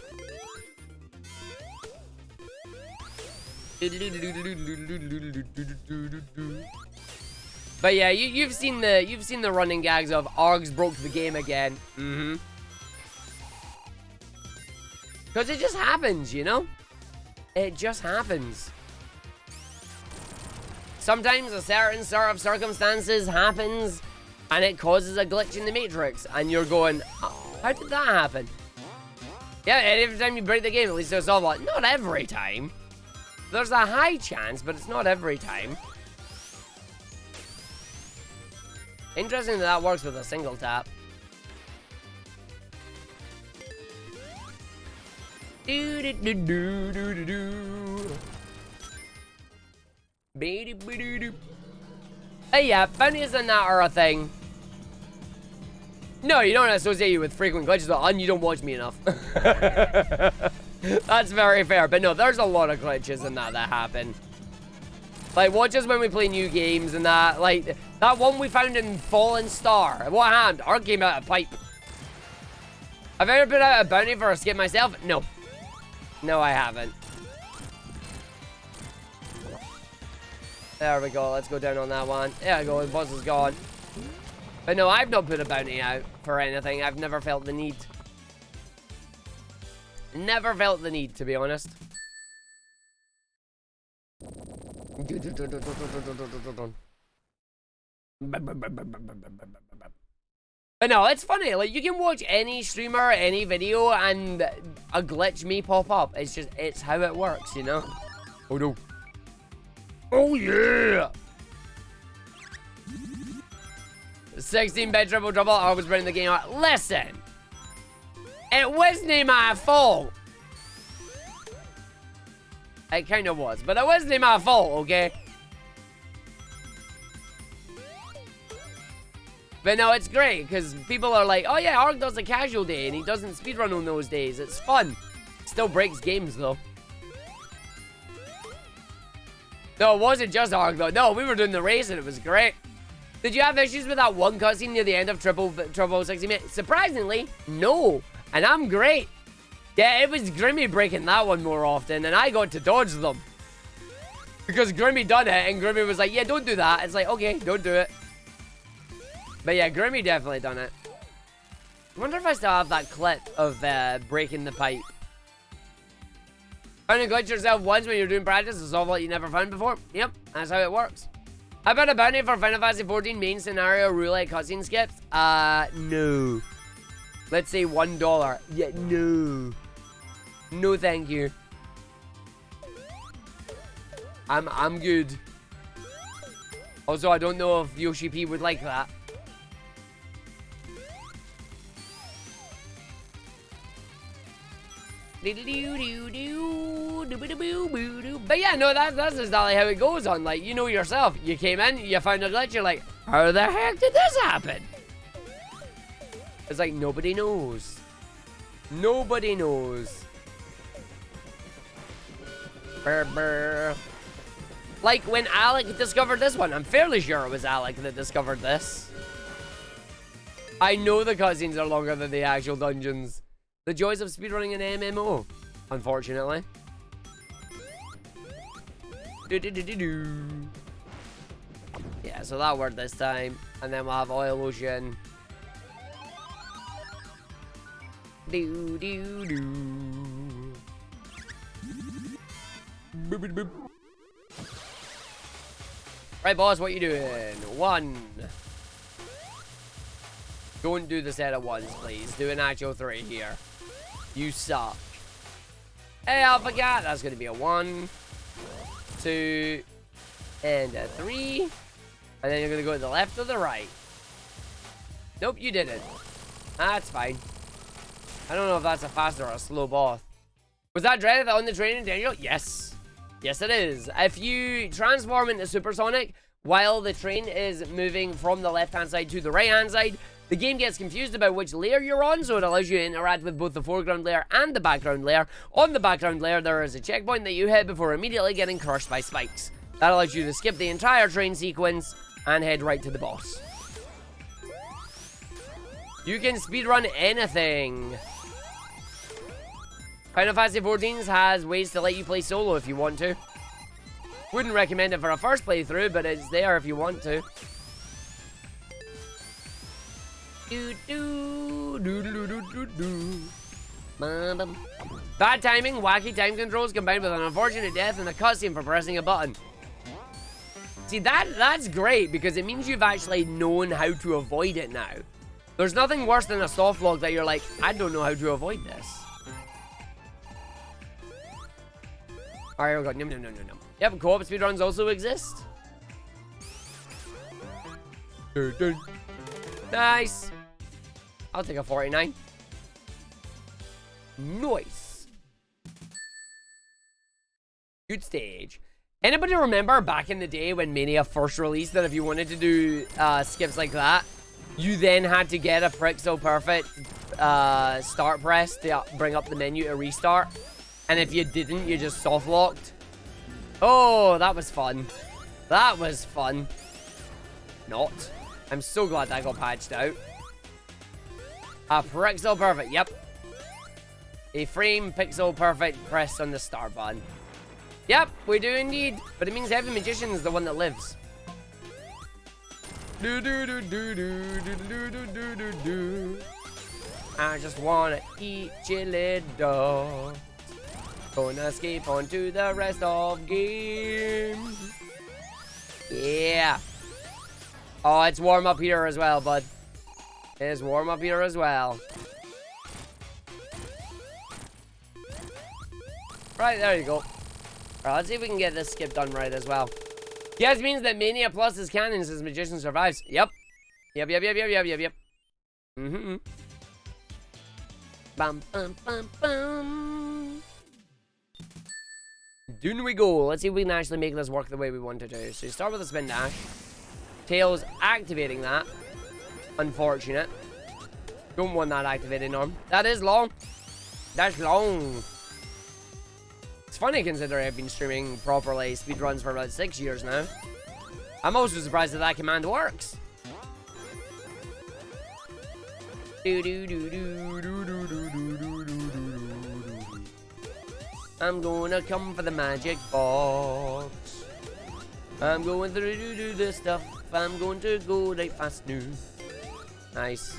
But yeah, you've seen the running gags of Args broke the game again. Because it just happens, you know? It just happens. Sometimes a certain sort of circumstances happens and it causes a glitch in the matrix and you're going, oh, how did that happen? Yeah, and every time you break the game, at least there's all like, not every time. There's a high chance, but it's not every time. Interesting that works with a single tap. Hey, yeah, bounties and that are a thing. No, you don't associate you with frequent glitches, and you don't watch me enough. That's very fair, but no, there's a lot of glitches and that happen. Like, watch us when we play new games and that. Like, that one we found in Fallen Star. What happened? Arg came out a pipe. Have I ever put out a bounty for a skip myself? No. No, I haven't. There we go. Let's go down on that one. There we go. The boss is gone. But no, I've not put a bounty out for anything. I've never felt the need. Never felt the need, to be honest. But no, it's funny. Like, you can watch any streamer, any video, and a glitch may pop up. It's just, it's how it works, you know? Oh, no. Oh, yeah! 16-bit triple trouble. I was running the game out. Listen! It wasn't my fault! It kind of was, but it wasn't my fault, okay? But no, it's great, because people are like, oh yeah, Arg does a casual day, and he doesn't speedrun on those days. It's fun. Still breaks games, though. No, it wasn't just Arg, though. No, we were doing the race, and it was great. Did you have issues with that one cutscene near the end of Triple 60 minutes? Surprisingly, no. And I'm great. Yeah, it was Grimmy breaking that one more often, and I got to dodge them. Because Grimmy done it, and Grimmy was like, yeah, don't do that. It's like, okay, don't do it. But yeah, Grimmy definitely done it. I wonder if I still have that clip of breaking the pipe. Found a glitch yourself once when you're doing practice to solve what you never found before. Yep, that's how it works. How about a bounty for Final Fantasy 14 main scenario roulette cutscene skips? No. Let's say $1. Yeah, no. No, thank you. I'm good. Also, I don't know if Yoshi P would like that. But yeah, no, that's exactly how it goes on. Like, you know yourself. You came in, you found a glitch, you're like, how the heck did this happen? It's like, nobody knows. Nobody knows. Brr, brr. Like, when Alec discovered this one, I'm fairly sure it was Alec that discovered this. I know the cutscenes are longer than the actual dungeons. The joys of speedrunning an MMO, unfortunately. Yeah, so that worked this time. And then we'll have Oil Ocean. Right, boss, what you doing? 1. Don't do the set at once, please. Do an actual 3 here. You suck. Hey, Alpha Cat. That's going to be a 1, 2, and a 3. And then you're going to go to the left or the right. Nope, you didn't. That's fine. I don't know if that's a fast or a slow boss. Was that dreaded on the training, Daniel? Yes. Yes, it is. If you transform into Supersonic while the train is moving from the left-hand side to the right-hand side, the game gets confused about which layer you're on, so it allows you to interact with both the foreground layer and the background layer. On the background layer, there is a checkpoint that you hit before immediately getting crushed by spikes. That allows you to skip the entire train sequence and head right to the boss. You can speedrun anything. Final Fantasy 14 has ways to let you play solo if you want to. Wouldn't recommend it for a first playthrough, but it's there if you want to. Bad timing, wacky time controls combined with an unfortunate death and a cutscene for pressing a button. See, that's great because it means you've actually known how to avoid it now. There's nothing worse than a soft log that you're like, I don't know how to avoid this. Alright, here we go. No. Yep, co-op speedruns also exist. Nice. I'll take a 49. Nice. Good stage. Anybody remember back in the day when Mania first released that if you wanted to do skips like that, you then had to get a Pixel Perfect start press to bring up the menu to restart? And if you didn't, you just soft locked? Oh, that was fun. That was fun. Not. I'm so glad that got patched out. A Pixel Perfect, yep. A frame Pixel Perfect press on the start button. Yep, we do indeed. But it means Heavy Magician is the one that lives. I just wanna eat chili dogs. Gonna escape onto the rest of game. Yeah. Oh, it's warm up here as well, bud. It is warm up here as well. Right, there you go. Alright, let's see if we can get this skip done right as well. Yes, means that Mania Plus is canon since Magician survives. Yep. Yep. Mm-hmm. Bum, bum, bum, bum. Down we go. Let's see if we can actually make this work the way we want to do. So you start with a spin dash. Tails activating that. Unfortunate. Don't want that activated arm. That is long. That's long. It's funny considering I've been streaming properly speedruns for about 6 years now. I'm also surprised that that command works. I'm gonna come for the magic box. I'm going to do this stuff. I'm going to go right fast now. Nice.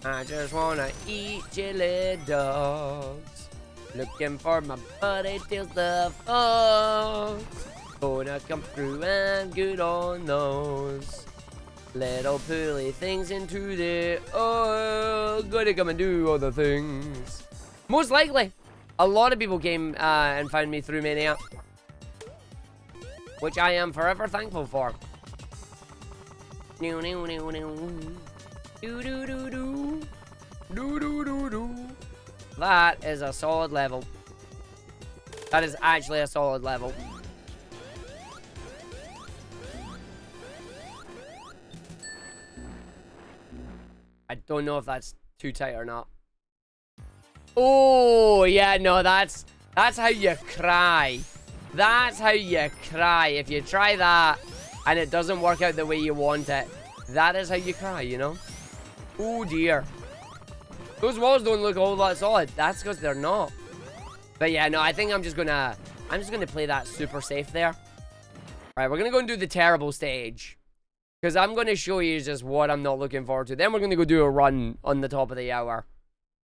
I just wanna eat chili dogs. Looking for my buddy Tails the fox. Gonna come through and good on those little poorly things into the gonna come and do other things. Most likely, a lot of people came and found me through Mania, which I am forever thankful for. That is a solid level. That is actually a solid level. I don't know if that's too tight or not. Oh, yeah, no, that's how you cry. That's how you cry. If you try that and it doesn't work out the way you want it, that is how you cry, you know? Oh, dear. Those walls don't look a whole lot solid. That's because they're not. But yeah, no, I think I'm just gonna play that super safe there. Alright, we're gonna go and do the terrible stage. Because I'm going to show you just what I'm not looking forward to. Then we're going to go do a run on the top of the hour.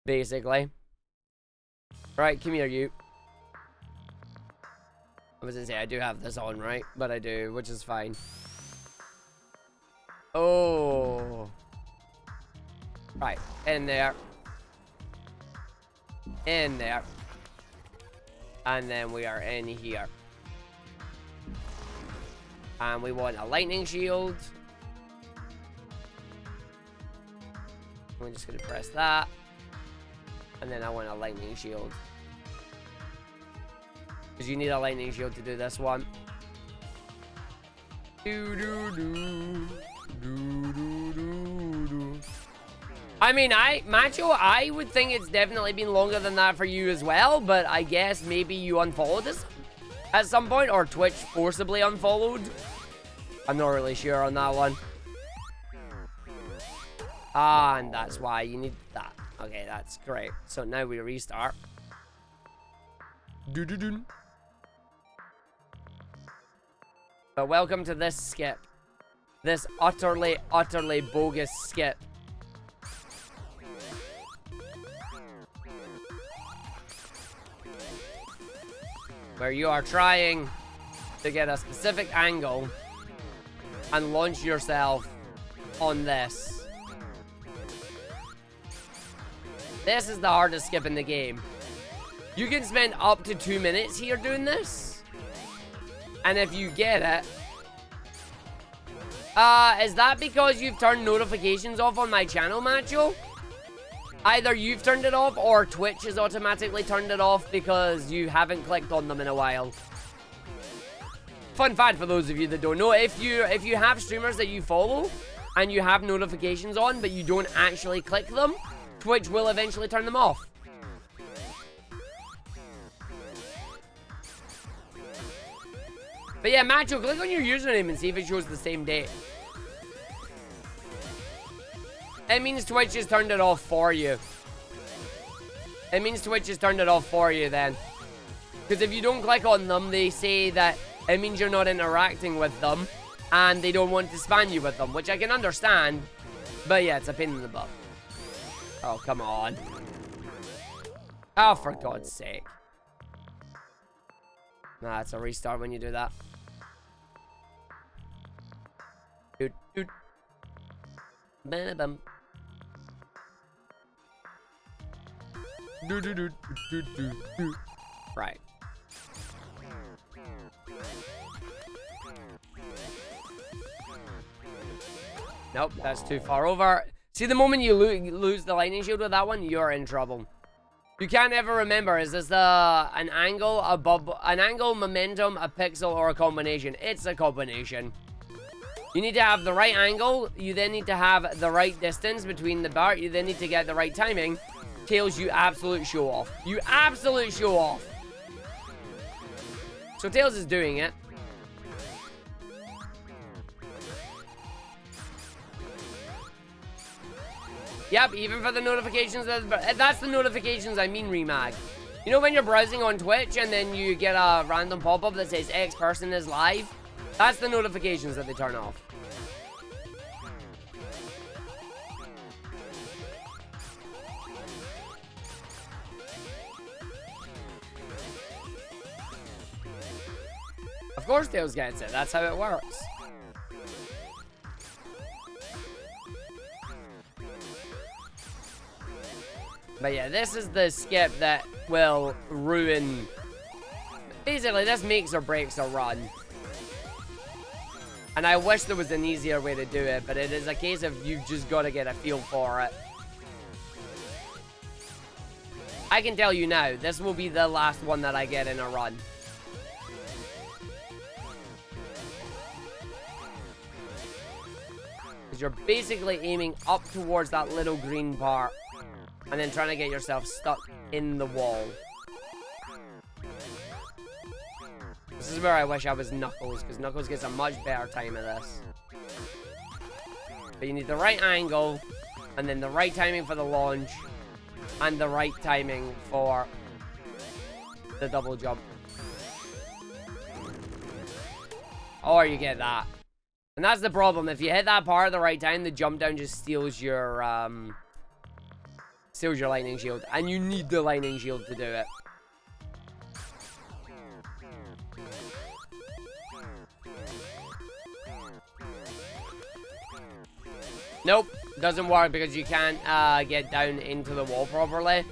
Basically. Right, come here, you. I was going to say, I do have this on, right? But I do, which is fine. Oh. Right, in there. In there. And then we are in here. And we want a lightning shield. We're just going to press that. And then I want a lightning shield. Because you need a lightning shield to do this one. I mean, Macho, I would think it's definitely been longer than that for you as well. But I guess maybe you unfollowed us at some point. Or Twitch forcibly unfollowed. I'm not really sure on that one. Ah, and that's why you need that. Okay, that's great. So now we restart. But welcome to this skip. This utterly, utterly bogus skip. Where you are trying to get a specific angle and launch yourself on this. This is the hardest skip in the game. You can spend up to 2 minutes here doing this. And if you get it... is that because you've turned notifications off on my channel, Macho? Either you've turned it off or Twitch has automatically turned it off because you haven't clicked on them in a while. Fun fact for those of you that don't know, if you have streamers that you follow and you have notifications on but you don't actually click them, Twitch will eventually turn them off. But yeah, Macho, click on your username and see if it shows the same date. It means Twitch has turned it off for you. It means Twitch has turned it off for you then. Because if you don't click on them, they say that it means you're not interacting with them and they don't want to spam you with them, which I can understand. But yeah, it's a pain in the butt. Oh, come on. Oh, for God's sake. Nah, it's a restart when you do that. Doot, doot. Ba-da-bum. Do, do, do, do, do, do. Right. Nope, that's too far over. See, the moment you lose the lightning shield with that one, you're in trouble. You can't ever remember, is this an angle, an angle, momentum, a pixel, or a combination? It's a combination. You need to have the right angle, you then need to have the right distance between the bar, you then need to get the right timing. Tails, you absolute show off. You absolute show off. So Tails is doing it. Yep, even for the notifications, that's the notifications I mean, Remag. You know when you're browsing on Twitch and then you get a random pop-up that says X person is live? That's the notifications that they turn off. Of course Tails gets it, that's how it works. But yeah, this is the skip that will ruin... Basically, this makes or breaks a run. And I wish there was an easier way to do it, but it is a case of you've just got to get a feel for it. I can tell you now, this will be the last one that I get in a run. Because you're basically aiming up towards that little green part. And then trying to get yourself stuck in the wall. This is where I wish I was Knuckles, because Knuckles gets a much better time of this. But you need the right angle, and then the right timing for the launch, and the right timing for the double jump. Or you get that. And that's the problem. If you hit that part at the right time, the jump down just steals your lightning shield, and you need the lightning shield to do it. Nope, doesn't work because you can't get down into the wall properly.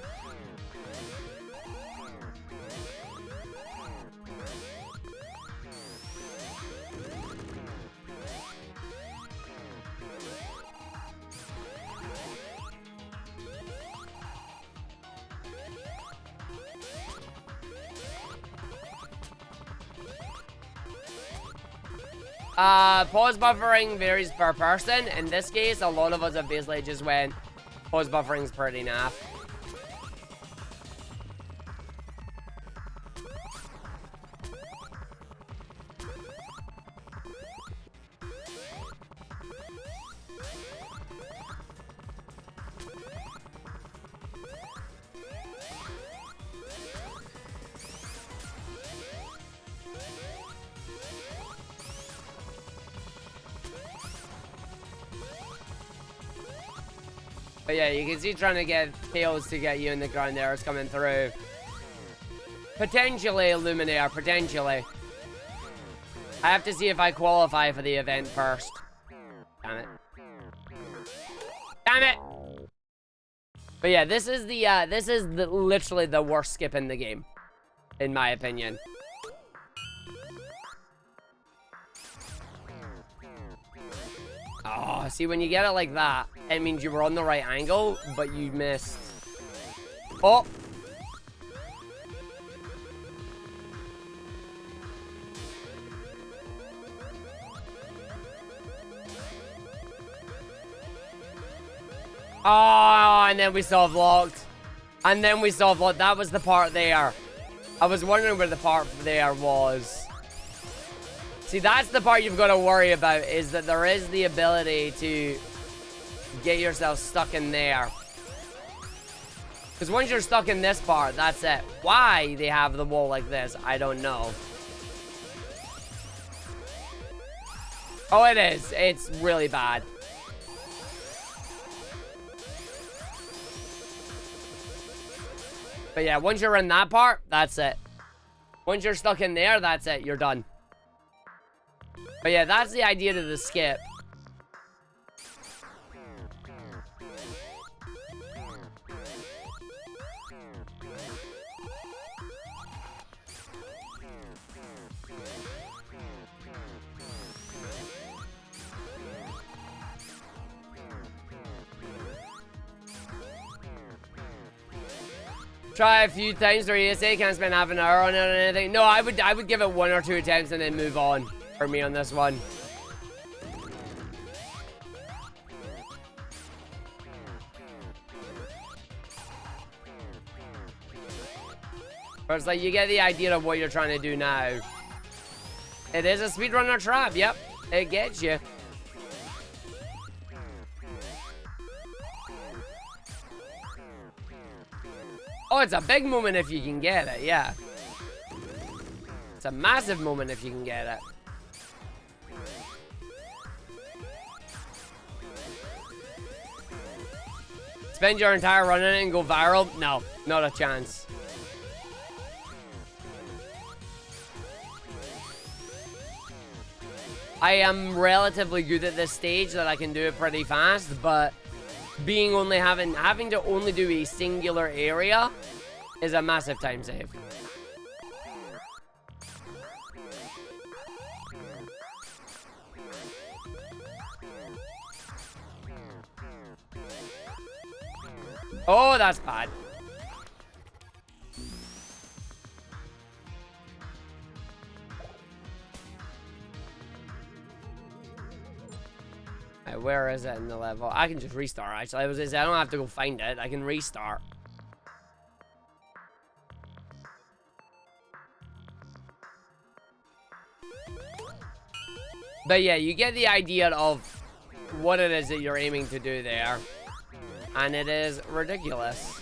Pause buffering varies per person. In this case, a lot of us have basically just went, pause buffering's pretty naff. But yeah, you can see trying to get Tails to get you in the ground there is coming through. Potentially Illuminator, potentially. I have to see if I qualify for the event first. Damn it. Damn it! But yeah, this is literally the worst skip in the game. In my opinion. Oh, see, when you get it like that, it means you were on the right angle, but you missed. Oh! Oh, and then we soft locked. And then we soft locked. That was the part there. I was wondering where the part there was. See, that's the part you've got to worry about, is that there is the ability to get yourself stuck in there. Because once you're stuck in this part, that's it. Why they have the wall like this, I don't know. Oh, it is. It's really bad. But yeah, once you're in that part, that's it. Once you're stuck in there, that's it. You're done. But yeah, that's the idea to the skip. Try a few times or you say can't spend half an hour on it or anything. No, I would give it 1 or 2 attempts and then move on for me on this one. But it's like you get the idea of what you're trying to do now. It is a speedrunner trap, yep. It gets you. Oh, it's a big moment if you can get it, yeah. It's a massive moment if you can get it. Spend your entire run in it and go viral? No, not a chance. I am relatively good at this stage that I can do it pretty fast, but being having to only do a singular area is a massive time save. Oh, that's bad. Right, where is it in the level? I can just restart, actually. I was gonna say, I don't have to go find it. I can restart. But yeah, you get the idea of what it is that you're aiming to do there. And it is ridiculous.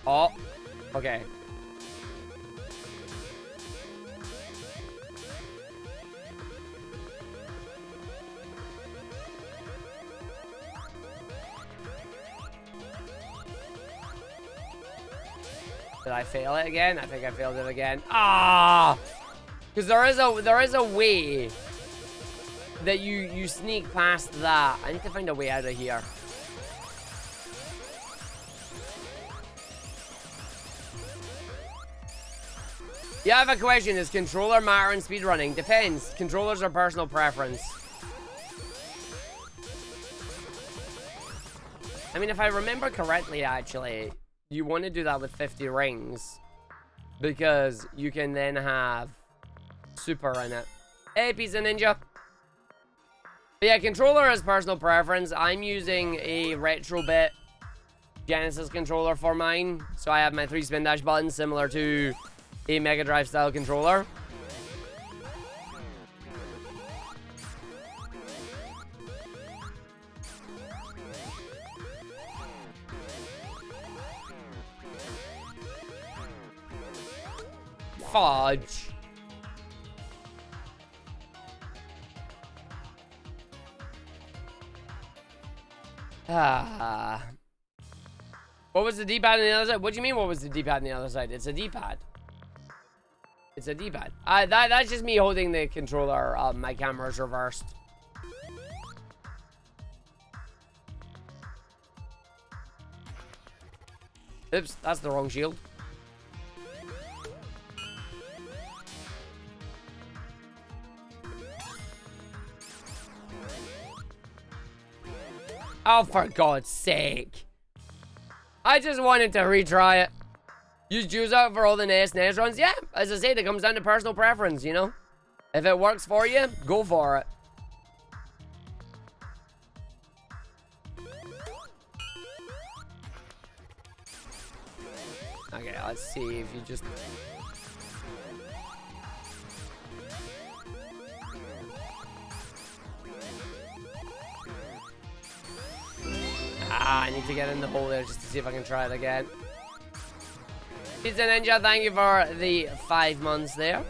Oh, okay. Did I fail it again? I think I failed it again. Ah! Because there is a way that you sneak past that. I need to find a way out of here. Yeah, I have a question. Does controller matter in speedrunning? Depends. Controllers are personal preference. I mean, if I remember correctly, actually, you want to do that with 50 rings. Because you can then have super in it. Hey, Pizza Ninja. But yeah, controller is personal preference. I'm using a Retrobit Genesis controller for mine. So I have my 3 spin dash buttons similar to a Mega Drive style controller. Fudge. Ah. What was the D-pad on the other side? What do you mean, what was the D-pad on the other side? It's a D-pad. It's a D-pad. That's just me holding the controller. My camera's reversed. Oops, that's the wrong shield. Oh, for God's sake. I just wanted to retry it. Use Juice out for all the NES runs. Yeah, as I said, it comes down to personal preference, you know? If it works for you, go for it. Okay, let's see if you just... I need to get in the hole there just to see if I can try it again. Pizza Ninja, thank you for the 5 months there.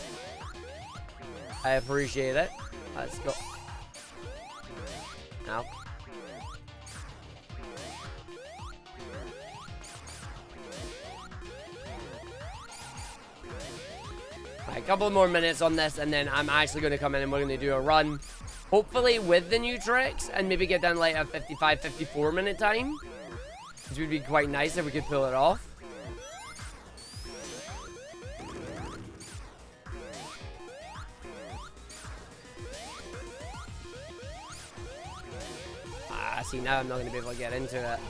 I appreciate it. Let's go. Now. Right, a couple more minutes on this, and then I'm actually going to come in and we're going to do a run. Hopefully with the new tricks, and maybe get down like a 55, 54 minute time. Which would be quite nice if we could pull it off. see, now I'm not going to be able to get into it.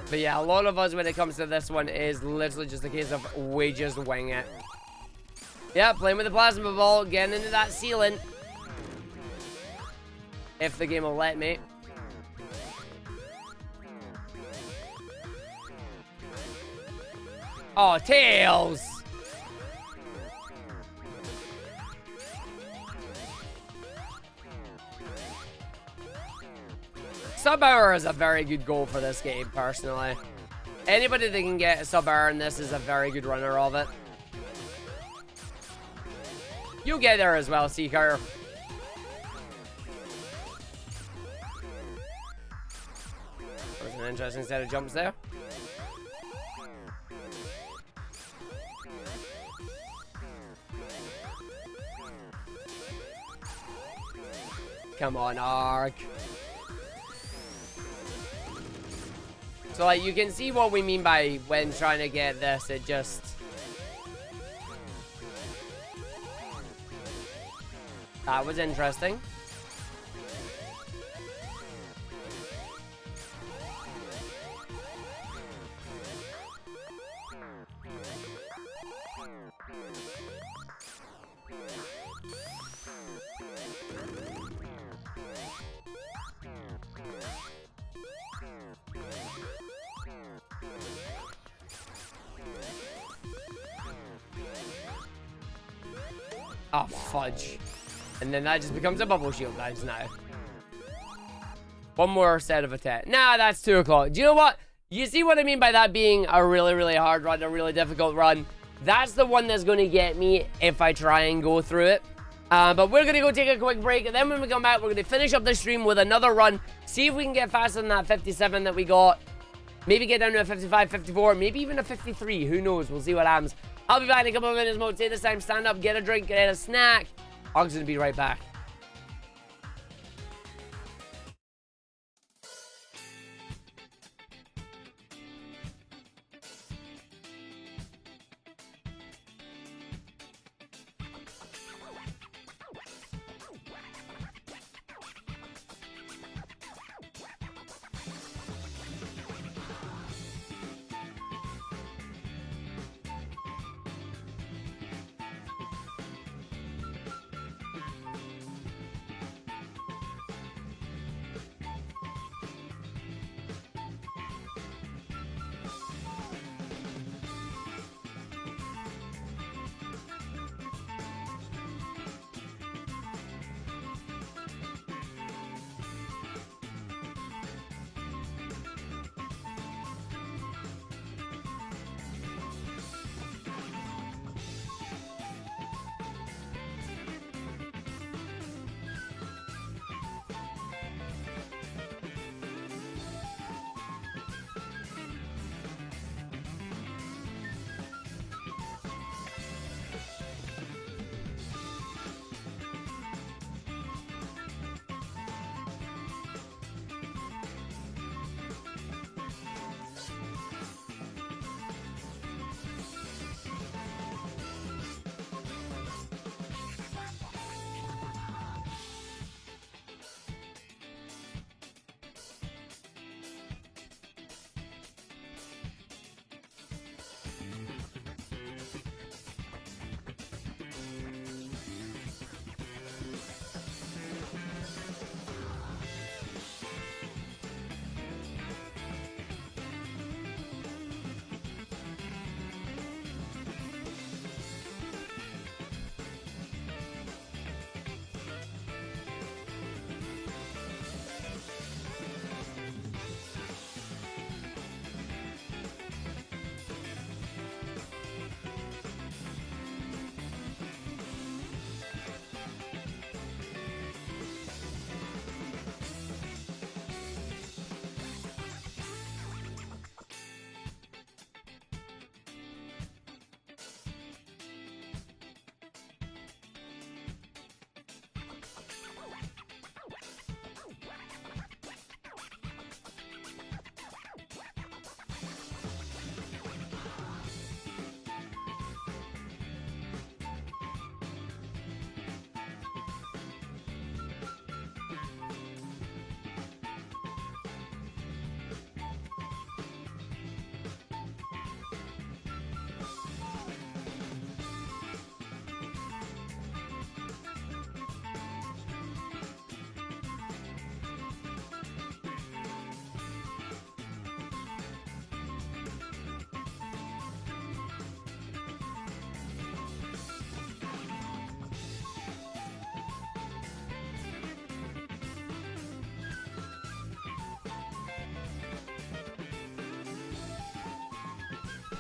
But yeah, a lot of us when it comes to this one is literally just a case of we just wing it. Yeah, playing with the plasma ball, getting into that ceiling. If the game will let me. Oh, Tails! Sub-hour is a very good goal for this game, personally. Anybody that can get a sub-hour in this is a very good runner of it. You'll get there as well, Seeker. That was an interesting set of jumps there. Come on, Ark. So, like, you can see what we mean by when trying to get this, it just... That was interesting. Oh, fudge. And then that just becomes a bubble shield, guys, now. One more set of attack. Nah, that's 2 o'clock. Do you know what? You see what I mean by that being a really, really hard run, a really difficult run? That's the one that's going to get me if I try and go through it. But we're going to go take a quick break. And then when we come back, we're going to finish up the stream with another run. See if we can get faster than that 57 that we got. Maybe get down to a 55, 54, maybe even a 53. Who knows? We'll see what happens. I'll be back in a couple of minutes, Mode. Say this time, stand up, get a drink, get a snack. Arg's gonna be right back.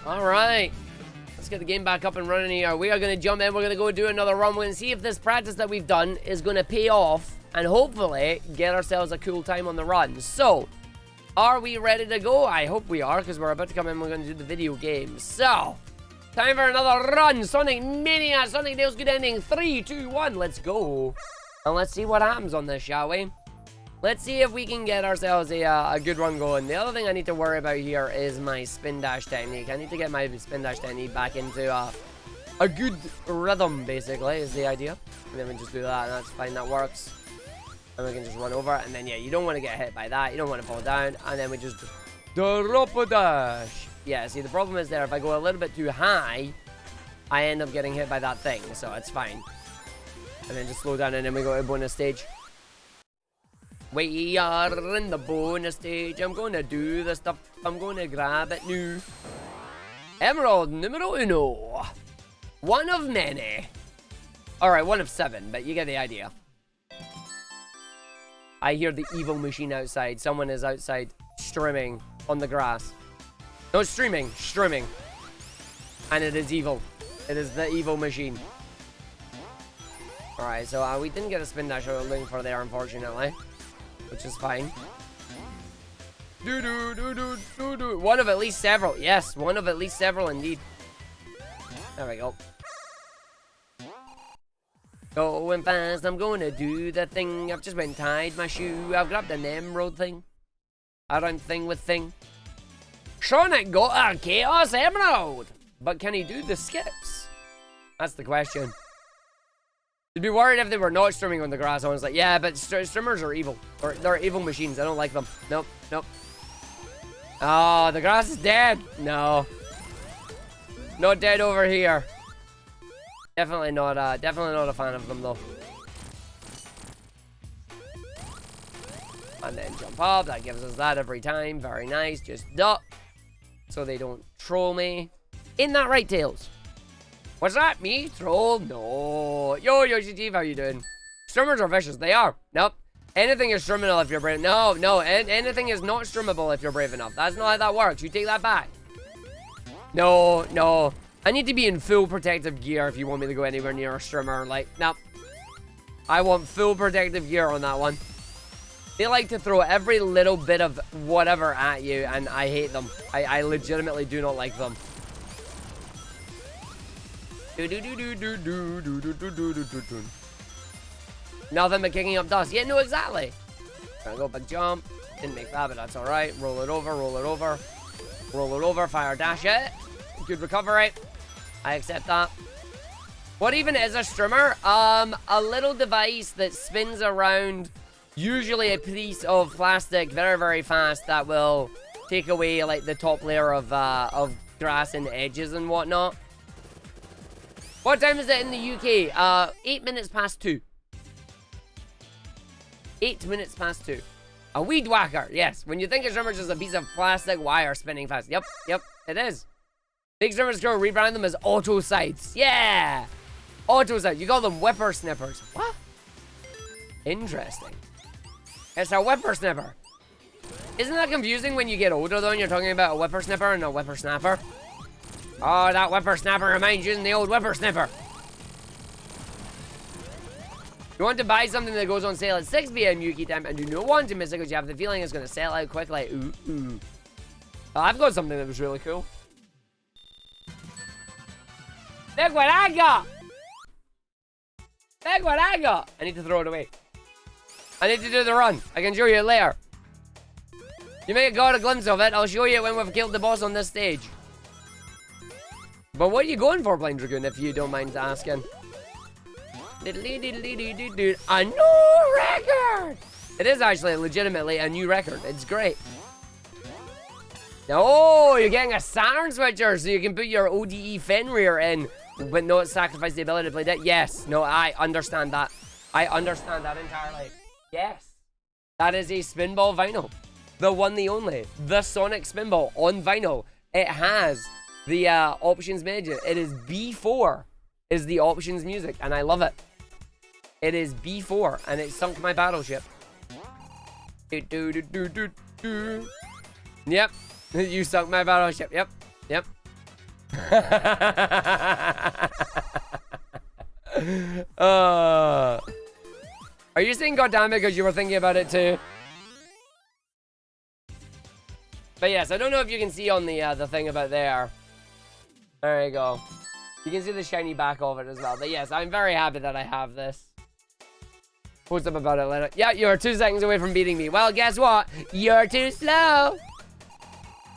Alright. Let's get the game back up and running here. We are going to jump in. We're going to go do another run. We're going to see if this practice that we've done is going to pay off and hopefully get ourselves a cool time on the run. So, are we ready to go? I hope we are, because we're about to come in. We're going to do the video game. So, time for another run. Sonic Mania. Sonic Nails Good Ending. 3, 2, 1. Let's go. And let's see what happens on this, shall we? Let's see if we can get ourselves a good run going. The other thing I need to worry about here is my spin dash technique. I need to get my spin dash technique back into a good rhythm, basically, is the idea. And then we just do that, and that's fine. That works. And we can just run over. And then, yeah, you don't want to get hit by that. You don't want to fall down. And then we just drop a dash. Yeah, see, the problem is there, if I go a little bit too high, I end up getting hit by that thing. So it's fine. And then just slow down, and then we go to bonus stage. We are in the bonus stage. I'm gonna do the stuff. I'm gonna grab it now. Emerald numero uno. One of many. Alright, one of 7, but you get the idea. I hear the evil machine outside. Someone is outside streaming on the grass. No, streaming. Streaming. And it is evil. It is the evil machine. Alright, so we didn't get a spin dash looking for there, unfortunately. Which is fine. One of at least several. Yes, one of at least several indeed. There we go. Going fast, I'm gonna do the thing. I've just went and tied my shoe. I've grabbed an emerald thing. A round thing with thing. Sonic got a Chaos Emerald! But can he do the skips? That's the question. I'd be worried if they were not streaming on the grass. I was like, yeah, but streamers are evil. Or they're evil machines. I don't like them. Nope, nope. Oh, the grass is dead. No. Not dead over here. Definitely not a fan of them though. And then jump up. That gives us that every time. Very nice. Just duck. So they don't troll me. Isn't that right, Tails? What's that? Me? Troll? No. Yo, Yoshi Chief, how you doing? Streamers are vicious. They are. Nope. Anything is streamable if you're brave. No, no. Anything is not streamable if you're brave enough. That's not how that works. You take that back. No, no. I need to be in full protective gear if you want me to go anywhere near a streamer. Like, nope. I want full protective gear on that one. They like to throw every little bit of whatever at you, and I hate them. I legitimately do not like them. Nothing but kicking up dust. Yeah, no, exactly. Gonna go big jump. Didn't make that, but that's alright. Roll it over, roll it over. Roll it over, fire dash it. Good recovery. I accept that. What even is a streamer? A little device that spins around, usually a piece of plastic very, very fast that will take away, like, the top layer of grass and edges and whatnot. What time is it in the UK? 8 minutes past 2. 8 minutes past 2. A weed whacker, yes. When you think a streamer is just a piece of plastic wire spinning fast. Yep, yep, it is. Big streamers go rebrand them as auto sights. Yeah! Auto sights. You call them whippersnippers. What? Interesting. It's a whippersnipper. Isn't that confusing when you get older though and you're talking about a whippersnipper and a whippersnapper? Oh, that whippersnapper reminds you of the old whippersnipper. You want to buy something that goes on sale at 6 p.m. UK time and you don't want to miss it because you have the feeling it's going to sell out quickly. Ooh, ooh. Oh, I've got something that was really cool. Look what I got! Look what I got! I need to throw it away. I need to do the run. I can show you it later. You may have got a glimpse of it. I'll show you when we've killed the boss on this stage. But what are you going for, Blind Dragoon, if you don't mind asking? A new record! It is actually legitimately a new record. It's great. Oh, you're getting a Saturn switcher so you can put your ODE Fenrir in, but not sacrifice the ability to play that. Yes. No, I understand that. I understand that entirely. Yes. That is a Spinball vinyl. The one, the only. The Sonic Spinball on vinyl. It has the options menu. It is B4 is the options music, and I love it. It is B4, and it sunk my battleship. Yep. You sunk my battleship. Yep. Yep. Are you saying goddamn it because you were thinking about it too? But yes, I don't know if you can see on the thing about there. There you go. You can see the shiny back of it as well. But yes, I'm very happy that I have this. Post up about it later. Yeah, you're 2 seconds away from beating me. Well, guess what? You're too slow.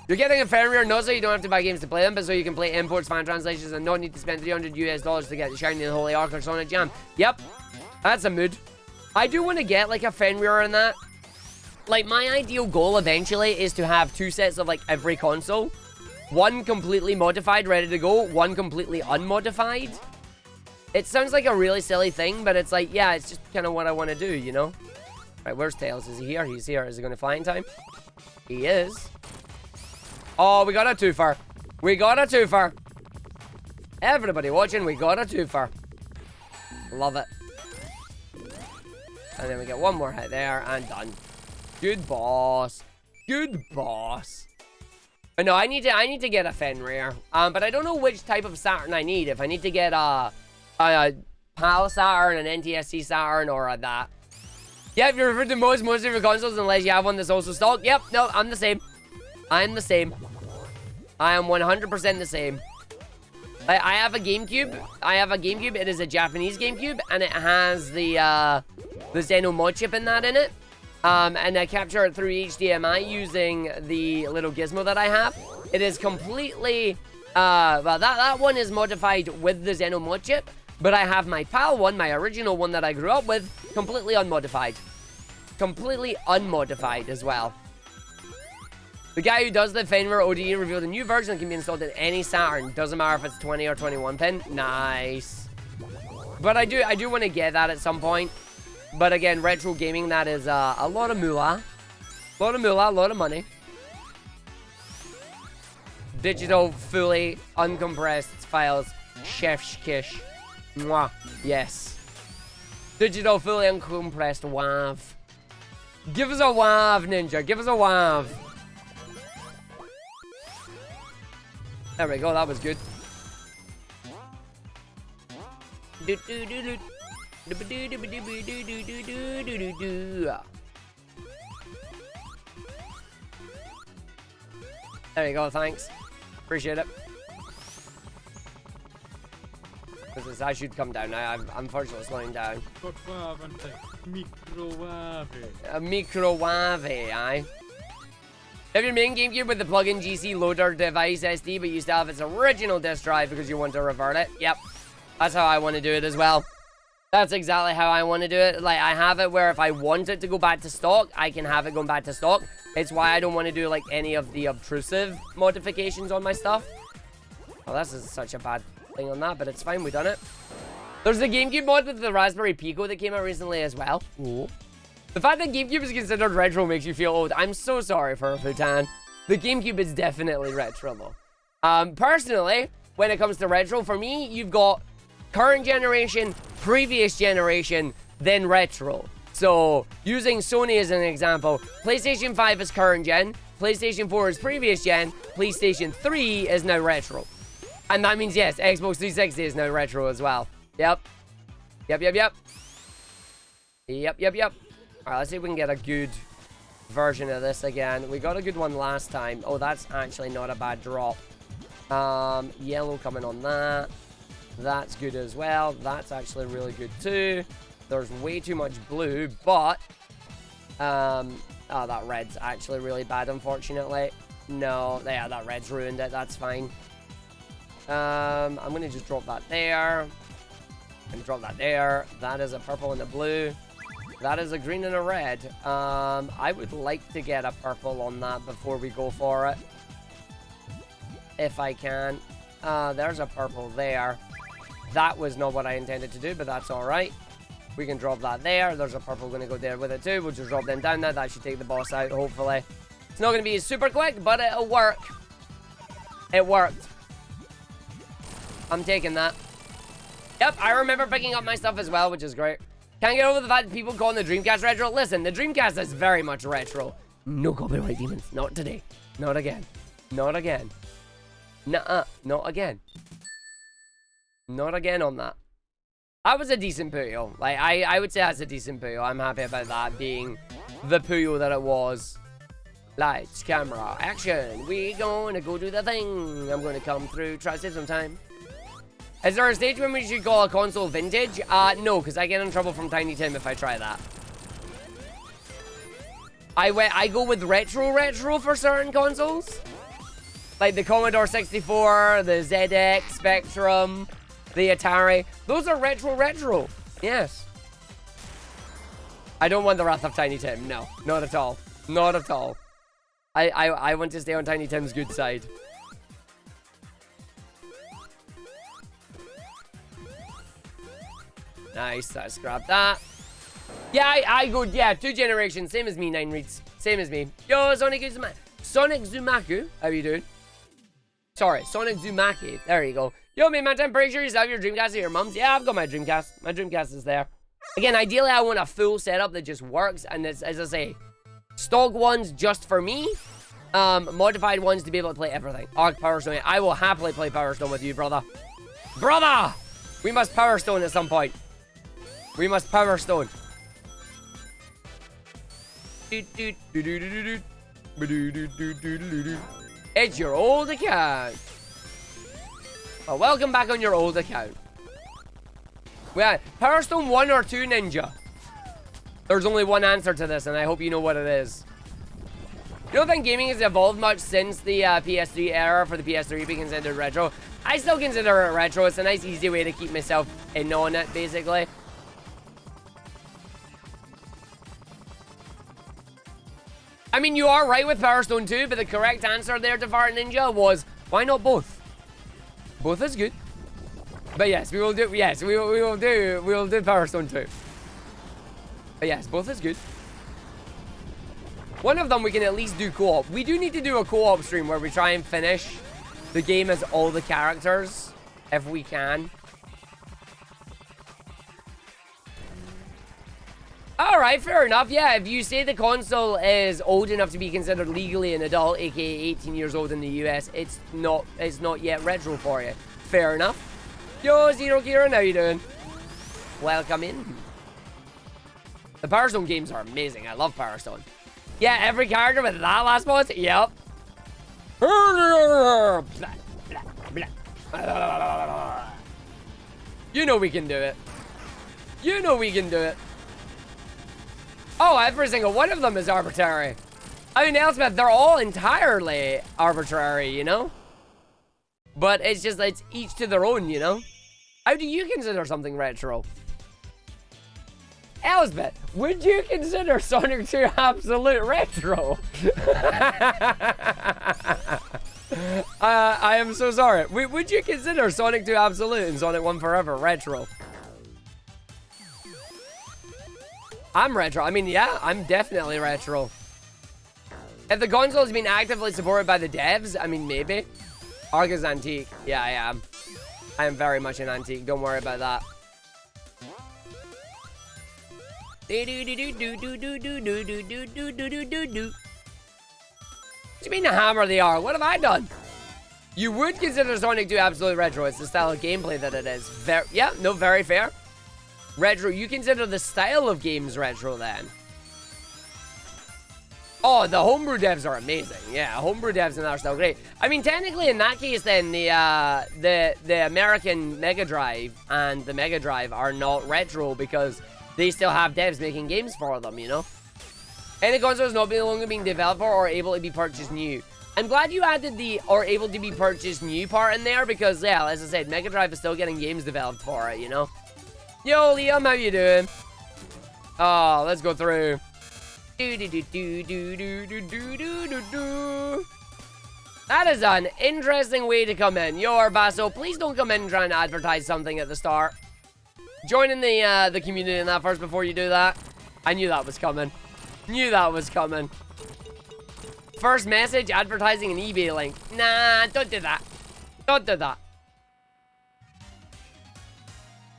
You're getting a Fenrir not so you don't have to buy games to play them, but so you can play imports, fan translations, and not need to spend $300 to get the shiny and holy Arc or Sonic Jam. Yep, that's a mood. I do want to get like a Fenrir in that. Like, my ideal goal eventually is to have 2 sets of like every console. One completely modified, ready to go. One completely unmodified. It sounds like a really silly thing, but it's like, yeah, it's just kind of what I want to do, you know? Right, where's Tails? Is he here? He's here. Is he going to fly in time? He is. Oh, we got a twofer. We got a twofer. Everybody watching, we got a twofer. Love it. And then we get one more hit there and done. Good boss. Good boss. But no, I need to get a Fenrir. But I don't know which type of Saturn I need. If I need to get a PAL Saturn, an NTSC Saturn, or that. Yep, you're referred to most of your consoles unless you have one that's also stocked. Yep, no, I'm the same. I'm the same. I am 100% the same. I have a GameCube. It is a Japanese GameCube, and it has the Xeno mod chip in it. And I capture it through HDMI using the little gizmo that I have. It is completely, well, that one is modified with the Xeno mod chip, but I have my PAL one, my original one that I grew up with, completely unmodified. Completely unmodified as well. The guy who does the Fenrir ODE revealed a new version that can be installed in any Saturn. Doesn't matter if it's 20 or 21 pin. Nice. But I do want to get that at some point. But again, retro gaming, that is a lot of moolah. A lot of moolah, a lot of money. Digital, fully uncompressed files. Chef's kiss. Mwah. Yes. Digital, fully uncompressed WAV. Give us a WAV, Ninja. Give us a WAV. There we go, that was good. There you go, thanks. Appreciate it. Because I should come down now. I'm unfortunately slowing down. A micro wave, aye. Have your main GameCube with the plug-in GC loader device SD, but you still have its original disk drive because you want to revert it. Yep. That's how I want to do it as well. That's exactly how I want to do it. Like, I have it where if I want it to go back to stock, I can have it going back to stock. It's why I don't want to do, like, any of the obtrusive modifications on my stuff. Well, this is such a bad thing on that, but it's fine. We've done it. There's the GameCube mod with the Raspberry Pico that came out recently as well. Ooh. The fact that GameCube is considered retro makes you feel old. I'm so sorry for Futan. The GameCube is definitely retro, though. Personally, when it comes to retro, for me, you've got current generation, previous generation, then retro. So, using Sony as an example, PlayStation 5 is current gen, PlayStation 4 is previous gen, PlayStation 3 is now retro. And that means, yes, Xbox 360 is now retro as well. Yep. Yep. Alright, let's see if we can get a good version of this again. We got a good one last time. Oh, that's actually not a bad drop. Yellow coming on that. That's good as well. That's actually really good too. There's way too much blue, but oh, that red's actually really bad, unfortunately. No, yeah, that red's ruined it. That's fine. I'm gonna just drop that there. And drop that there. That is a purple and a blue. That is a green and a red. I would like to get a purple on that before we go for it. If I can. There's a purple there. That was not what I intended to do, but that's alright. We can drop that there. There's a purple going to go there with it too. We'll just drop them down there. That should take the boss out, hopefully. It's not going to be super quick, but it'll work. It worked. I'm taking that. Yep, I remember picking up my stuff as well, which is great. Can't get over the fact that people calling the Dreamcast retro. Listen, the Dreamcast is very much retro. No copyright demons. Not today. Not again. Not again. Nuh-uh. Not again. Not again on that. That was a decent Puyo. Like, I would say that's a decent Puyo. I'm happy about that being the Puyo that it was. Lights, camera, action. We gonna go do the thing. I'm gonna come through, try to save some time. Is there a stage when we should call a console vintage? No, because I get in trouble from Tiny Tim if I try that. I go with retro for certain consoles. Like the Commodore 64, the ZX Spectrum, the Atari. Those are retro. Yes. I don't want the wrath of Tiny Tim. No, not at all. Not at all. I want to stay on Tiny Tim's good side. Nice, let's grab that. Yeah, I go, yeah, 2 generations. Same as me, 9 reads. Same as me. Yo, Sonic Zumaku. How you doing? Sorry, Sonic Zumaki. There you go. Yo, man, I'm pretty sure you still have your Dreamcast at your mum's. Yeah, I've got my Dreamcast. My Dreamcast is there. Again, ideally, I want a full setup that just works. And it's, as I say, stock ones just for me. Modified ones to be able to play everything. Arc Power Stone. I will happily play Power Stone with you, brother. Brother! We must Power Stone at some point. We must Power Stone. It's your old account. Well, welcome back on your old account. Well, Power Stone 1 or 2, Ninja? There's only one answer to this, and I hope you know what it is. You don't think gaming has evolved much since the PS3 era for the PS3 being considered retro? I still consider it retro. It's a nice, easy way to keep myself in on it, basically. I mean, you are right with Power Stone 2, but the correct answer there to Fart Ninja was, why not both? Both is good. But yes, we will do, yes, we will do Power Stone 2. But yes, both is good. One of them we can at least do co-op. We do need to do a co-op stream where we try and finish the game as all the characters, if we can. Alright, fair enough. Yeah, if you say the console is old enough to be considered legally an adult, aka 18 years old in the US, it's not yet retro for you. Fair enough. Yo, Zero Kieran, how you doing? Welcome in. The Power Stone games are amazing. I love Power Stone. Yeah, every character with that last boss? Yep. You know we can do it. You know we can do it. Oh, every single one of them is arbitrary. I mean, Elspeth, they're all entirely arbitrary, you know? But it's just, it's each to their own, you know? How do you consider something retro? Elspeth, would you consider Sonic 2 absolute retro? I am so sorry. Would you consider Sonic 2 absolute and Sonic 1 Forever retro? I'm retro. I mean, yeah, I'm definitely retro. If the console has been actively supported by the devs, I mean, maybe. Arg is antique. Yeah, I am. I am very much an antique. Don't worry about that. What do you mean to hammer the R? What have I done? You would consider Sonic 2 absolute retro. It's the style of gameplay that it is. Yeah, no, very fair. Retro. You consider the style of games retro then? Oh, the homebrew devs are amazing. Yeah, homebrew devs and that are still great. I mean, technically, in that case, then the American Mega Drive and the Mega Drive are not retro because they still have devs making games for them, you know? Any consoles not no longer being developed for or able to be purchased new. I'm glad you added the or able to be purchased new part in there because, yeah, as I said, Mega Drive is still getting games developed for it, you know? Yo, Liam, how you doing? Oh, let's go through. That is an interesting way to come in. Yo, Arbaso, please don't come in trying to advertise something at the start. Join in the community in that first before you do that. I knew that was coming. Knew that was coming. First message, advertising an eBay link. Nah, don't do that. Don't do that.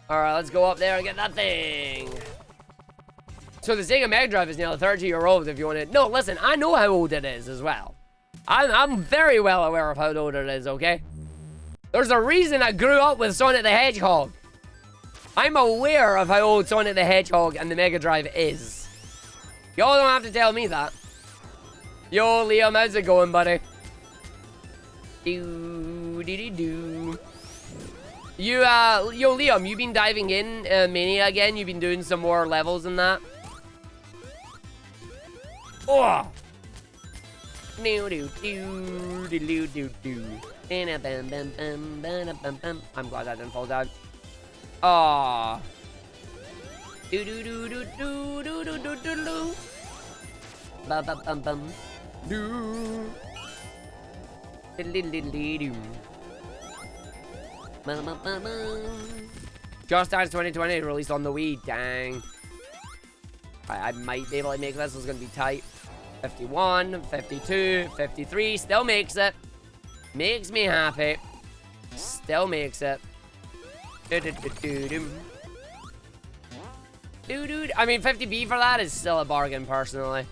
Alright, let's go up there and get that thing. So the Sega Mega Drive is now 30-year-old if you want it. No, listen, I know how old it is as well. I'm very well aware of how old it is, okay? There's a reason I grew up with Sonic the Hedgehog. I'm aware of how old Sonic the Hedgehog and the Mega Drive is. Y'all don't have to tell me that. Yo, Liam, how's it going, buddy? Do. Yo, Liam, you been diving in Mania again? You been doing some more levels and that? Oh! I'm glad I didn't fall down. Aww. Just Dance 2020 released on the Wii. Dang. I might be able to make this. It's gonna be tight. 51, 52, 53. Still makes it. Makes me happy. Still makes it. I mean, 50B for that is still a bargain, personally.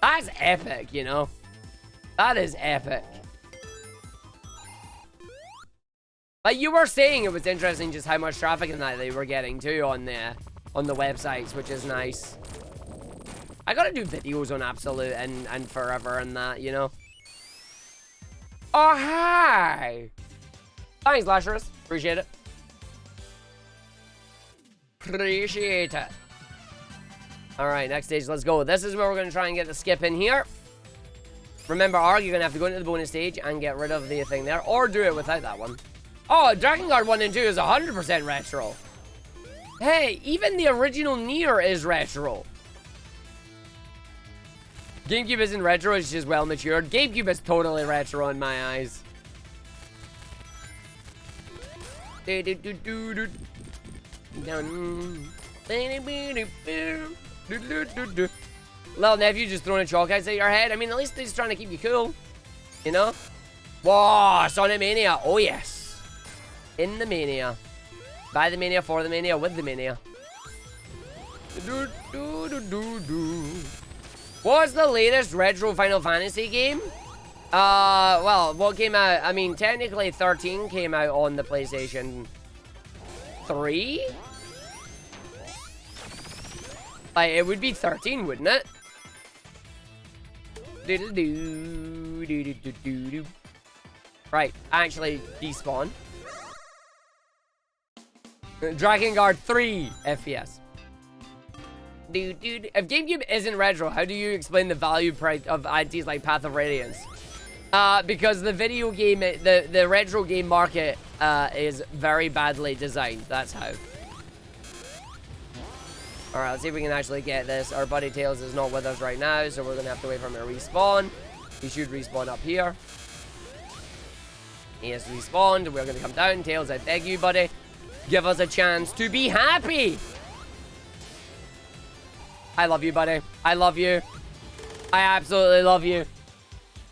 That's epic, you know? That is epic. Like you were saying, it was interesting just how much traffic and that they were getting too on the websites, which is nice. I gotta do videos on Absolute and Forever and that, you know? Oh, hi! Thanks, Lasherus. Appreciate it. Appreciate it. Alright, next stage, let's go. This is where we're gonna try and get the skip in here. Remember, Arg, you're gonna have to go into the bonus stage and get rid of the thing there, or do it without that one. Oh, Dragon Guard 1 and 2 is 100% retro. Hey, even the original Nier is retro. GameCube isn't retro, it's just well matured. GameCube is totally retro in my eyes. Little nephew just throwing a chalk ice at your head. I mean, at least he's trying to keep you cool. You know? Whoa, Sonic Mania. Oh, yes. In the Mania. By the Mania, for the Mania, with the Mania. What's the latest retro Final Fantasy game? Well, what came out? I mean, technically 13 came out on the PlayStation 3? Like, it would be 13, wouldn't it? Right, actually, despawn. Dragon Guard 3 FPS. If GameCube isn't retro, how do you explain the value price of IDs like Path of Radiance? Because the video game, the retro game market is very badly designed. That's how. Alright, let's see if we can actually get this. Our buddy Tails is not with us right now, so we're going to have to wait for him to respawn. He should respawn up here. He has respawned. We're going to come down. Tails, I beg you, buddy. Give us a chance to be happy. I love you, buddy. I love you. I absolutely love you.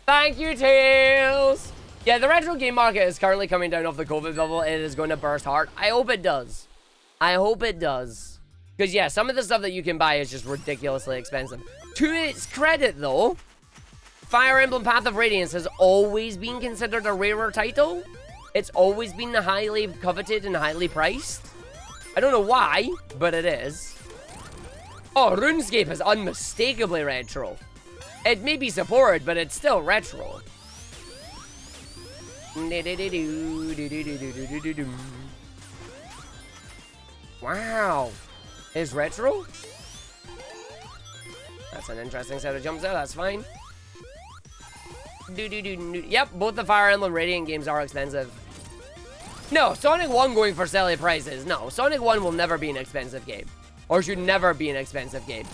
Thank you, Tails. Yeah, the retro game market is currently coming down off the COVID bubble. It is going to burst hard. I hope it does. I hope it does. Because, yeah, some of the stuff that you can buy is just ridiculously expensive. To its credit, though, Fire Emblem Path of Radiance has always been considered a rarer title. It's always been highly coveted and highly priced. I don't know why, but it is. Oh, RuneScape is unmistakably retro. It may be supported, but it's still retro. Wow. Is retro? That's an interesting set of jumps there. That's fine. Yep, both the Fire Emblem Radiant games are expensive. No, Sonic 1 going for silly prices. No, Sonic 1 will never be an expensive game. Or should never be an expensive game.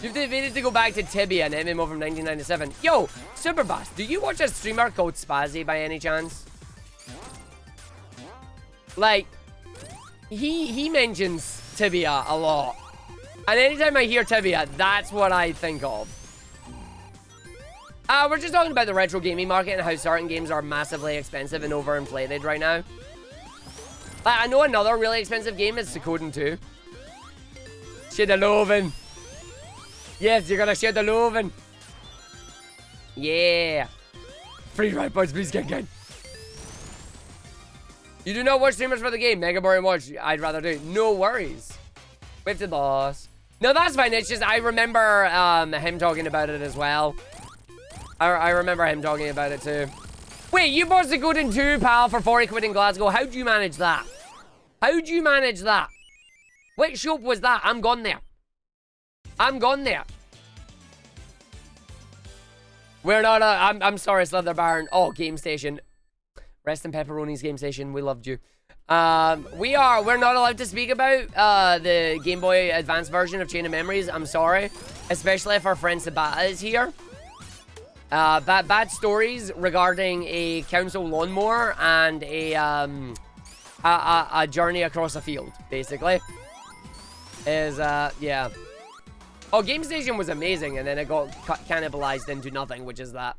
You've debated to go back to Tibia, an MMO from 1997. Yo, Superboss, do you watch a streamer called Spazzy by any chance? Like, he mentions Tibia a lot. And anytime I hear Tibia, that's what I think of. We're just talking about the retro gaming market and how certain games are massively expensive and overinflated right now. Like, I know another really expensive game is Suikoden 2. Share the loving. Yes, you're gonna share the loving. Yeah. Free ride points, please, gang. You do not watch streamers for the game. Mega Mario Watch, I'd rather do. No worries. Wave to the boss. No, that's fine. It's just I remember him talking about it as well. I remember him talking about it too. Wait, you bought Suikoden 2, pal, for 40 quid in Glasgow. How'd you manage that? How'd you manage that? Which shop was that? I'm gone there. I'm gone there. We're not I'm sorry, Slither Baron. Oh, Game Station. Rest in Pepperoni's Game Station. We loved you. We're not allowed to speak about the Game Boy Advance version of Chain of Memories. I'm sorry. Especially if our friend Sabata is here. Bad stories regarding a council lawnmower and a journey across a field, basically. Yeah. Oh, Game Station was amazing, and then it got cannibalized into nothing, which is that.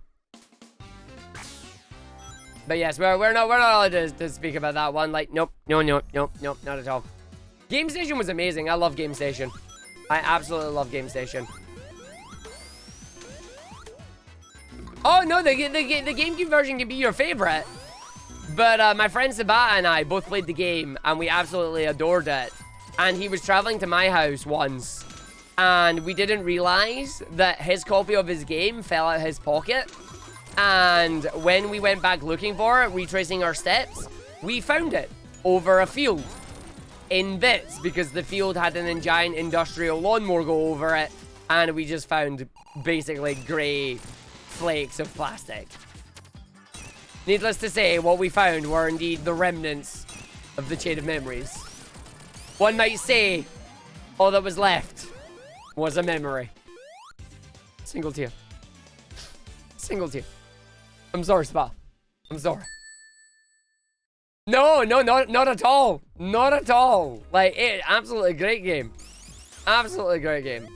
But yes, we're not allowed to speak about that one. Like, nope, no, not at all. Game Station was amazing. I love Game Station. I absolutely love Game Station. Oh no, the GameCube version can be your favorite. But my friend Sabata and I both played the game, and we absolutely adored it. And he was traveling to my house once, and we didn't realize that his copy of his game fell out of his pocket. And when we went back looking for it, retracing our steps, we found it over a field in bits, because the field had an giant industrial lawnmower go over it, and we just found basically grey flakes of plastic. Needless to say, what we found were indeed the remnants of the Chain of Memories. One might say, all that was left was a memory. Single tear. Single tear. I'm sorry, Spa. I'm sorry. No, not at all. Not at all. Like, absolutely great game. Absolutely great game.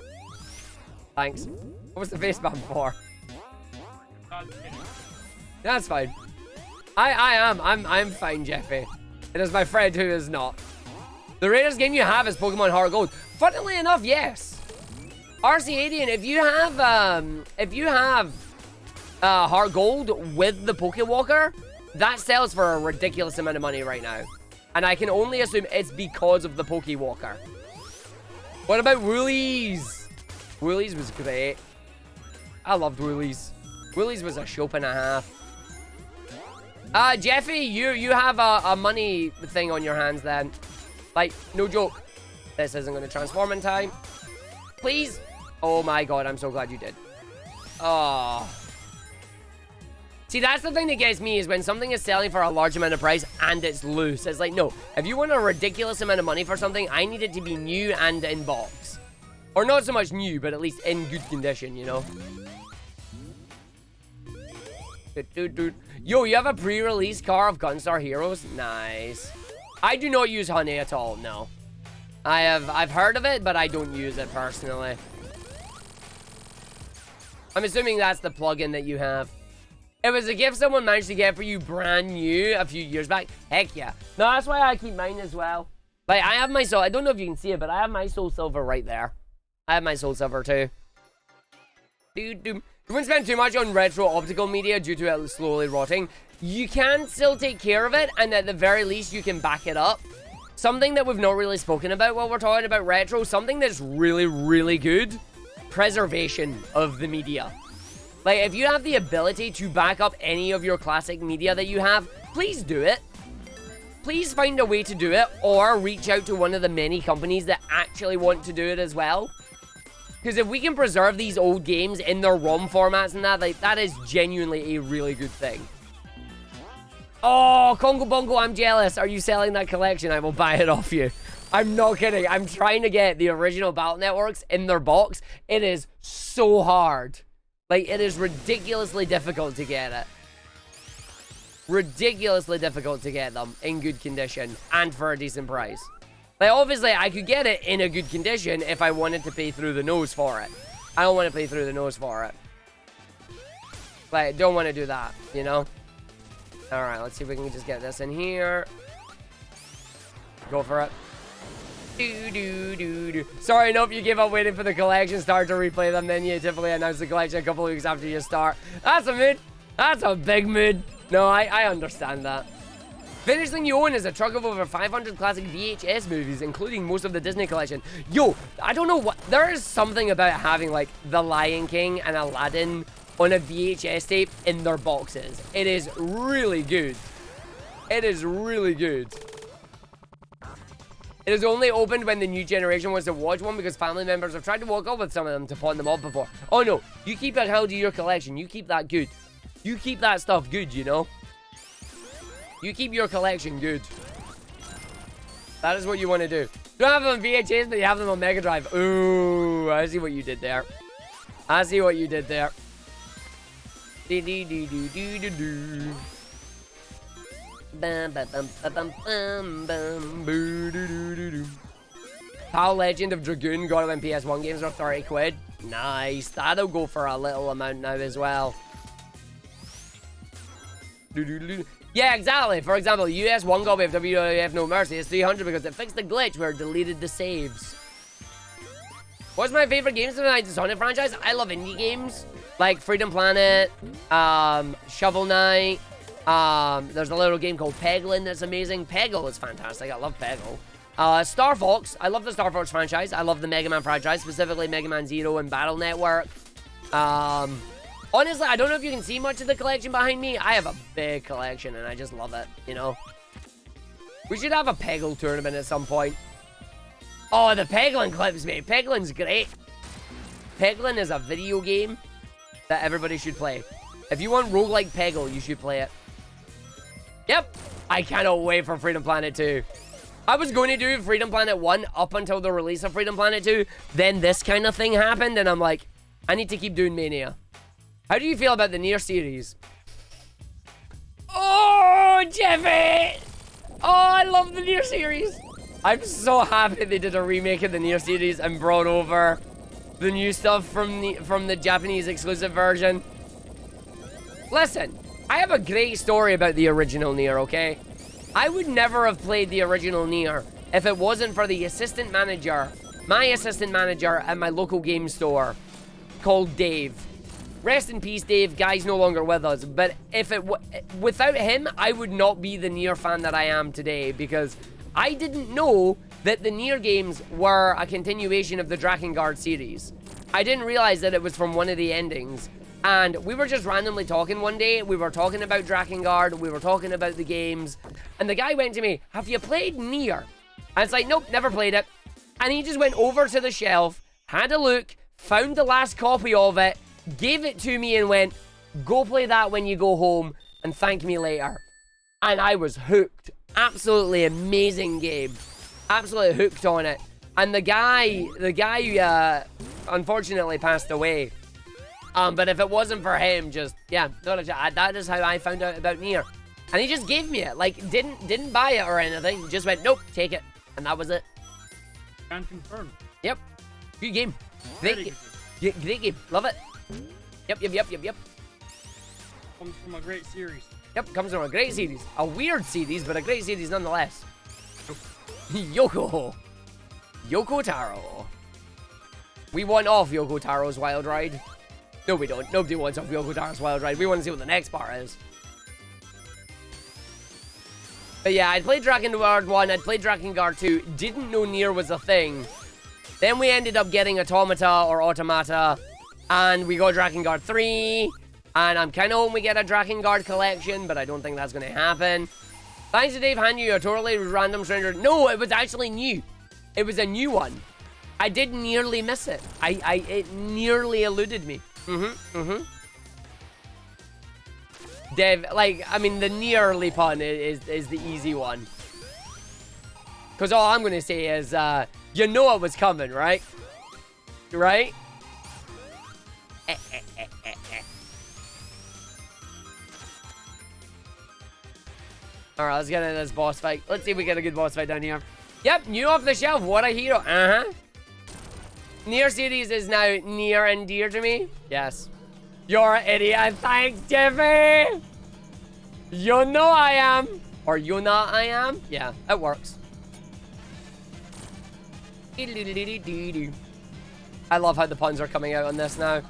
Thanks. What was the face spam for? That's fine. I'm fine, Jeffy. It is my friend who is not. The rarest game you have is Pokemon Heart Gold. Funnily enough, yes. RC80, if you have Heart Gold with the Pokewalker, that sells for a ridiculous amount of money right now. And I can only assume it's because of the Pokewalker. What about Woolies? Woolies was great. I loved Woolies. Woolies was a shop and a half. Jeffy, you have a money thing on your hands then. Like, no joke. This isn't going to transform in time. Please. Oh my god, I'm so glad you did. Oh. See, that's the thing that gets me, is when something is selling for a large amount of price and it's loose. It's like, no, if you want a ridiculous amount of money for something, I need it to be new and in box. Or not so much new, but at least in good condition, you know? Yo, you have a pre-release car of Gunstar Heroes? Nice. I do not use Honey at all, no. I've heard of it, but I don't use it personally. I'm assuming that's the plugin that you have. It was a gift someone managed to get for you brand new a few years back. Heck yeah. No, that's why I keep mine as well. Like, I have my soul. I don't know if you can see it, but I have my Soul Silver right there. I have my Soul Silver too. You wouldn't spend too much on retro optical media due to it slowly rotting. You can still take care of it, and at the very least, you can back it up. Something that we've not really spoken about while we're talking about retro, something that's really, really good. Preservation of the media. Like, if you have the ability to back up any of your classic media that you have, please do it. Please find a way to do it, or reach out to one of the many companies that actually want to do it as well. Because if we can preserve these old games in their ROM formats and that, like, that is genuinely a really good thing. Oh, Congo Bongo, I'm jealous. Are you selling that collection? I will buy it off you. I'm not kidding. I'm trying to get the original Battle Networks in their box. It is so hard. Like, it is ridiculously difficult to get it. Ridiculously difficult to get them in good condition and for a decent price. Like, obviously, I could get it in a good condition if I wanted to pay through the nose for it. I don't want to pay through the nose for it. Like, don't want to do that, you know? Alright, let's see if we can just get this in here. Go for it. Sorry, nope, you gave up waiting for the collection start to replay them. Then you typically announce the collection a couple of weeks after you start. That's a mood. That's a big mood. No, I understand that. Finished thing you own is a truck of over 500 classic VHS movies, including most of the Disney collection. Yo, I don't know what... There is something about having, like, The Lion King and Aladdin on a VHS tape in their boxes. It is really good. It is really good. It is only opened when the new generation wants to watch one because family members have tried to walk up with some of them to pawn them off before. Oh no, you keep a hell to your collection. You keep that good. You keep that stuff good, you know? You keep your collection good. That is what you want to do. You don't have them on VHS, but you have them on Mega Drive. Ooh, I see what you did there. I see what you did there. PAL Legend of Dragoon got it when PS1 games were 30 quid. Nice. That'll go for a little amount now as well. Yeah, exactly. For example, US 1 copy of WWF No Mercy is 300 because it fixed the glitch where it deleted the saves. What's my favorite games tonight? The Sonic franchise? I love indie games like Freedom Planet, Shovel Knight. There's a little game called Peglin that's amazing. Peggle is fantastic. I love Peggle. Star Fox. I love the Star Fox franchise. I love the Mega Man franchise, specifically Mega Man Zero and Battle Network. Honestly, I don't know if you can see much of the collection behind me. I have a big collection, and I just love it, you know? We should have a Peggle tournament at some point. Oh, the Peglin clips, mate. Peglin's great. Peglin is a video game that everybody should play. If you want roguelike Peggle, you should play it. Yep. I cannot wait for Freedom Planet 2. I was going to do Freedom Planet 1 up until the release of Freedom Planet 2. Then this kind of thing happened, and I'm like, I need to keep doing Mania. How do you feel about the Nier series? Oh, Jeffy! Oh, I love the Nier series. I'm so happy they did a remake of the Nier series and brought over the new stuff from the Japanese exclusive version. Listen, I have a great story about the original Nier, okay? I would never have played the original Nier if it wasn't for the assistant manager, my assistant manager at my local game store called Dave. Rest in peace, Dave. Guy's no longer with us. But if without him, I would not be the Nier fan that I am today because I didn't know that the Nier games were a continuation of the Drakengard series. I didn't realize that it was from one of the endings. And we were just randomly talking one day. We were talking about Drakengard. We were talking about the games. And the guy went to me, have you played Nier? And it's like, nope, never played it. And he just went over to the shelf, had a look, found the last copy of it, gave it to me and went, go play that when you go home and thank me later. And I was hooked. Absolutely amazing game. Absolutely hooked on it. And the guy unfortunately passed away. But if it wasn't for him, just, yeah, that is how I found out about Nier. And he just gave me it. Like, didn't buy it or anything. Just went, nope, take it. And that was it. Can confirm. Yep. Good game. Great game. Great game. Love it. Yep. Comes from a great series. Yep, comes from a great series. A weird series, but a great series nonetheless. Yoko Taro. We want off Yoko Taro's Wild Ride. No, we don't. Nobody wants off Yoko Taro's Wild Ride. We want to see what the next part is. But yeah, I'd played Drakengard 1, I'd played Drakengard 2, didn't know Nier was a thing. Then we ended up getting Automata, and we got Drakengard 3, and I'm kind of hoping we get a Drakengard collection, but I don't think that's going to happen. Thanks to Dave hand you a totally random stranger. No, it was actually new. It was a new one. I did nearly miss it. It nearly eluded me. Dev, like, I mean, the nearly pun is the easy one. Because all I'm going to say is, you know it was coming, right? Right? Alright, let's get into this boss fight. Let's see if we get a good boss fight down here. Yep, new off the shelf. What a hero. Nier series is now near and dear to me. Yes. You're an idiot. Thanks, Jeffy. You know I am. Or you know I am. Yeah, it works. I love how the puns are coming out on this now.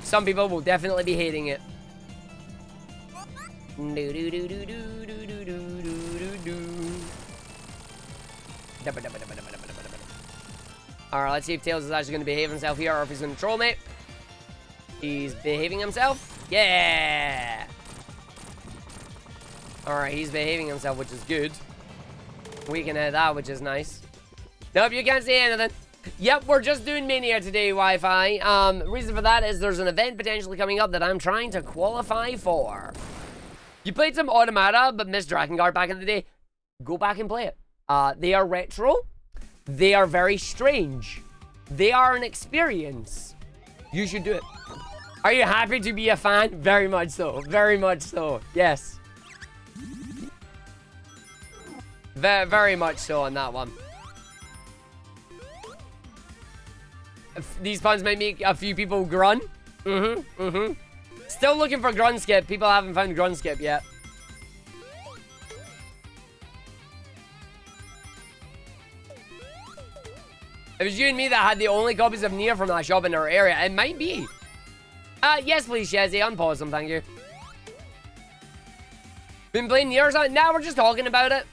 Some people will definitely be hating it. Alright, let's see if Tails is actually going to behave himself here or if he's going to troll me. He's behaving himself. Yeah! Alright, he's behaving himself, which is good. We can hit that, which is nice. Nope, you can't see anything. Yep, we're just doing Mania today, Wi-Fi. Reason for that is there's an event potentially coming up that I'm trying to qualify for. You played some Automata, but missed Drakengard back in the day. Go back and play it. They are retro. They are very strange. They are an experience. You should do it. Are you happy to be a fan? Very much so. Very much so. Yes. Very much so on that one. These puns might make a few people grun. Still looking for grun skip. People haven't found grun skip yet. It was you and me that had the only copies of Nier from that shop in our area. It might be. Yes, please, Shazzy. Unpause them, thank you. Been playing Nier or something? Nah, we're just talking about it.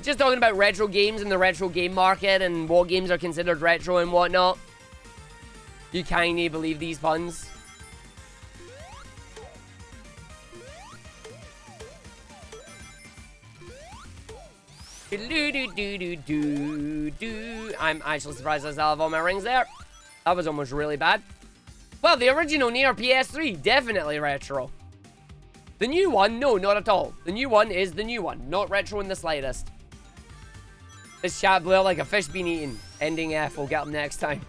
Just talking about retro games and the retro game market and what games are considered retro and whatnot. You can't believe these puns. I'm actually surprised I still have all my rings there. That was almost really bad. Well, the original Nier PS3, definitely retro. The new one, no, not at all. The new one is the new one, not retro in the slightest. This chat blew out like a fish being eaten. Ending F, we'll get them next time.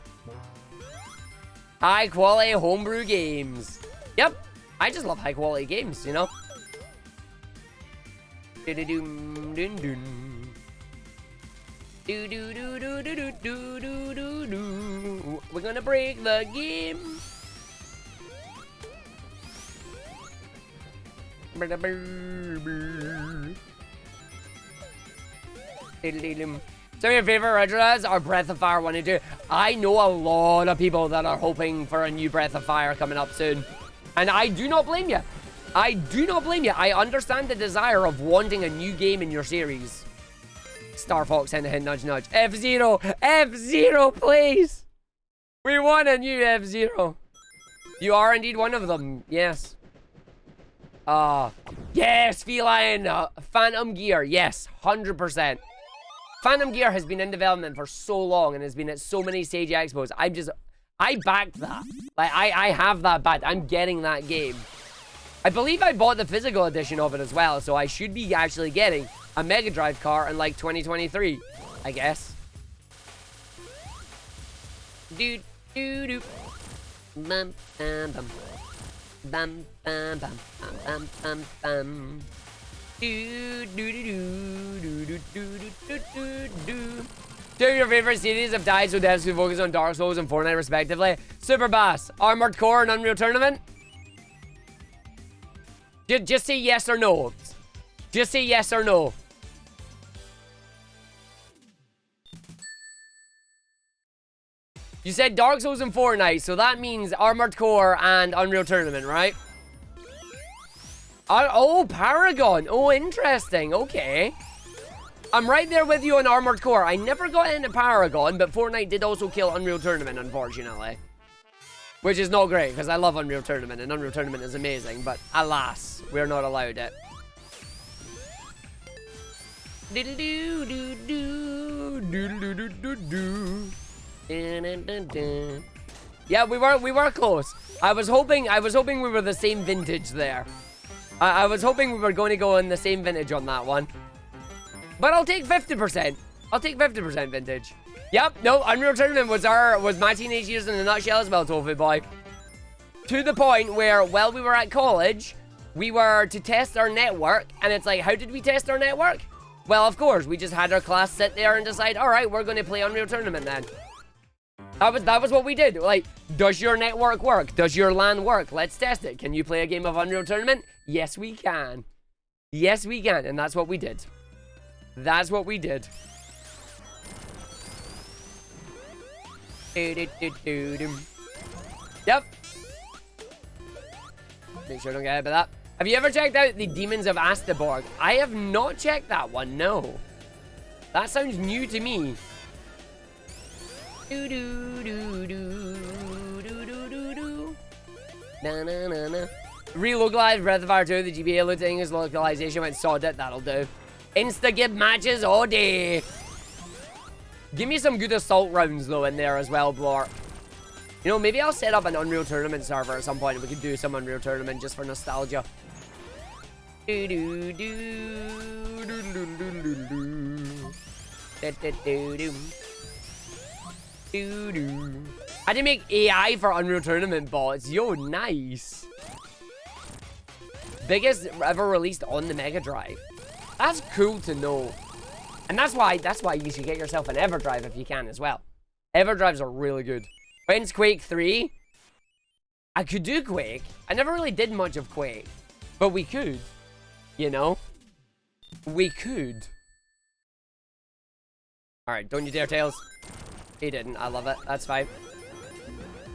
High quality homebrew games. Yep, I just love high quality games, you know? We're gonna break the game. Some of your favorite retros are Breath of Fire 1 and 2. I know a lot of people that are hoping for a new Breath of Fire coming up soon. And I do not blame you. I do not blame you. I understand the desire of wanting a new game in your series. Star Fox, hint, hint, nudge, nudge. F-Zero! F-Zero, please! We want a new F-Zero. You are indeed one of them. Yes. Yes, Feline. Phantom Gear. Yes, 100%. Phantom Gear has been in development for so long and has been at so many Stage Expos. I backed that. Like, I have that backed. I'm getting that game. I believe I bought the physical edition of it as well, so I should be actually getting a Mega Drive car in like 2023, I guess. Do do do. Bum bum bum. Bum bum bum bum bum bum. Do do do do do do do do do. Two of your favorite series have died, so devs who focus on Dark Souls and Fortnite respectively. Super Bass, Armored Core, and Unreal Tournament. Just say yes or no. Just say yes or no. You said Dark Souls and Fortnite, so that means Armored Core and Unreal Tournament, right? Oh, Paragon. Oh, interesting. Okay. I'm right there with you on Armored Core. I never got into Paragon, but Fortnite did also kill Unreal Tournament, unfortunately. Which is not great, because I love Unreal Tournament, and Unreal Tournament is amazing, but alas, we're not allowed it. Yeah, we were close. I was hoping we were the same vintage there. I was hoping we were going to go in the same vintage on that one. But I'll take 50%. I'll take 50% vintage. Yep, no, Unreal Tournament was my teenage years in a nutshell as well, Tofu Boy. To the point where, while we were at college, we were to test our network, and it's like, how did we test our network? Well, of course, we just had our class sit there and decide, alright, we're going to play Unreal Tournament then. That was what we did. Like, does your network work? Does your LAN work? Let's test it. Can you play a game of Unreal Tournament? Yes, we can. Yes, we can, and that's what we did. That's what we did. Yep. Make sure I don't get hit by that. Have you ever checked out the Demons of Asteborg? I have not checked that one, no. That sounds new to me. Do do do do do do do do. Na na na na. Relocalized Breath of Fire 2, the GBA looting is localization went sod it, that'll do. Insta-gib matches all day. Give me some good assault rounds though in there as well, Blorp. You know, maybe I'll set up an Unreal Tournament server at some point and we could do some Unreal Tournament just for nostalgia. Do do do do do do do do. Do do do do do. I did make AI for Unreal Tournament bots. Yo, nice. Biggest ever released on the Mega Drive. That's cool to know. And that's why you should get yourself an EverDrive if you can as well. EverDrives are really good. When's Quake 3? I could do Quake. I never really did much of Quake. But we could. You know? We could. Alright, don't you dare, Tails. He didn't. I love it. That's fine.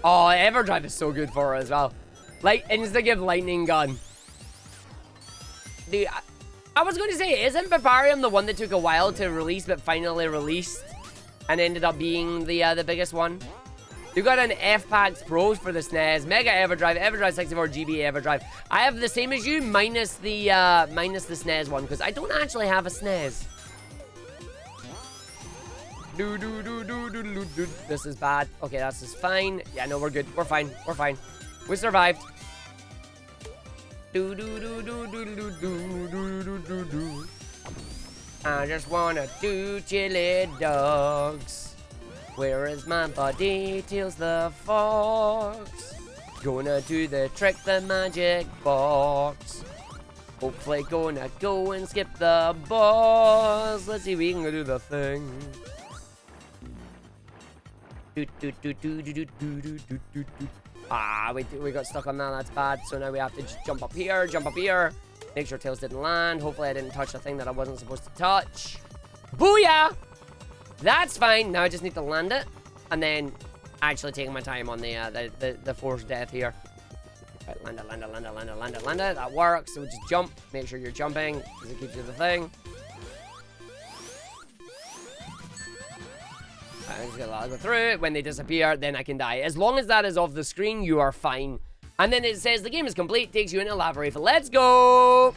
Oh, EverDrive is so good for her as well. Like, insta-give lightning gun. Dude, I was going to say, isn't Barbarium the one that took a while to release but finally released and ended up being the biggest one? You got an F-Pax Pro for the SNES, Mega EverDrive, EverDrive 64GB EverDrive. I have the same as you, minus the SNES one, because I don't actually have a SNES. This is bad. Okay, this is fine. Yeah, no, we're good. We're fine. We're fine. We survived. I just wanna do chili dogs. Where is my buddy? Tails the fox. Gonna do the trick, the magic box. Hopefully gonna go and skip the boss. Let's see if we can do the thing. Ah, we got stuck on that. That's bad. So now we have to just jump up here, Make sure Tails didn't land. Hopefully I didn't touch the thing that I wasn't supposed to touch. Booyah! That's fine. Now I just need to land it. And then actually taking my time on the forced death here. Right, land it. That works. So just jump. Make sure you're jumping because it gives you the thing. I'm just gonna go through it. When they disappear, then I can die. As long as that is off the screen, you are fine. And then it says the game is complete, takes you into Lava Reef. Let's go!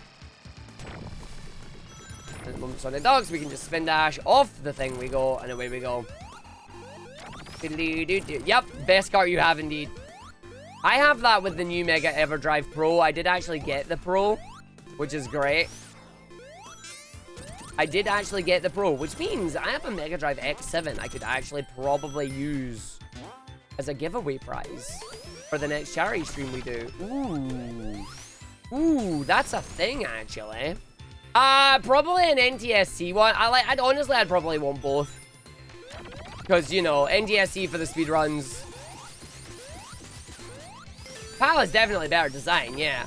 And moment Sonic Dogs, we can just spin dash off the thing we go, and away we go. Yep, best cart you have indeed. I have that with the new Mega EverDrive Pro. I did actually get the Pro, which is great. I did actually get the Pro, which means I have a Mega Drive X7 I could actually probably use as a giveaway prize for the next charity stream we do. Ooh, that's a thing actually. Probably an NTSC one. I'd probably want both. Because, you know, NTSC for the speedruns. PAL is definitely better design, yeah.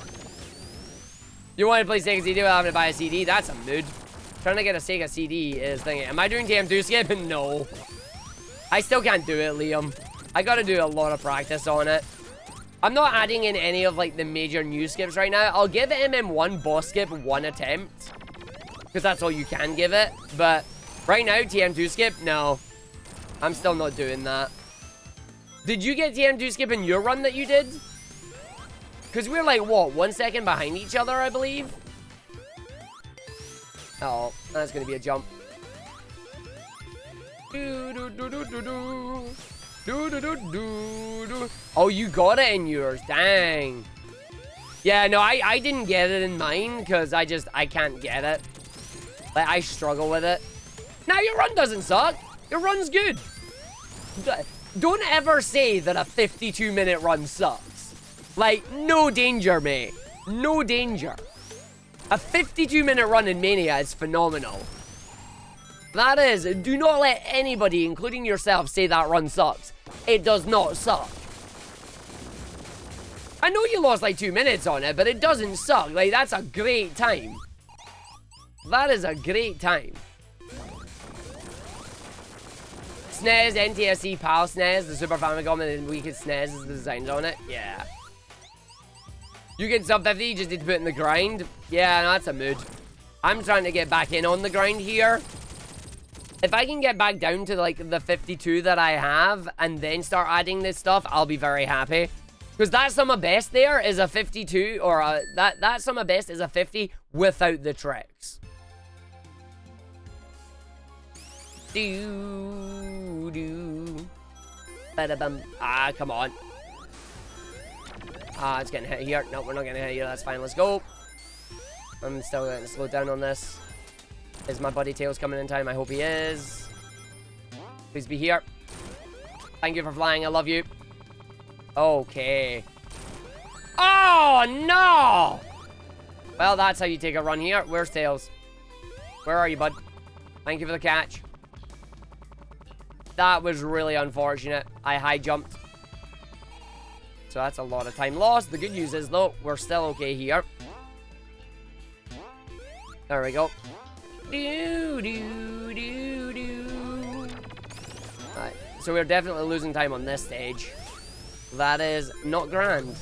You want to play Sega CD without having to buy a CD? That's a mood. Trying to get a Sega CD is thinking, am I doing TM2 skip? No. I still can't do it, Liam. I gotta do a lot of practice on it. I'm not adding in any of, like, the major new skips right now. I'll give MM1 boss skip one attempt. Because that's all you can give it. But right now, TM2 skip, no. I'm still not doing that. Did you get TM2 skip in your run that you did? Because we're, like, what, 1 second behind each other, I believe? Oh, that's gonna be a jump. Oh, you got it in yours. Dang. Yeah, no, I didn't get it in mine because I can't get it. Like, I struggle with it. Now, your run doesn't suck. Your run's good. Don't ever say that a 52-minute run sucks. Like, no danger, mate. No danger. A 52-minute run in Mania is phenomenal. That is, do not let anybody, including yourself, say that run sucks. It does not suck. I know you lost like 2 minutes on it, but it doesn't suck. Like, that's a great time. That is a great time. SNES, NTSC, PAL SNES, the Super Famicom, and then we could SNES as the designs on it. Yeah. You get sub 50, you just need to put in the grind. Yeah, no, that's a mood. I'm trying to get back in on the grind here. If I can get back down to like the 52 that I have and then start adding this stuff, I'll be very happy. Because that sum of best there is a 52, or that sum of best is a 50 without the tricks. Ba-da-bum. Ah, come on. Ah, it's getting hit here. No, we're not getting hit here. That's fine. Let's go. I'm still going to slow down on this. Is my buddy Tails coming in time? I hope he is. Please be here. Thank you for flying. I love you. Okay. Oh, no! Well, that's how you take a run here. Where's Tails? Where are you, bud? Thank you for the catch. That was really unfortunate. I high jumped. So that's a lot of time lost. The good news is, though, we're still okay here. There we go. Alright, so we're definitely losing time on this stage. That is not grand.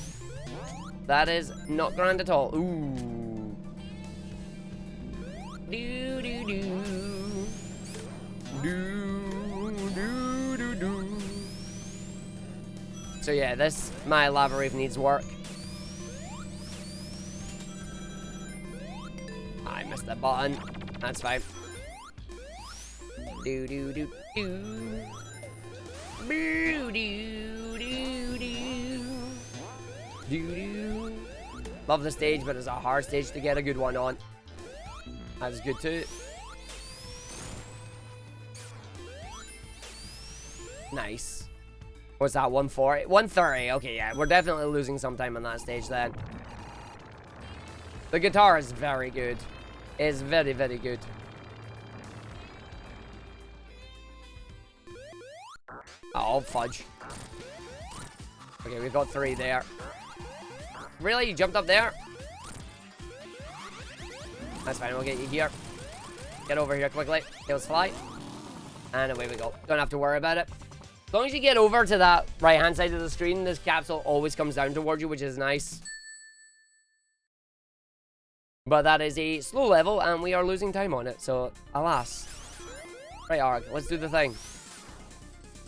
That is not grand at all. Ooh. So yeah, my lava rave needs work. I missed that button. That's fine. Love the stage, but it's a hard stage to get a good one on. That's good too. Nice. What's that, 140? 130. Okay, yeah, we're definitely losing some time on that stage then. The guitar is very good. It's very, very good. Oh, fudge. Okay, we've got 3 there. Really? You jumped up there? That's fine, we'll get you here. Get over here quickly. Tails fly. And away we go. Don't have to worry about it. As long as you get over to that right-hand side of the screen, this capsule always comes down towards you, which is nice. But that is a slow level, and we are losing time on it, so alas. Right, Arg, let's do the thing.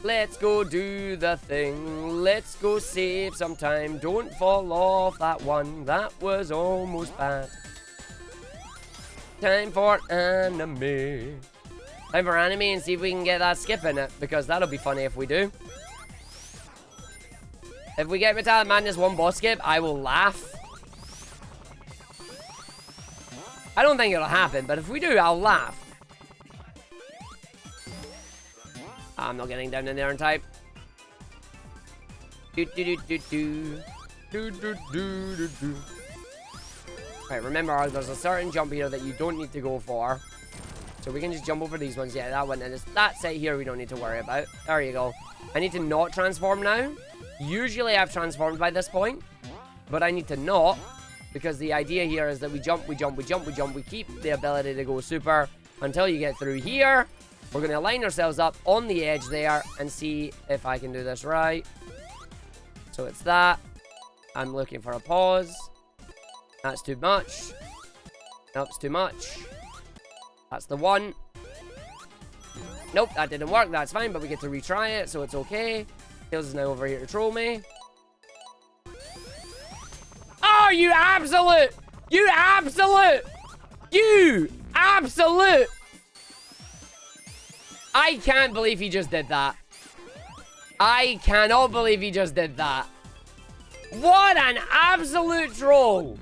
Let's go do the thing. Let's go save some time. Don't fall off that one. That was almost bad. Time for anime. Time for anime and see if we can get that skip in it, because that'll be funny if we do. If we get Metallic Madness 1 boss skip, I will laugh. I don't think it'll happen, but if we do, I'll laugh. I'm not getting down in there in time. Right, remember, there's a certain jump here that you don't need to go for. So we can just jump over these ones. Yeah, that one. And it's that set here we don't need to worry about. There you go. I need to not transform now. Usually I've transformed by this point. But I need to not. Because the idea here is that we jump, we jump, we jump, we jump. We keep the ability to go super until you get through here. We're going to line ourselves up on the edge there and see if I can do this right. So it's that. I'm looking for a pause. That's too much. Nope, it's too much. That's the one. Nope, that didn't work. That's fine, but we get to retry it, so it's okay. Tails is now over here to troll me. Oh, you absolute! You absolute! You absolute! I can't believe he just did that. I cannot believe he just did that. What an absolute troll!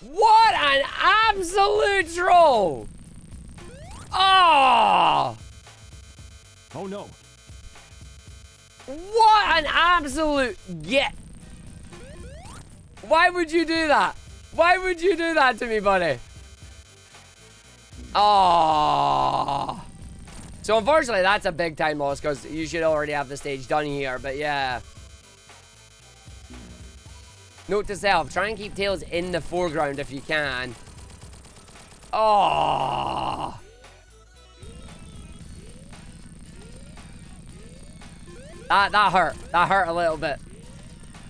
What an absolute troll! Oh! Oh no. What an absolute get! Why would you do that? Why would you do that to me, buddy? Oh. So unfortunately, that's a big time loss because you should already have the stage done here. But yeah. Note to self, try and keep Tails in the foreground if you can. Oh. That hurt. That hurt a little bit.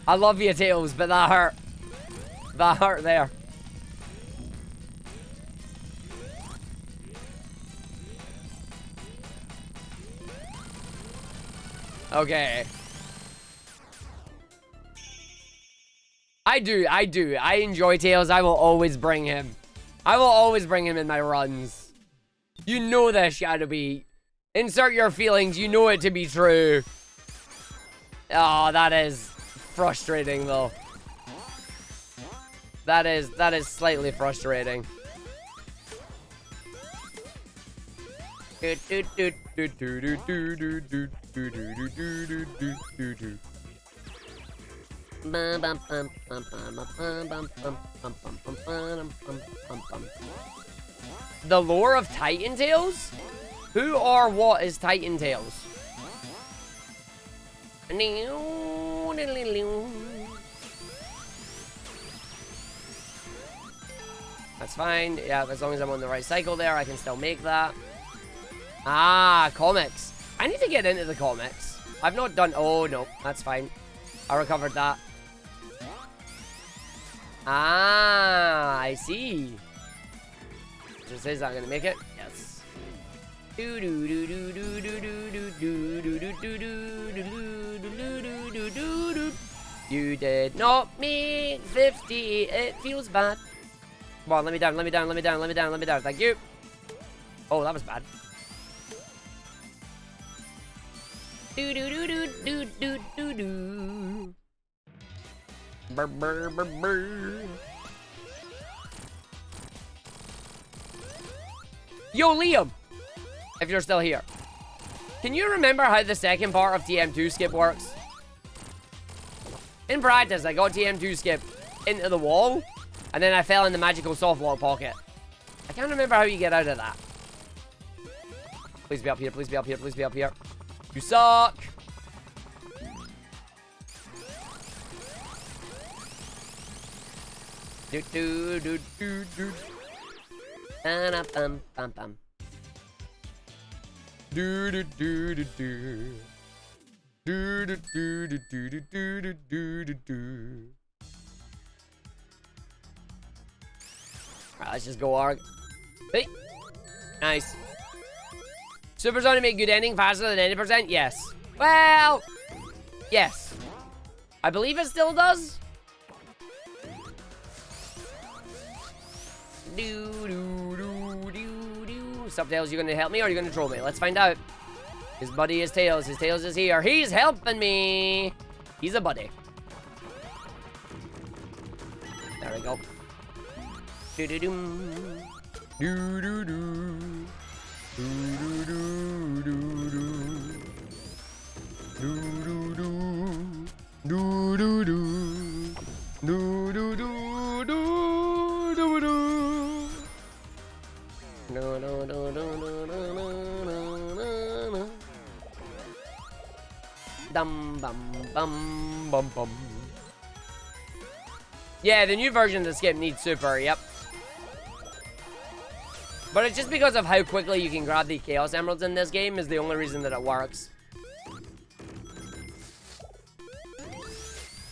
I love you, Tails, but that hurt. That hurt there. Okay. I do. I enjoy Tails. I will always bring him. I will always bring him in my runs. You know this, Shadowbee. Insert your feelings. You know it to be true. Oh, that is frustrating, though. That is slightly frustrating. The lore of Titan Tails? Who or what is Titan Tails? That's fine. Yeah, as long as I'm on the right cycle there, I can still make that. Ah, comics. I need to get into the comics. I've not done... Oh, no. That's fine. I recovered that. Ah, I see. Just is that gonna make it? Yes. You did not make 50. It feels bad. Come on, let me down, let me down, let me down, let me down, let me down. Thank you. Oh, that was bad. Brr, brr, brr, brr. Yo, Liam! If you're still here. Can you remember how the second part of TM2 skip works? In practice, I got TM2 skip into the wall, and then I fell in the magical softlock pocket. I can't remember how you get out of that. Please be up here, please be up here, please be up here. You suck! Do do do do do. Bum bum bum. Do do do do do. Do do do do do do do do do do. Alright, let's just go Arg. Hey! Nice. Super Zone to make good ending faster than 90%? Yes. Well, yes. I believe it still does. Do do do do do. Sup, Tails? You gonna help me or are you gonna troll me? Let's find out. His buddy is Tails. His Tails is here. He's helping me. He's a buddy. There we go. Do do do. Do do do. Do do do do do. Do do do. Do do do. Do do do do do do. No no no no no no no no. Dum bum bum bum bum. Yeah, the new version of the skip needs super, yep. But it's just because of how quickly you can grab the Chaos Emeralds in this game is the only reason that it works.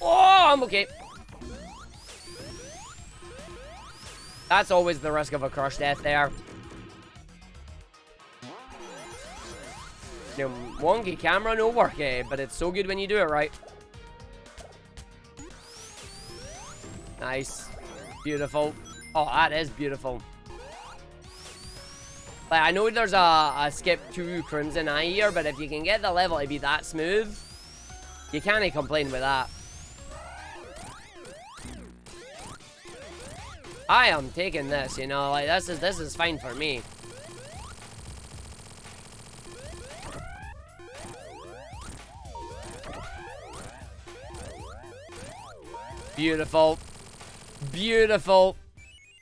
Oh, I'm okay. That's always the risk of a crush death there. Wonky camera, no work, eh? But it's so good when you do it right. Nice. Beautiful. Oh, that is beautiful. Like, I know there's a skip to Crimson Eye here, but if you can get the level to be that smooth, you can't complain with that. I am taking this, you know, like this is fine for me. Beautiful. Beautiful.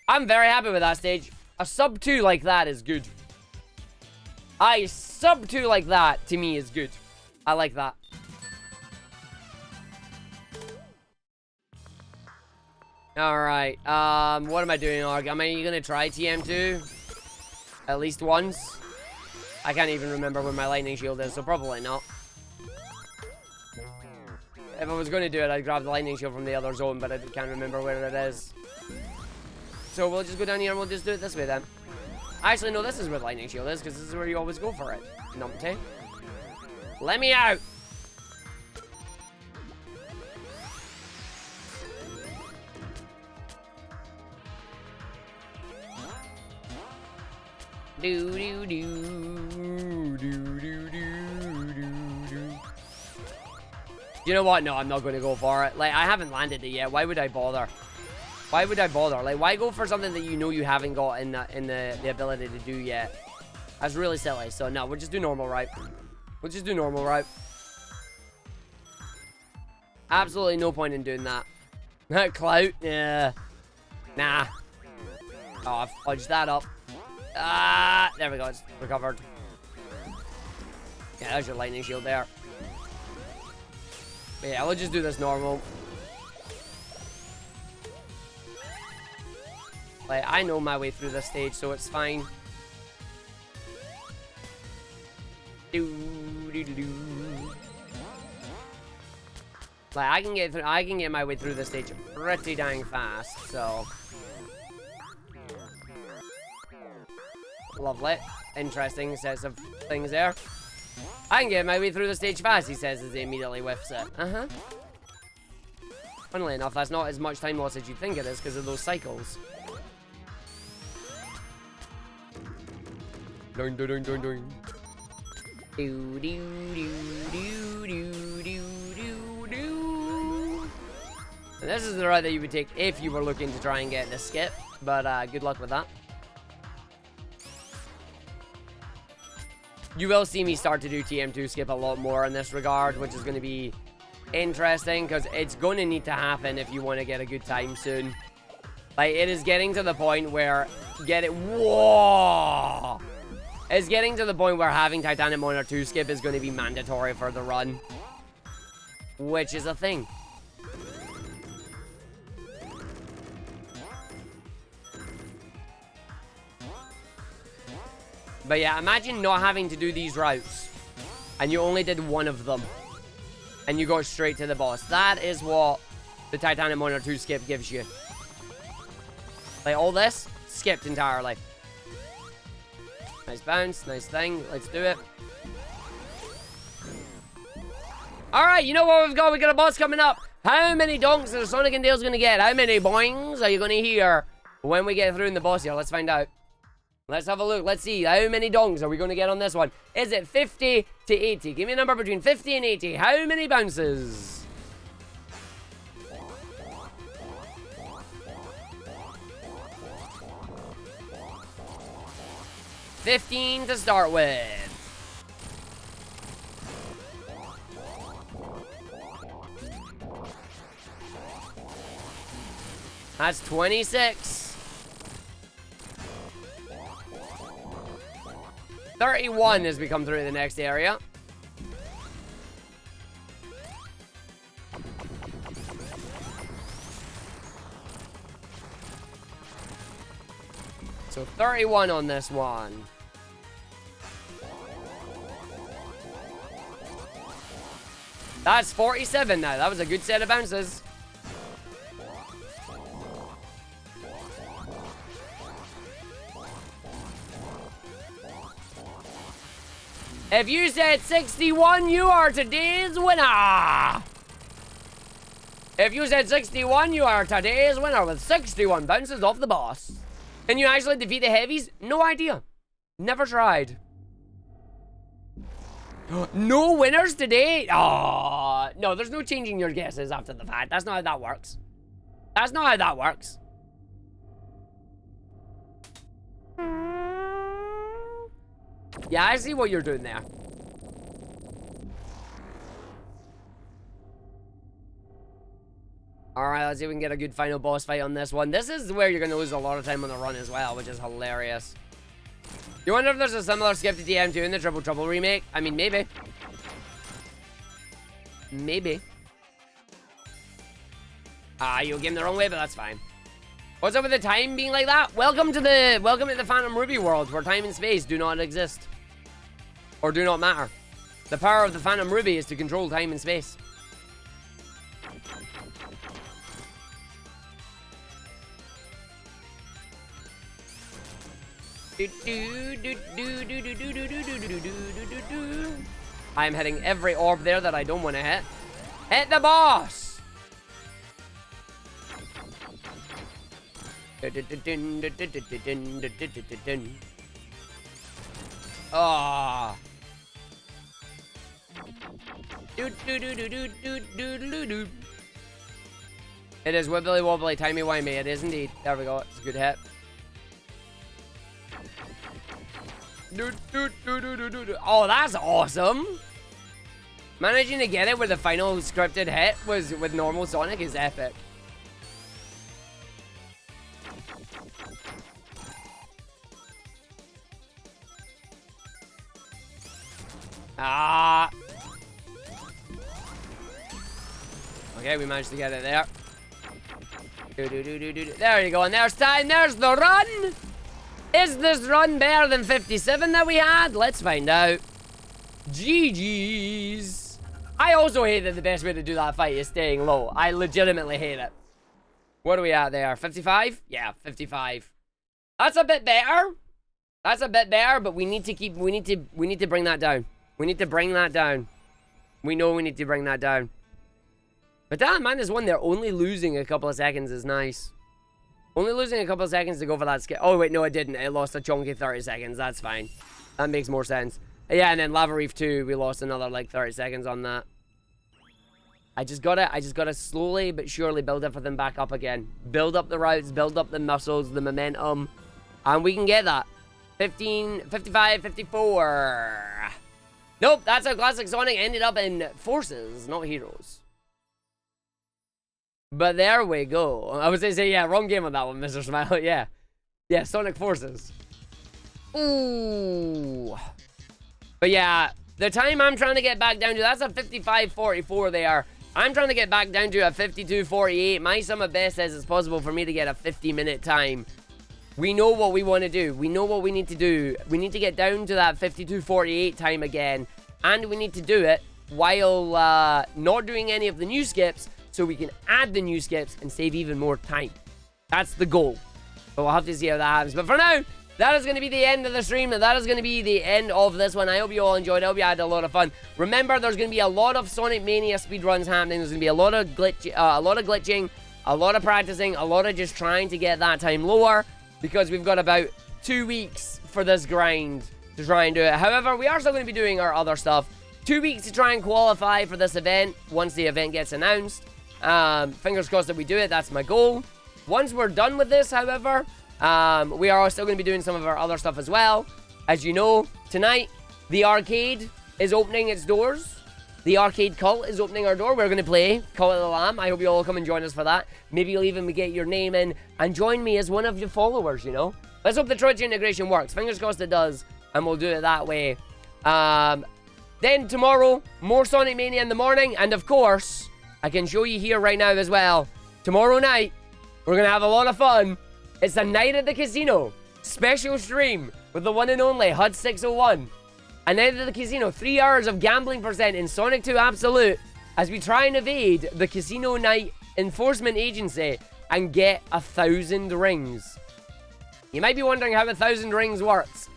I'm very happy with that stage. A sub 2 like that is good. A sub 2 like that, to me, is good. I like that. Alright, what am I doing, Arg? Am I gonna try TM2? At least once? I can't even remember where my lightning shield is, so probably not. If I was going to do it, I'd grab the lightning shield from the other zone, but I can't remember where it is. So we'll just go down here and we'll just do it this way then. Actually, no, this is where the lightning shield is, because this is where you always go for it. Numpty. Let me out! Do do do do do do. You know what? No, I'm not going to go for it. Like, I haven't landed it yet. Why would I bother? Why would I bother? Like, why go for something that you know you haven't got in the ability to do yet? That's really silly. So no, we'll just do normal, right? We'll just do normal, right? Absolutely no point in doing that. Clout? Yeah. Nah. Oh, I fudged that up. Ah, there we go. It's recovered. Yeah, there's your lightning shield there. But yeah, we'll just do this normal. Like, I know my way through this stage, so it's fine. Like, I can get my way through this stage pretty dang fast, so. Lovely. Interesting sets of things there. I can get my way through the stage fast, he says as he immediately whiffs it. Uh-huh. Funnily enough, that's not as much time loss as you think it is because of those cycles. Doing, doing, doing, doing. Do, do, do, do, do, do, do. And this is the route that you would take if you were looking to try and get the skip, but good luck with that. You will see me start to do TM2 skip a lot more in this regard, which is going to be interesting because it's going to need to happen if you want to get a good time soon. Like, it is getting to the point where whoa! It's getting to the point where having Titanic Mania 2 skip is going to be mandatory for the run, which is a thing. But yeah, imagine not having to do these routes, and you only did one of them, and you go straight to the boss. That is what the Titanic Mania 2 skip gives you. Like, all this, skipped entirely. Nice bounce, nice thing. Let's do it. Alright, you know what we've got? We got a boss coming up. How many donks are Sonic and Dale's going to get? How many boings are you going to hear when we get through in the boss here? Let's find out. Let's have a look. Let's see. How many dongs are we going to get on this one? Is it 50 to 80? Give me a number between 50 and 80. How many bounces? $15 to start with. That's 26. 31 as we come through the next area. So 31 on this one. That's 47 now. That was a good set of bounces. If you said 61, you are today's winner. If you said 61, you are today's winner with 61 bounces off the boss. Can you actually defeat the heavies? No idea. Never tried. No winners today? Oh, no, there's no changing your guesses after the fact. That's not how that works. That's not how that works. Yeah, I see what you're doing there. Alright, let's see if we can get a good final boss fight on this one. This is where you're going to lose a lot of time on the run as well, which is hilarious. You wonder if there's a similar skip to TM2 in the Triple Trouble remake? I mean, maybe. Maybe. Ah, you came the wrong way, but that's fine. What's up with the time being like that? Welcome to the Phantom Ruby world, where time and space do not exist. Or do not matter. The power of the Phantom Ruby is to control time and space. I am hitting every orb there that I don't want to hit. Hit the boss! Ah. It is wibbly wobbly, timey wimey. It is indeed. There we go. It's a good hit. Oh, that's awesome. Managing to get it with the final scripted hit was with normal Sonic is epic. Ah. Okay, we managed to get it there. There you go, and there's time. There's the run. Is this run better than 57 that we had? Let's find out. GG's. I also hate that the best way to do that fight is staying low. I legitimately hate it. What are we at there? 55? Yeah, 55. That's a bit better. That's a bit better, but we need to keep. We need to bring that down. We need to bring that down. We know we need to bring that down. But damn, man, this one they're only losing a couple of seconds is nice. Only losing a couple of seconds to go for that skip. Oh, wait, no, it didn't. It lost a chunky 30 seconds. That's fine. That makes more sense. Yeah, and then Lava Reef 2, we lost another, like, 30 seconds on that. I just gotta slowly but surely build everything back up again. Build up the routes, build up the muscles, the momentum. And we can get that. 15, 55, 54. Nope, that's how Classic Sonic ended up in Forces, not Heroes. But there we go. I was going to say, yeah, wrong game on that one, Mr. Smiley. Yeah. Yeah, Sonic Forces. Ooh. But yeah, the time I'm trying to get back down to, that's a 55.44 there. I'm trying to get back down to a 52.48. My sum of best says it's possible for me to get a 50-minute time. We know what we want to do. We know what we need to do. We need to get down to that 52.48 time again. And we need to do it while not doing any of the new skips, so we can add the new skips and save even more time. That's the goal. But we'll have to see how that happens. But for now, that is going to be the end of the stream. That is going to be the end of this one. I hope you all enjoyed. I hope you had a lot of fun. Remember, there's going to be a lot of Sonic Mania speedruns happening. There's going to be a lot of glitching, a lot of practicing, a lot of just trying to get that time lower, because we've got about 2 weeks for this grind to try and do it. However, we are still going to be doing our other stuff. 2 weeks to try and qualify for this event once the event gets announced. Fingers crossed that we do it. That's my goal. Once we're done with this, however, we are still going to be doing some of our other stuff as well. As you know, tonight, the arcade is opening its doors. The arcade cult is opening our door. We're going to play Cult of the Lamb. I hope you all come and join us for that. Maybe you'll even get your name in and join me as one of your followers, you know. Let's hope the Twitch integration works. Fingers crossed it does, and we'll do it that way. Then tomorrow, more Sonic Mania in the morning, and of course, I can show you here right now as well. Tomorrow night, we're going to have a lot of fun. It's a night at the casino. Special stream with the one and only HUD601. A night at the casino. 3 hours of gambling percent in Sonic 2 Absolute as we try and evade the Casino Night Enforcement Agency and get 1,000 rings. You might be wondering how 1,000 rings works.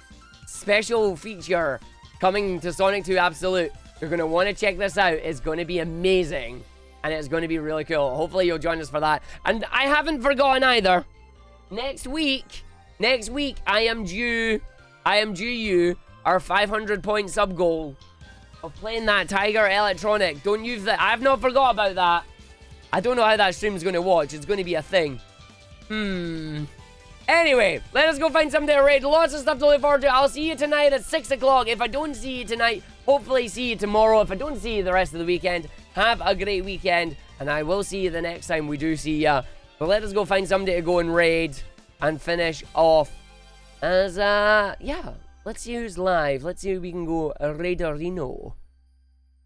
Special feature coming to Sonic 2 Absolute. You're going to want to check this out. It's going to be amazing. And it's going to be really cool. Hopefully you'll join us for that. And I haven't forgotten either. Next week, I am due you our 500-point sub goal of playing that Tiger Electronic. Don't you? I have not forgot about that. I don't know how that stream's going to watch. It's going to be a thing. Anyway, let us go find something to raid. Lots of stuff to look forward to. I'll see you tonight at 6 o'clock. If I don't see you tonight, hopefully see you tomorrow. If I don't see you the rest of the weekend, have a great weekend. And I will see you the next time we do see ya. But let us go find somebody to go and raid and finish off. As, yeah. Let's see who's live. Let's see who we can go raiderino.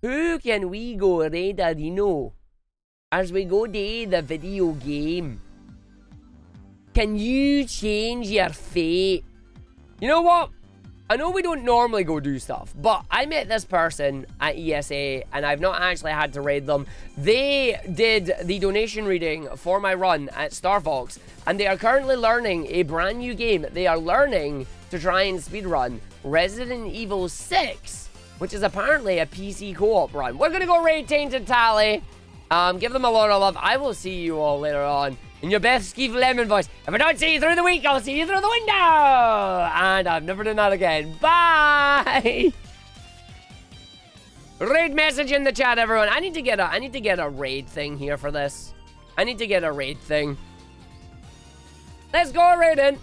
Who can we go raiderino as we go to the video game? Can you change your fate? You know what? I know we don't normally go do stuff, but I met this person at ESA and I've not actually had to raid them. They did the donation reading for my run at Star Fox and they are currently learning a brand new game. They are learning to to try and speedrun Resident Evil 6, which is apparently a PC co-op run. We're gonna go raid Tainted Tally. Give them a lot of love. I will see you all later on in your best Skeef Lemon voice. If I don't see you through the week, I'll see you through the window. And I'm never doing that again. Bye. Raid message in the chat, everyone. I need to get a raid thing here for this. I need to get a raid thing. Let's go raiding.